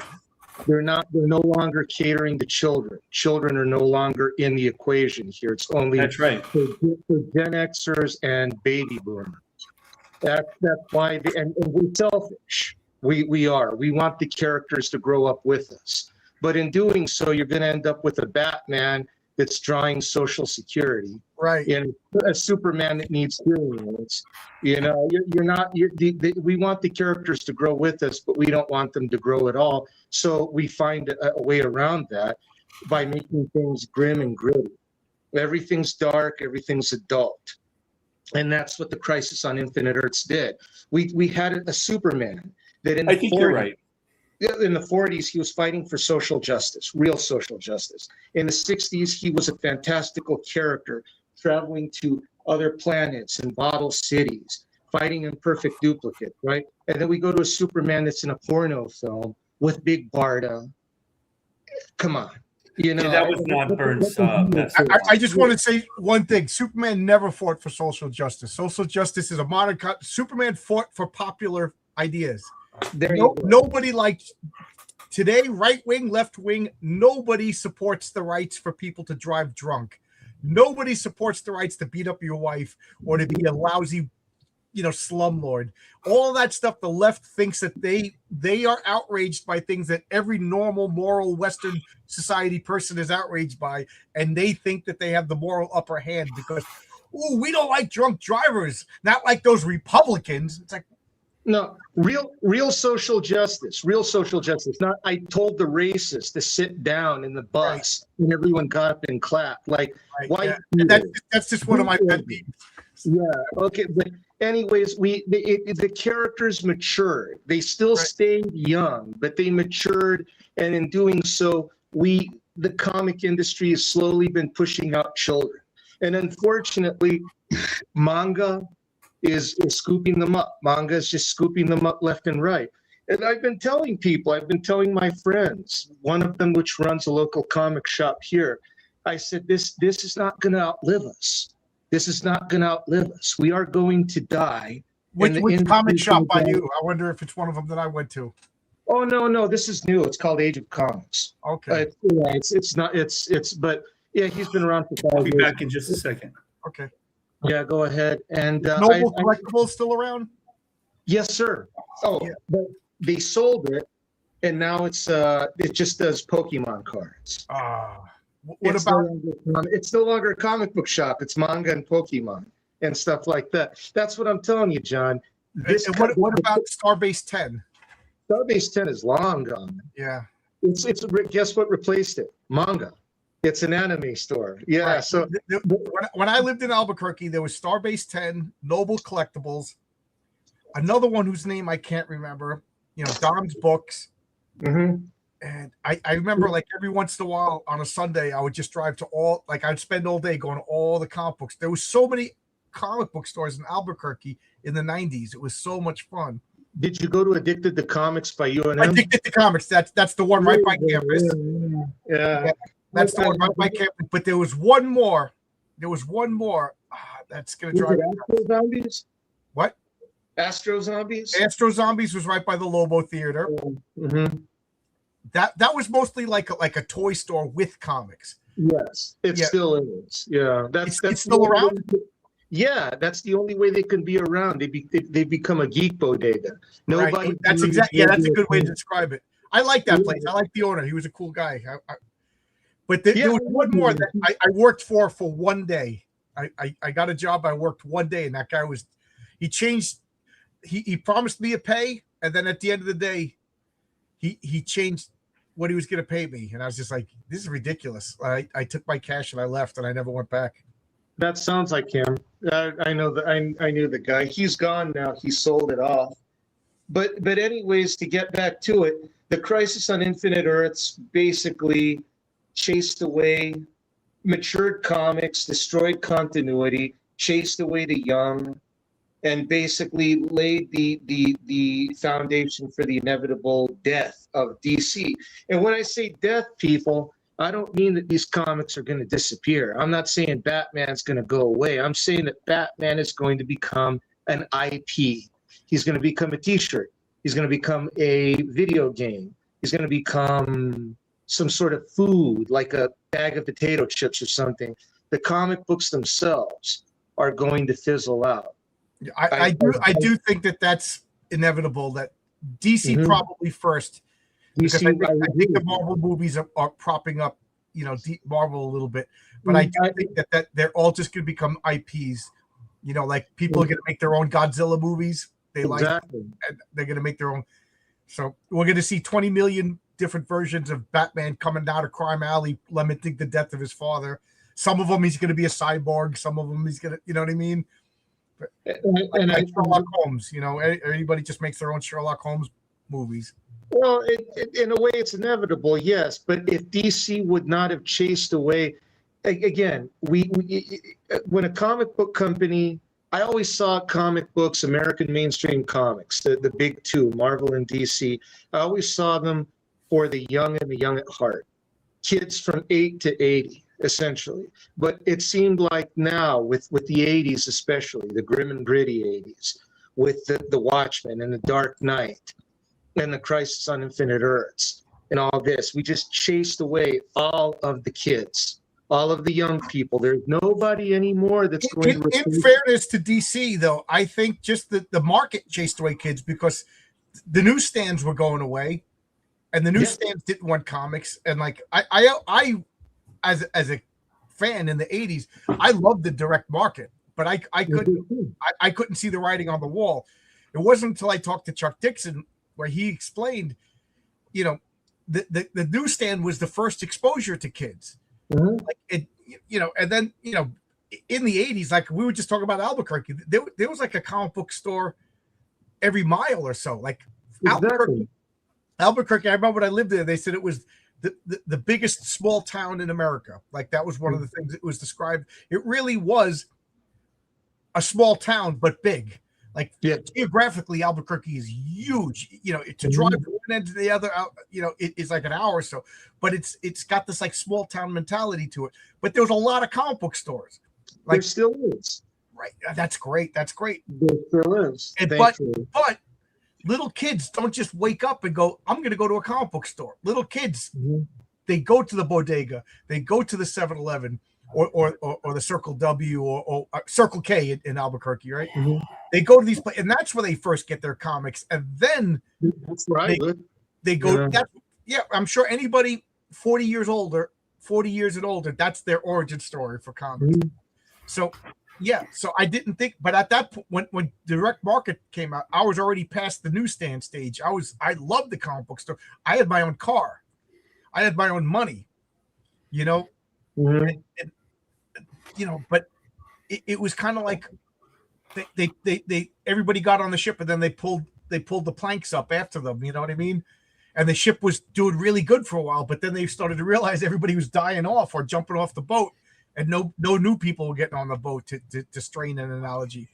They're no longer catering to children. Children are no longer in the equation here. It's only That's right. for Gen Xers and baby boomers. That's why, and we're selfish. We are. We want the characters to grow up with us. But in doing so, you're going to end up with a Batman that's drawing Social Security, Right. and a Superman that needs hearing aids. You know, we want the characters to grow with us, but we don't want them to grow at all. So we find a way around that by making things grim and gritty. Everything's dark, everything's adult. And that's what the Crisis on Infinite Earths did. We had a Superman that I think you're right. In the 40s, he was fighting for social justice, real social justice. In the 60s, he was a fantastical character traveling to other planets and bottle cities, fighting imperfect duplicate, right? And then we go to a Superman that's in a porno film with Big Barda. Come on. You know, that was not Burns' I just want to say one thing. Superman never fought for social justice. Social justice is a modern Superman fought for popular ideas. Nobody likes today, right wing, left wing. Nobody supports the rights for people to drive drunk. Nobody supports the rights to beat up your wife or to be a lousy, slumlord. All that stuff. The left thinks that they are outraged by things that every normal, moral Western society person is outraged by, and they think that they have the moral upper hand because, we don't like drunk drivers, not like those Republicans. It's like. No, real social justice, Not, I told the racist to sit down in the bus, right, and everyone got up and clapped. Like, right, why? Yeah. That's just one of my pet peeves. Yeah. Okay. But anyways, the characters matured. They still stayed young, but they matured, and in doing so, the comic industry has slowly been pushing out children, and unfortunately, manga is scooping them up. Manga is just scooping them up left and right. And I've been telling my friends, one of them which runs a local comic shop here, I said, this is not going to outlive us. This is not going to outlive us. We are going to die. Which comic shop by you? I wonder if it's one of them that I went to. Oh, no, this is new. It's called Age of Comics. Okay. But yeah, he's been around for 5 years. I'll be back in just a second. Okay. Yeah, go ahead. And Noble Collectibles still around? Yes, sir. Oh, yeah. But they sold it, and now it just does Pokemon cards. It's no longer a comic book shop. It's manga and Pokemon and stuff like that. That's what I'm telling you, John. What about Starbase 10? Starbase 10 is long gone. Yeah. It's guess what replaced it? Manga. It's an anime store. Yeah. Right. So when I lived in Albuquerque, there was Starbase 10, Noble Collectibles, another one whose name I can't remember, Dom's Books. Mm-hmm. And I remember, like, every once in a while on a Sunday, I would just drive to I'd spend all day going to all the comic books. There was so many comic book stores in Albuquerque in the 90s. It was so much fun. Did you go to Addicted to Comics by UNM? Addicted to Comics. That's the one right by campus. Yeah. That's the one right by campus. But there was one more. That's gonna drive me Astro Zombies? What? Astro Zombies? Astro Zombies was right by the Lobo Theater. Mm-hmm. That was mostly like a toy store with comics. Yes, it still is. Yeah, that's still around. Yeah, that's the only way they can be around. They become a geek bodega. Nobody. Right. That's exactly. Yeah, that's a good way to describe it. I like that place. I like the owner. He was a cool guy. But there was one more that I worked for one day. I got a job. I worked one day, and that guy he changed. He promised me a pay, and then at the end of the day, he changed what he was going to pay me, and I was just like, "This is ridiculous." I took my cash and I left, and I never went back. That sounds like him. I know that I knew the guy. He's gone now. He sold it off. But anyways, to get back to it, the Crisis on Infinite Earths basically chased away matured comics, destroyed continuity, chased away the young, and basically laid the foundation for the inevitable death of DC. And when I say death, people, I don't mean that these comics are going to disappear. I'm not saying Batman's going to go away. I'm saying that Batman is going to become an IP. He's going to become a T-shirt. He's going to become a video game. He's going to become some sort of food, like a bag of potato chips or something. The comic books themselves are going to fizzle out. I do think that's inevitable. That DC probably first. Because I think the Marvel movies are propping up, Marvel a little bit. But I do think that they're all just going to become IPs. Like people are going to make their own Godzilla movies. They're going to make their own. So we're going to see 20 million different versions of Batman coming down to Crime Alley, lamenting the death of his father. Some of them he's going to be a cyborg. Some of them he's going to, you know what I mean? But, like Sherlock Holmes, everybody just makes their own Sherlock Holmes movies. Well, in a way, it's inevitable, yes. But if DC would not have chased away, again, we when a comic book company, I always saw comic books, American mainstream comics, the big two, Marvel and DC. I always saw them for the young and the young at heart, kids from 8 to 80, essentially. But it seemed like now, with the 80s especially, the grim and gritty 80s, with the Watchmen and the Dark Knight, and the Crisis on Infinite Earths and all this, we just chased away all of the kids, all of the young people. There's nobody anymore that's going to. In fairness to DC, though, I think just the market chased away kids because the newsstands were going away, and the newsstands didn't want comics. And like I as a fan in the '80s, I loved the direct market, but I couldn't see the writing on the wall. It wasn't until I talked to Chuck Dixon where he explained, the newsstand was the first exposure to kids. Like it, and then, in the 80s, like we were just talking about Albuquerque, there was like a comic book store every mile or so. Like Albuquerque, I remember when I lived there, they said it was the biggest small town in America. Like that was one of the things it was described. It really was a small town, but big. Like geographically, Albuquerque is huge. To drive from one end to the other, it is like an hour or so. But it's got this like small town mentality to it. But there was a lot of comic book stores. Like there still is. Right. That's great. There still is. But little kids don't just wake up and go, I'm going to go to a comic book store. Little kids, they go to the bodega, they go to the 7-Eleven. Or the Circle W or Circle K in Albuquerque, right? They go to these places, and that's where they first get their comics, and then that's right. They go. I'm sure anybody 40 years and older, that's their origin story for comics. So I didn't think, but at that point, when direct market came out, I was already past the newsstand stage. I loved the comic book store. I had my own car, I had my own money, but it was kind of like they everybody got on the ship and then they pulled the planks up after them, you know what I mean? And the ship was doing really good for a while, but then they started to realize everybody was dying off or jumping off the boat, and no new people were getting on the boat to strain an analogy.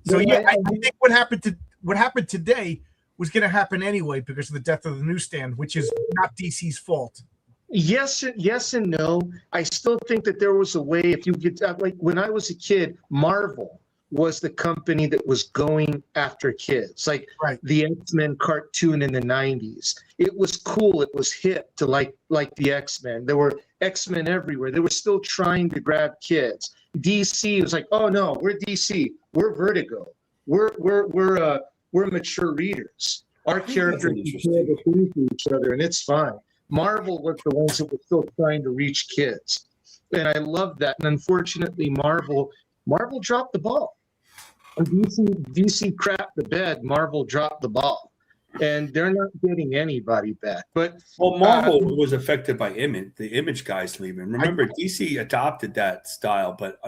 So yeah, I think what happened today was going to happen anyway because of the death of the newsstand, which is not DC's fault. Yes and no. I still think that there was a way. If you get like when I was a kid, Marvel was the company that was going after kids, like Right. the X-Men cartoon in the 90s. It was cool. It was hip to like the X-Men. There were X-Men everywhere. They were still trying to grab kids. DC was like, oh no, we're DC. We're Vertigo. We're mature readers. Our characters compare the things to each other, and it's fine. Marvel was the ones that were still trying to reach kids, and I love that. And unfortunately, Marvel dropped the ball. DC crapped the bed. Marvel dropped the ball, and they're not getting anybody back. But Marvel was affected by the Image guys leaving. Remember, DC adopted that style, but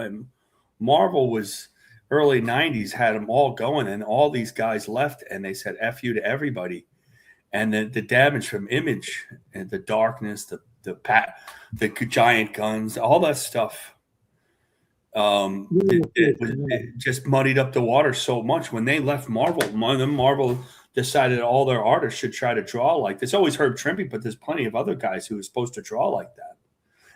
Marvel was early '90s had them all going, and all these guys left, and they said "F you" to everybody. And the damage from Image and the darkness, the giant guns, all that stuff, it just muddied up the water so much. When they left Marvel decided all their artists should try to draw like this. Always Herb Trimpe, but there's plenty of other guys who are supposed to draw like that.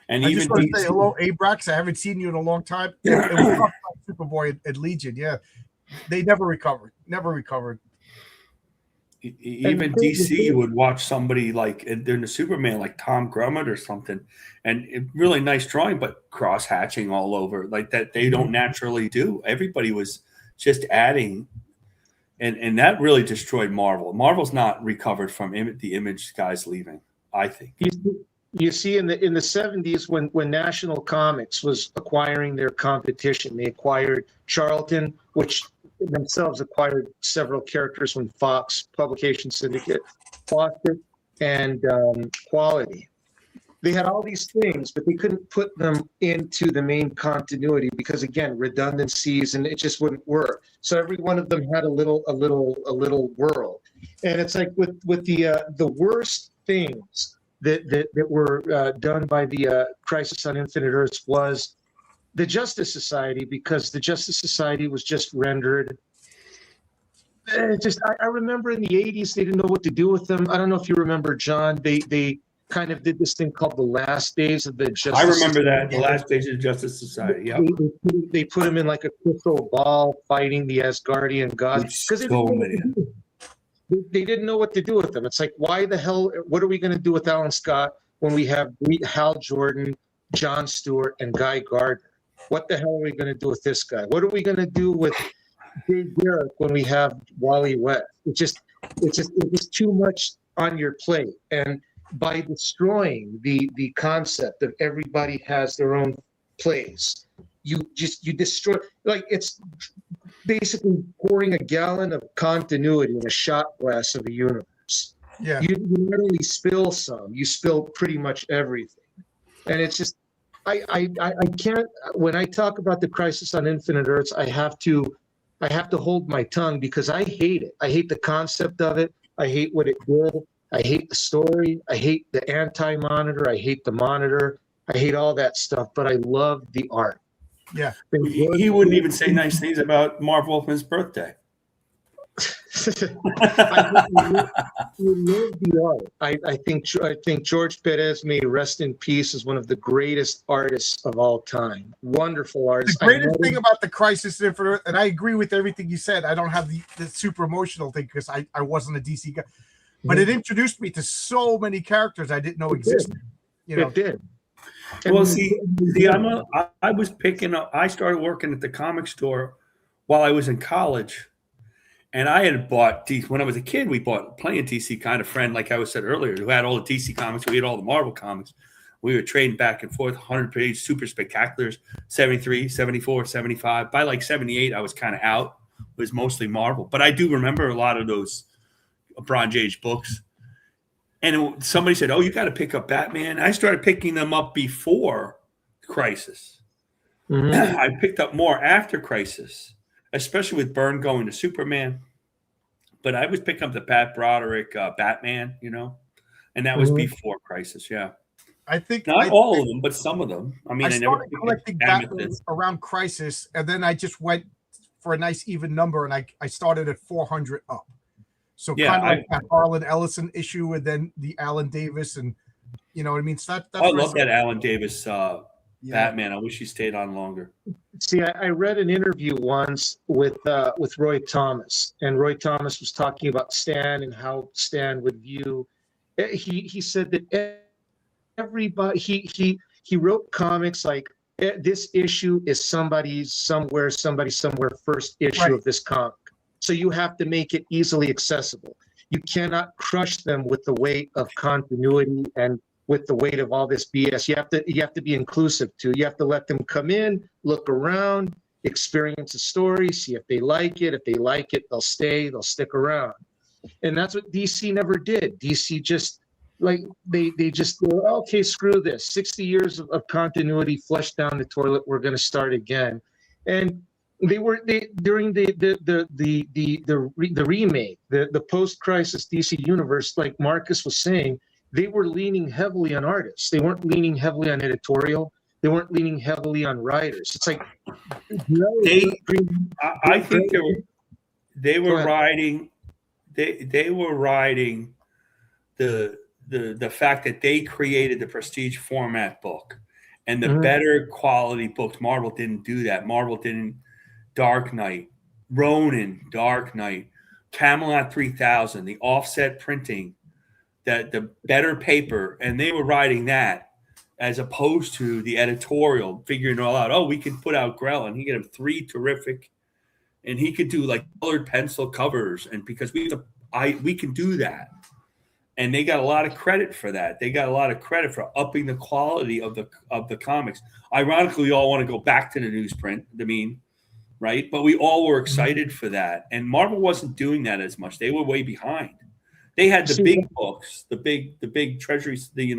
And I even just want to say hello, Abrax. I haven't seen you in a long time. It was tough by Superboy at Legion. Yeah, they never recovered. Even DC would watch somebody like in the Superman, like Tom Grummett or something, and really nice drawing, but cross hatching all over like that they don't naturally do. Everybody was just adding, and that really destroyed Marvel. Marvel's not recovered from the Image guys leaving, I think. You see, in the 70s, when National Comics was acquiring their competition, they acquired Charlton, which themselves acquired several characters from Fox Publication Syndicate, Foster, and Quality. They had all these things, but they couldn't put them into the main continuity because, again, redundancies, and it just wouldn't work. So every one of them had a little world, and it's like with the worst things that were done by the Crisis on Infinite Earths was the Justice Society, because the Justice Society was just rendered. I remember in the 80s they didn't know what to do with them. I don't know if you remember, John. They kind of did this thing called the Last Days of the Justice. I remember that, the Last Days of the Justice Society. Yeah, they put them in like a crystal ball fighting the Asgardian gods because they didn't know what to do with them. It's like, why the hell? What are we going to do with Alan Scott when we have Hal Jordan, John Stewart, and Guy Gardner? What the hell are we going to do with this guy? What are we going to do with Dave Garrick when we have Wally West? It's just too much on your plate. And by destroying the concept of everybody has their own place, you destroy, like, it's basically pouring a gallon of continuity in a shot glass of a universe. Yeah. You not only spill some, you spill pretty much everything. And it's just, I can't, when I talk about the Crisis on Infinite Earths, I have to hold my tongue because I hate it. I hate the concept of it. I hate what it did. I hate the story. I hate the anti-Monitor. I hate the Monitor. I hate all that stuff, but I love the art. Yeah. He wouldn't even say nice things about Marv Wolfman's birthday. I think George Perez, may rest in peace, is one of the greatest artists of all time. Wonderful artist. The greatest thing about the Crisis Infinite Earth, and I agree with everything you said. I don't have the super emotional thing because I wasn't a DC guy, but it introduced me to so many characters I didn't know existed. It did. Well, I was picking up. I started working at the comic store while I was in college. And I had bought when I was a kid. We bought plenty of DC. Kind of friend, like I said earlier, who had all the DC comics. We had all the Marvel comics. We were trading back and forth, 100-page super spectaculars, 73, 74, 75. By like 78, I was kind of out. It was mostly Marvel, but I do remember a lot of those Bronze Age books. And somebody said, "Oh, you got to pick up Batman." I started picking them up before Crisis. Mm-hmm. I picked up more after Crisis, especially with Byrne going to Superman. But I was picking up the Pat Broderick Batman, and that was before Crisis. Yeah, Not all of them, but some of them. I mean, I I never started picked collecting Batman Amethyst. around Crisis, and then I just went for a nice even number, and I started at 400 up. So Yeah, kind of like that Harlan Ellison issue, and then the Alan Davis, and you know what I mean. So that's I love that Alan Davis Yeah. Batman. I wish he stayed on longer. See, I read an interview once with Roy Thomas, and Roy Thomas was talking about Stan and how Stan would view. He said that everybody he wrote comics like this issue is somebody somewhere first issue Right. of this comic, so you have to make it easily accessible. You cannot crush them with the weight of continuity and with the weight of all this BS. You have to be inclusive too. You have to let them come in, look around, experience the story, see if they like it. If they like it, they'll stay, they'll stick around. And that's what DC never did. DC just like they just go, okay, screw this. 60 years of continuity flushed down the toilet. We're going to start again. And during the remake, the post-crisis DC universe, like Marcus was saying, they were leaning heavily on artists. They weren't leaning heavily on editorial. They weren't leaning heavily on writers. It's like I think they were riding the fact that they created the prestige format book and the better quality books. Marvel didn't do that. Marvel didn't. Dark Knight, Ronin, Dark Knight, Camelot 3000, the offset printing, the better paper, and they were writing that as opposed to the editorial, figuring it all out. Oh, we could put out Grell, and he could have 3 terrific, and he could do like colored pencil covers, and because we can do that, and they got a lot of credit for that. They got a lot of credit for upping the quality of the comics. Ironically, we all want to go back to the newsprint. I mean, right? But we all were excited for that, and Marvel wasn't doing that as much. They were way behind. They had the big books, the big treasuries, the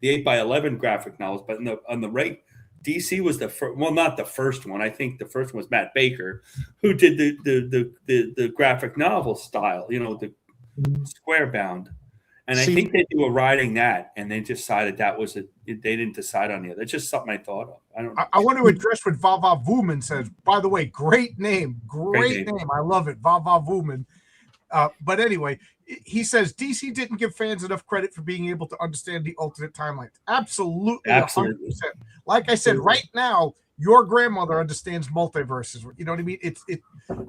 8x11 graphic novels, but on the right, DC was the first. Well, not the first one. I think the first one was Matt Baker, who did the graphic novel style, the square bound. And I think they were writing that, and they decided that was it. They didn't decide on the other. That's just something I thought of. I don't know. I want to address what Vava Vuman says. By the way, great name. Great name. I love it. Vava Vuman. But anyway, he says DC didn't give fans enough credit for being able to understand the alternate timelines. Absolutely. 100%. Like I said, right now, your grandmother understands multiverses. You know what I mean?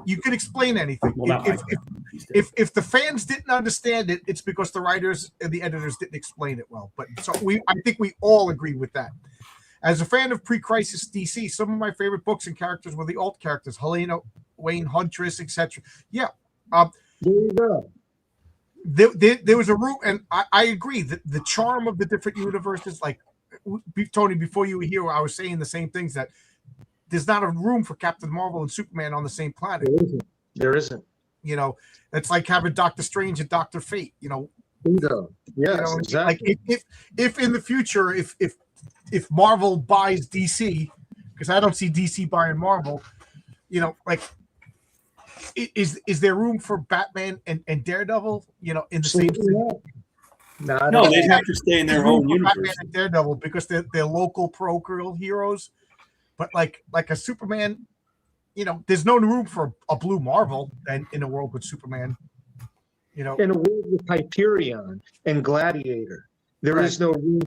You can explain anything. Well, if the fans didn't understand it, it's because the writers and the editors didn't explain it well. But I think we all agree with that. As a fan of pre-crisis DC, some of my favorite books and characters were the alt characters, Helena, Wayne, Huntress, etc. Yeah. There you go. There was a room, and I agree that the charm of the different universes, like Tony, before you were here, I was saying the same things, that there's not a room for Captain Marvel and Superman on the same planet. There isn't. It's like having Doctor Strange and Doctor Fate. Bingo. Yes, exactly. Like if in the future, if Marvel buys DC, because I don't see DC buying Marvel, is there room for Batman and Daredevil? In the same thing? No, they'd have to stay in their own universe. Batman and Daredevil, because they're local parochial heroes. But like a Superman, there's no room for a blue Marvel in a world with Superman. In a world with Hyperion and Gladiator, there is no room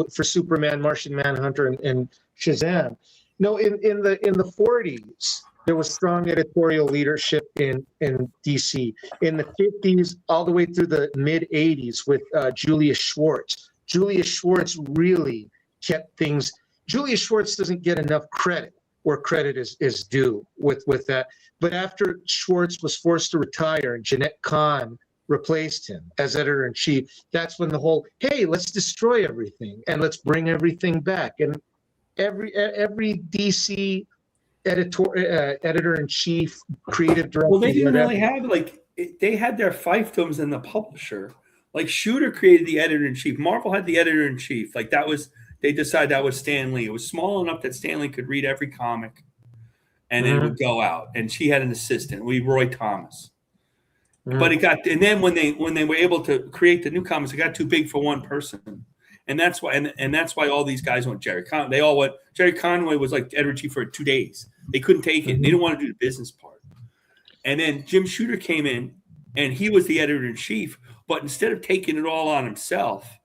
for Superman, Martian Manhunter, and Shazam. No, in the 40s. There was strong editorial leadership in DC. In the 50s, all the way through the mid-80s with Julius Schwartz. Julius Schwartz really kept things. Julius Schwartz doesn't get enough credit where credit is due with that. But after Schwartz was forced to retire and Jeanette Kahn replaced him as editor-in-chief, that's when the whole, hey, let's destroy everything and let's bring everything back. And every DC editor-in-chief, creative director. Well, they didn't really have they had their fiefdoms in the publisher. Like Shooter created the editor-in-chief. Marvel had the editor-in-chief. Like they decided that was Stan Lee. It was small enough that Stan Lee could read every comic, and it would go out. And she had an assistant, Roy Thomas. But and then when they were able to create the new comics, it got too big for one person, And that's why, and that's why all these guys went Jerry Conway. They all went. Jerry Conway was like editor-in-chief for 2 days. They couldn't take it. They didn't want to do the business part. And then Jim Shooter came in, and he was the editor-in-chief. But instead of taking it all on himself,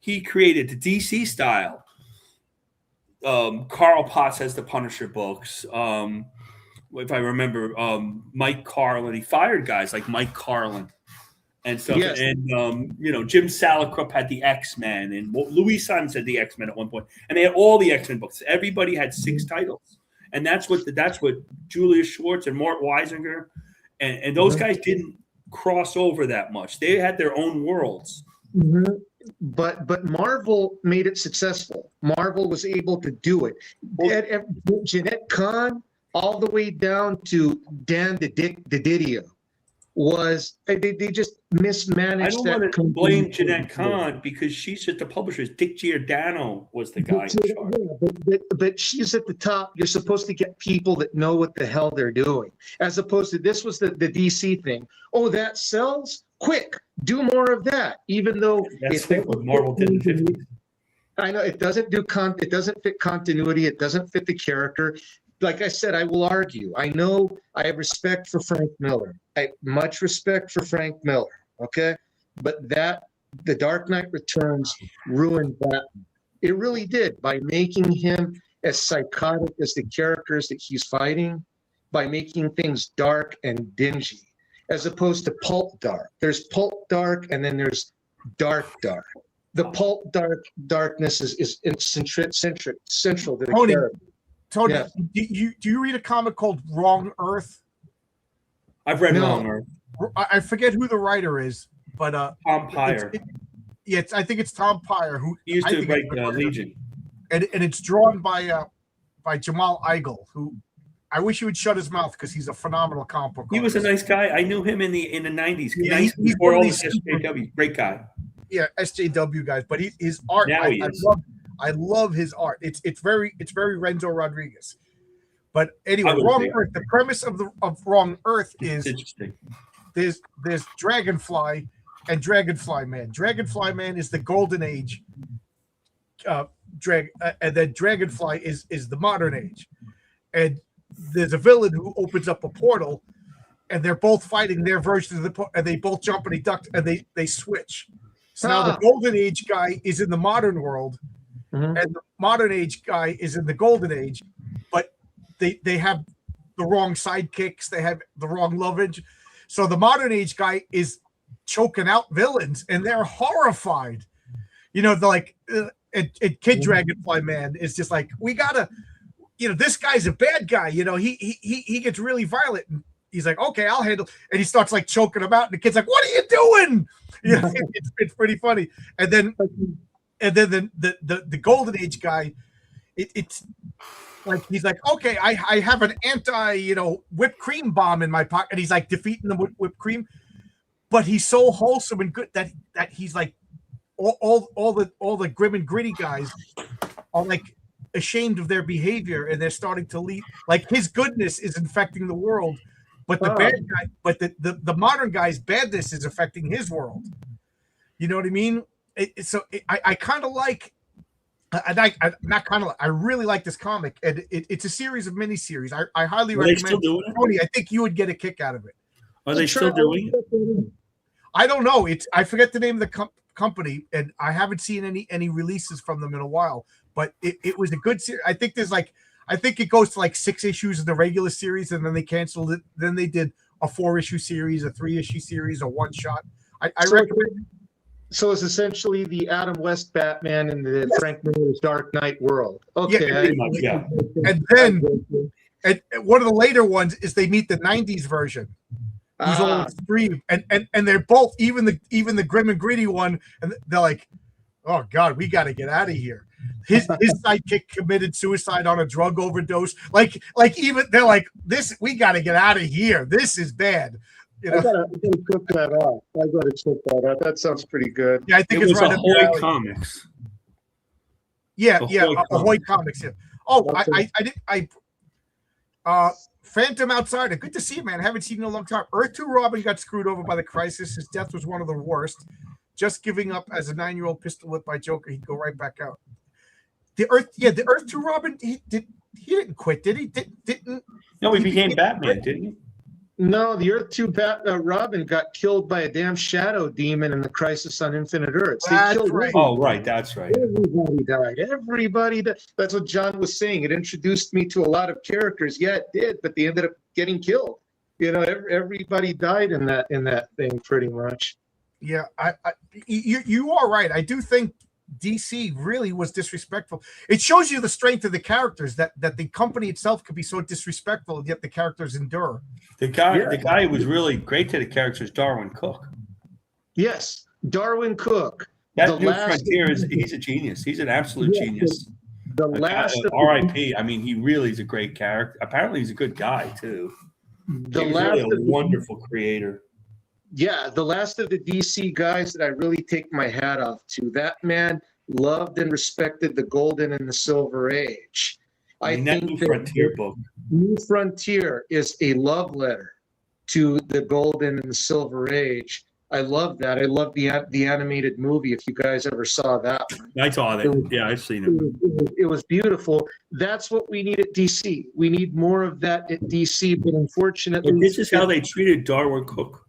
he created the DC style. Carl Potts has the Punisher books. If I remember, Mike Carlin. He fired guys like Mike Carlin and stuff. Yes. And Jim Salicrup had the X-Men, and Louis Simons had the X-Men at one point, and they had all the X-Men books. Everybody had 6 titles, and that's what Julius Schwartz and Mort Weisinger and those guys didn't cross over that much. They had their own worlds. Mm-hmm. But Marvel made it successful. Marvel was able to do it. Jeanette Kahn, all the way down to Dan Didio, they just mismanaged. I don't want to blame Jeanette Kahn because she's at the publishers. Dick Giordano was the guy in charge. But she's at the top. You're supposed to get people that know what the hell they're doing, as opposed to this was the DC thing. Oh, that sells? Quick, do more of that. Even though that's what Marvel did in the 50s. I know it doesn't it doesn't fit continuity. It doesn't fit the character. Like I said, I will argue. I know I have respect for Frank Miller. I have much respect for Frank Miller. Okay, but The Dark Knight Returns ruined Batman. It really did, by making him as psychotic as the characters that he's fighting, by making things dark and dingy, as opposed to pulp dark. There's pulp dark, and then there's dark. The pulp darkness is central to the character. Tony, Yeah. do you read a comic called Wrong Earth? I've read Wrong Earth. I forget who the writer is, but Tom Pyre. I think it's Tom Pyre who He used to write Legion, and it's drawn by Jamal Igle, who I wish he would shut his mouth because he's a phenomenal comic book. He was a nice guy. I knew him in the 90s. Yeah, he's he's before one of all these this SJW. Great guy. Yeah, SJW guys, but his art. Now he is. I love his art. It's very Renzo Rodriguez. But anyway, I would Wrong say- Earth. The premise of Wrong Earth It's is interesting. there's Dragonfly and Dragonfly Man. Dragonfly Man is the golden age. And then Dragonfly is the modern age. And there's a villain who opens up a portal, and they're both fighting their version of the and they both jump and they duck and they switch. So now the golden age guy is in the modern world, and the modern age guy is in the golden age, but they have the wrong sidekicks, they have the wrong love interest. So the modern age guy is choking out villains, and they're horrified. They're like, Kid Dragonfly Man is just like, we gotta, this guy's a bad guy. He gets really violent, and he's like, okay, I'll handle. And he starts like choking him out, and the kid's like, what are you doing? It's pretty funny. And then the golden age guy, it's like he's like, okay, I have an whipped cream bomb in my pocket, and he's like defeating them with whipped cream, but he's so wholesome and good that he's like all the grim and gritty guys are like ashamed of their behavior, and they're starting to leave. Like his goodness is infecting the world, but the bad guy, but the modern guy's badness is affecting his world. You know what I mean? I kind of like. I really like this comic, and it's a series of miniseries. I highly recommend. They still doing it? Tony, I think you would get a kick out of it. Are they still doing it? I don't know. I forget the name of the company, and I haven't seen any releases from them in a while. But it was a good series. I think it goes to like 6 issues in the regular series, and then they canceled it. Then they did a 4-issue series, a 3-issue series, a one shot. I recommend. So it's essentially the Adam West Batman in the Frank Miller's Dark Knight world. Okay. Yeah, pretty much, yeah. And then and one of the later ones is they meet the 90s version. He's all extreme, and they're both even the grim and gritty one, and they're like, oh God, we got to get out of here. His sidekick committed suicide on a drug overdose. Like even they're like, this, we got to get out of here. This is bad. I gotta cook that up. I gotta check that out. That sounds pretty good. Yeah, I think It it's was right up your Ahoy alley. Comics. Yeah, Ahoy Ahoy Comics. Yeah. Oh, Phantom Outsider. Good to see you, man. I haven't seen you in a long time. Earth 2 Robin got screwed over by the crisis. His death was one of the worst. just giving up as a 9-year-old pistol whipped by Joker, he'd go right back out. The Earth 2 Robin, he didn't quit, did he? Didn't No, he became Batman, didn't he? No, the Earth 2 Robin got killed by a damn shadow demon in the Crisis on Infinite Earths. That's right. Oh, right, that's right. Everybody died. Everybody died. That's what John was saying. It introduced me to a lot of characters. Yeah, it did, but they ended up getting killed. You know, everybody died in that thing pretty much. Yeah, you are right. I do think DC really was disrespectful. It shows you the strength of the characters that the company itself could be so disrespectful, yet the characters endure. The guy who was really great to the characters, Darwin Cook. Yes, Darwin Cook. That New Frontier he's a genius. He's an absolute genius. The last R.I.P. I mean, he really is a great character. Apparently, he's a good guy too. He's really a wonderful creator. Yeah, the last of the DC guys that I really take my hat off to. That man loved and respected the Golden and the Silver Age. I think that New Frontier book. New Frontier is a love letter to the Golden and the Silver Age. I love that. I love the animated movie. If you guys ever saw that one. I saw it. Yeah, I've seen it. It was beautiful. That's what we need at DC. We need more of that at DC, but unfortunately, but this is how they treated Darwin Cook.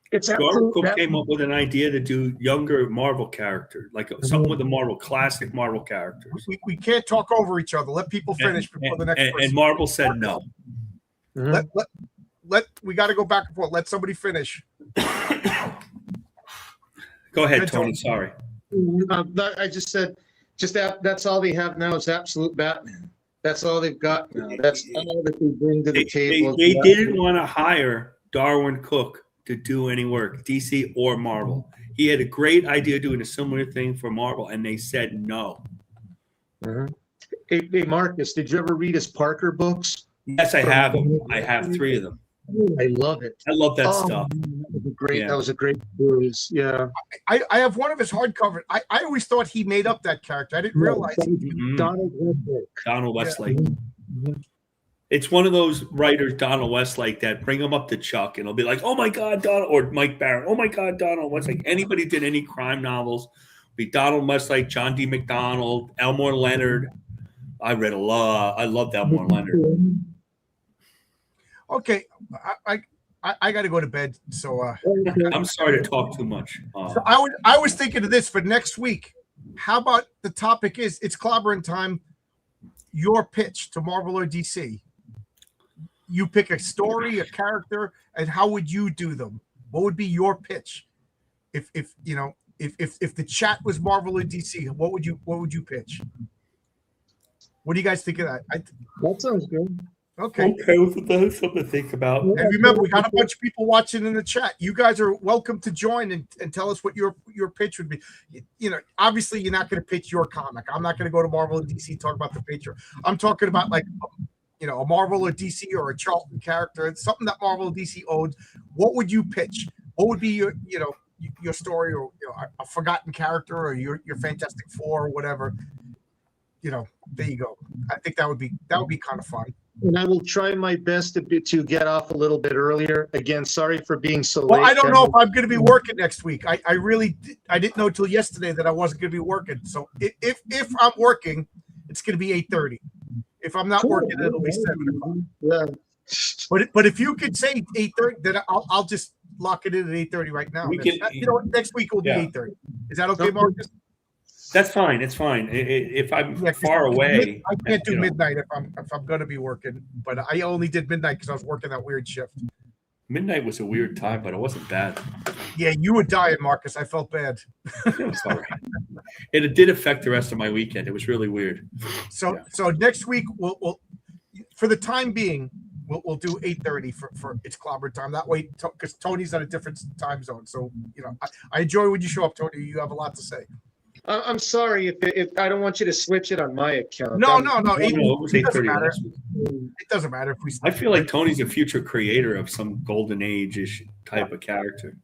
Darwin Cook came up with an idea to do younger Marvel characters, like something with the classic Marvel characters. We can't talk over each other. Let people finish before the next person. And Marvel said no. We got to go back and forth. Let somebody finish. Go ahead, Tony. Sorry. I just said, that's all they have now is Absolute Batman. That's all they've got now. That's all that they bring to the table. They didn't want to hire Darwin Cook to do any work, DC or Marvel. He had a great idea doing a similar thing for Marvel, and they said no. Hey, Marcus, did you ever read his Parker books? Yes, I have them. I have 3 of them. I love it. I love that stuff. That was a great series. Yeah. I have one of his hardcovers. I always thought he made up that character. I didn't realize. Donald Westlake. It's one of those writers, Donald Westlake, that bring him up to Chuck, and he'll be like, "Oh my God, Donald," or Mike Barron, "Oh my God, Donald Westlake." Anybody did any crime novels, be Donald Westlake, John D. McDonald, Elmore Leonard. I read a lot. I loved Elmore Leonard. Okay, I got to go to bed. So I'm sorry to talk too much. So I was thinking of this for next week. How about the topic is it's clobbering time? Your pitch to Marvel or DC. You pick a story, a character, and how would you do them? What would be your pitch? If the chat was Marvel or DC, what would you pitch? What do you guys think of that? That sounds good. Okay. That's something to think about. And remember, we got a bunch of people watching in the chat. You guys are welcome to join and tell us what your pitch would be. Obviously, you're not going to pitch your comic. I'm not going to go to Marvel and DC talk about the picture. I'm talking about like, a Marvel or DC or a Charlton character. It's something that Marvel or DC owns. What would you pitch? What would be your story, or a forgotten character, or your Fantastic Four, or whatever? There you go. I think that would be kind of fun. And I will try my best to get off a little bit earlier. Again, sorry for being so late. Well, I don't know if I'm going to be working next week. I didn't know till yesterday that I wasn't going to be working. So if I'm working, it's going to be 8:30. If I'm not working, it'll be 7:00. Yeah. But if you could say 8:30, then I'll just lock it in at 8:30 right now. Next week will be 8:30. Is that okay, Marcus? That's fine. It's fine. If I'm far away, I can't do midnight if I'm going to be working. But I only did midnight because I was working that weird shift. Midnight was a weird time, but it wasn't bad. Yeah, you were dying, Marcus. I felt bad. It was all right. And it did affect the rest of my weekend. It was really weird. So next week we'll for the time being we'll do 8:30 for it's clobber time. That way, because Tony's on a different time zone. So I enjoy when you show up, Tony. You have a lot to say. I'm sorry if I don't want you to switch it on my account. No. It was 8:30. It doesn't matter if we. I feel like Tony's a future creator of some golden age-ish type of character.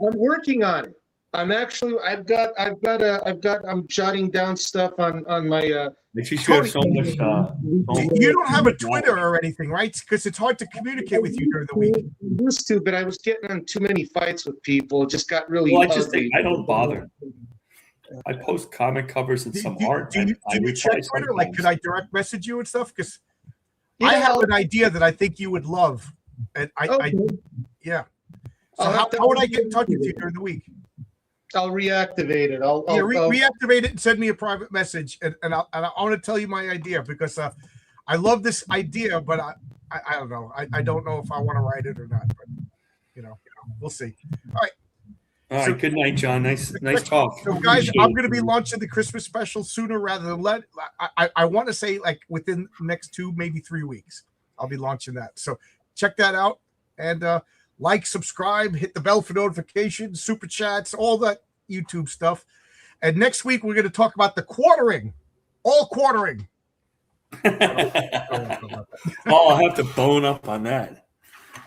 I'm working on it. I'm jotting down stuff on my And she shares so much. You don't have a Twitter or anything, right? Because it's hard to communicate with you during the week. I used to, but I was getting in too many fights with people. It just got really Well, I just ugly. think I don't bother. I post comic covers and some art. Do you reply check Twitter? Like, sometimes. could I direct message you and stuff? Because You I know, have an idea that I think you would love, and okay. yeah. So I'll how have to- would I get in touch with you during the week? I'll reactivate it. I'll Reactivate it and send me a private message, and I want to tell you my idea because I love this idea, but I don't know. I don't know if I want to write it or not, but we'll see. All right. All right. Good night, John. Nice talk. So, guys, I'm going to be launching the Christmas special sooner rather than let. I want to say like within the next 2, maybe 3 weeks, I'll be launching that. So check that out and like, subscribe, hit the bell for notifications, super chats, all that YouTube stuff. And next week we're going to talk about the quartering, all quartering. I'll have to bone up on that.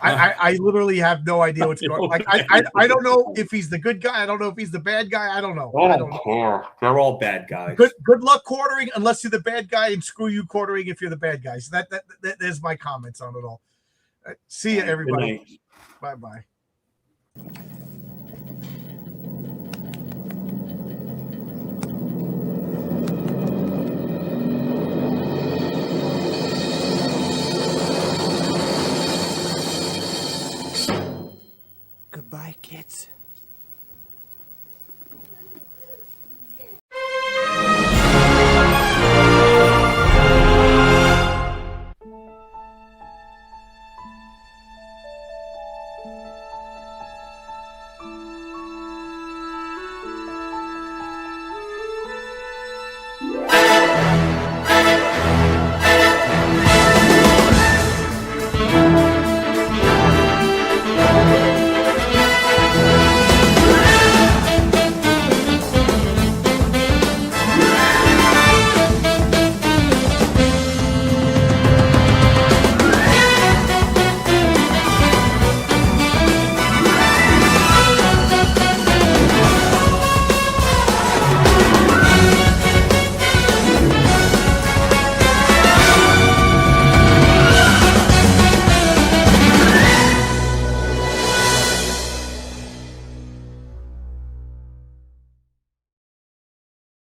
I literally have no idea what's going on. Like I don't know if he's the good guy. I don't know if he's the bad guy. I don't know. I don't care. They're all bad guys. Good luck quartering unless you're the bad guy, and screw you quartering if you're the bad guy. So that there's my comments on it all. See you, everybody. Bye-bye.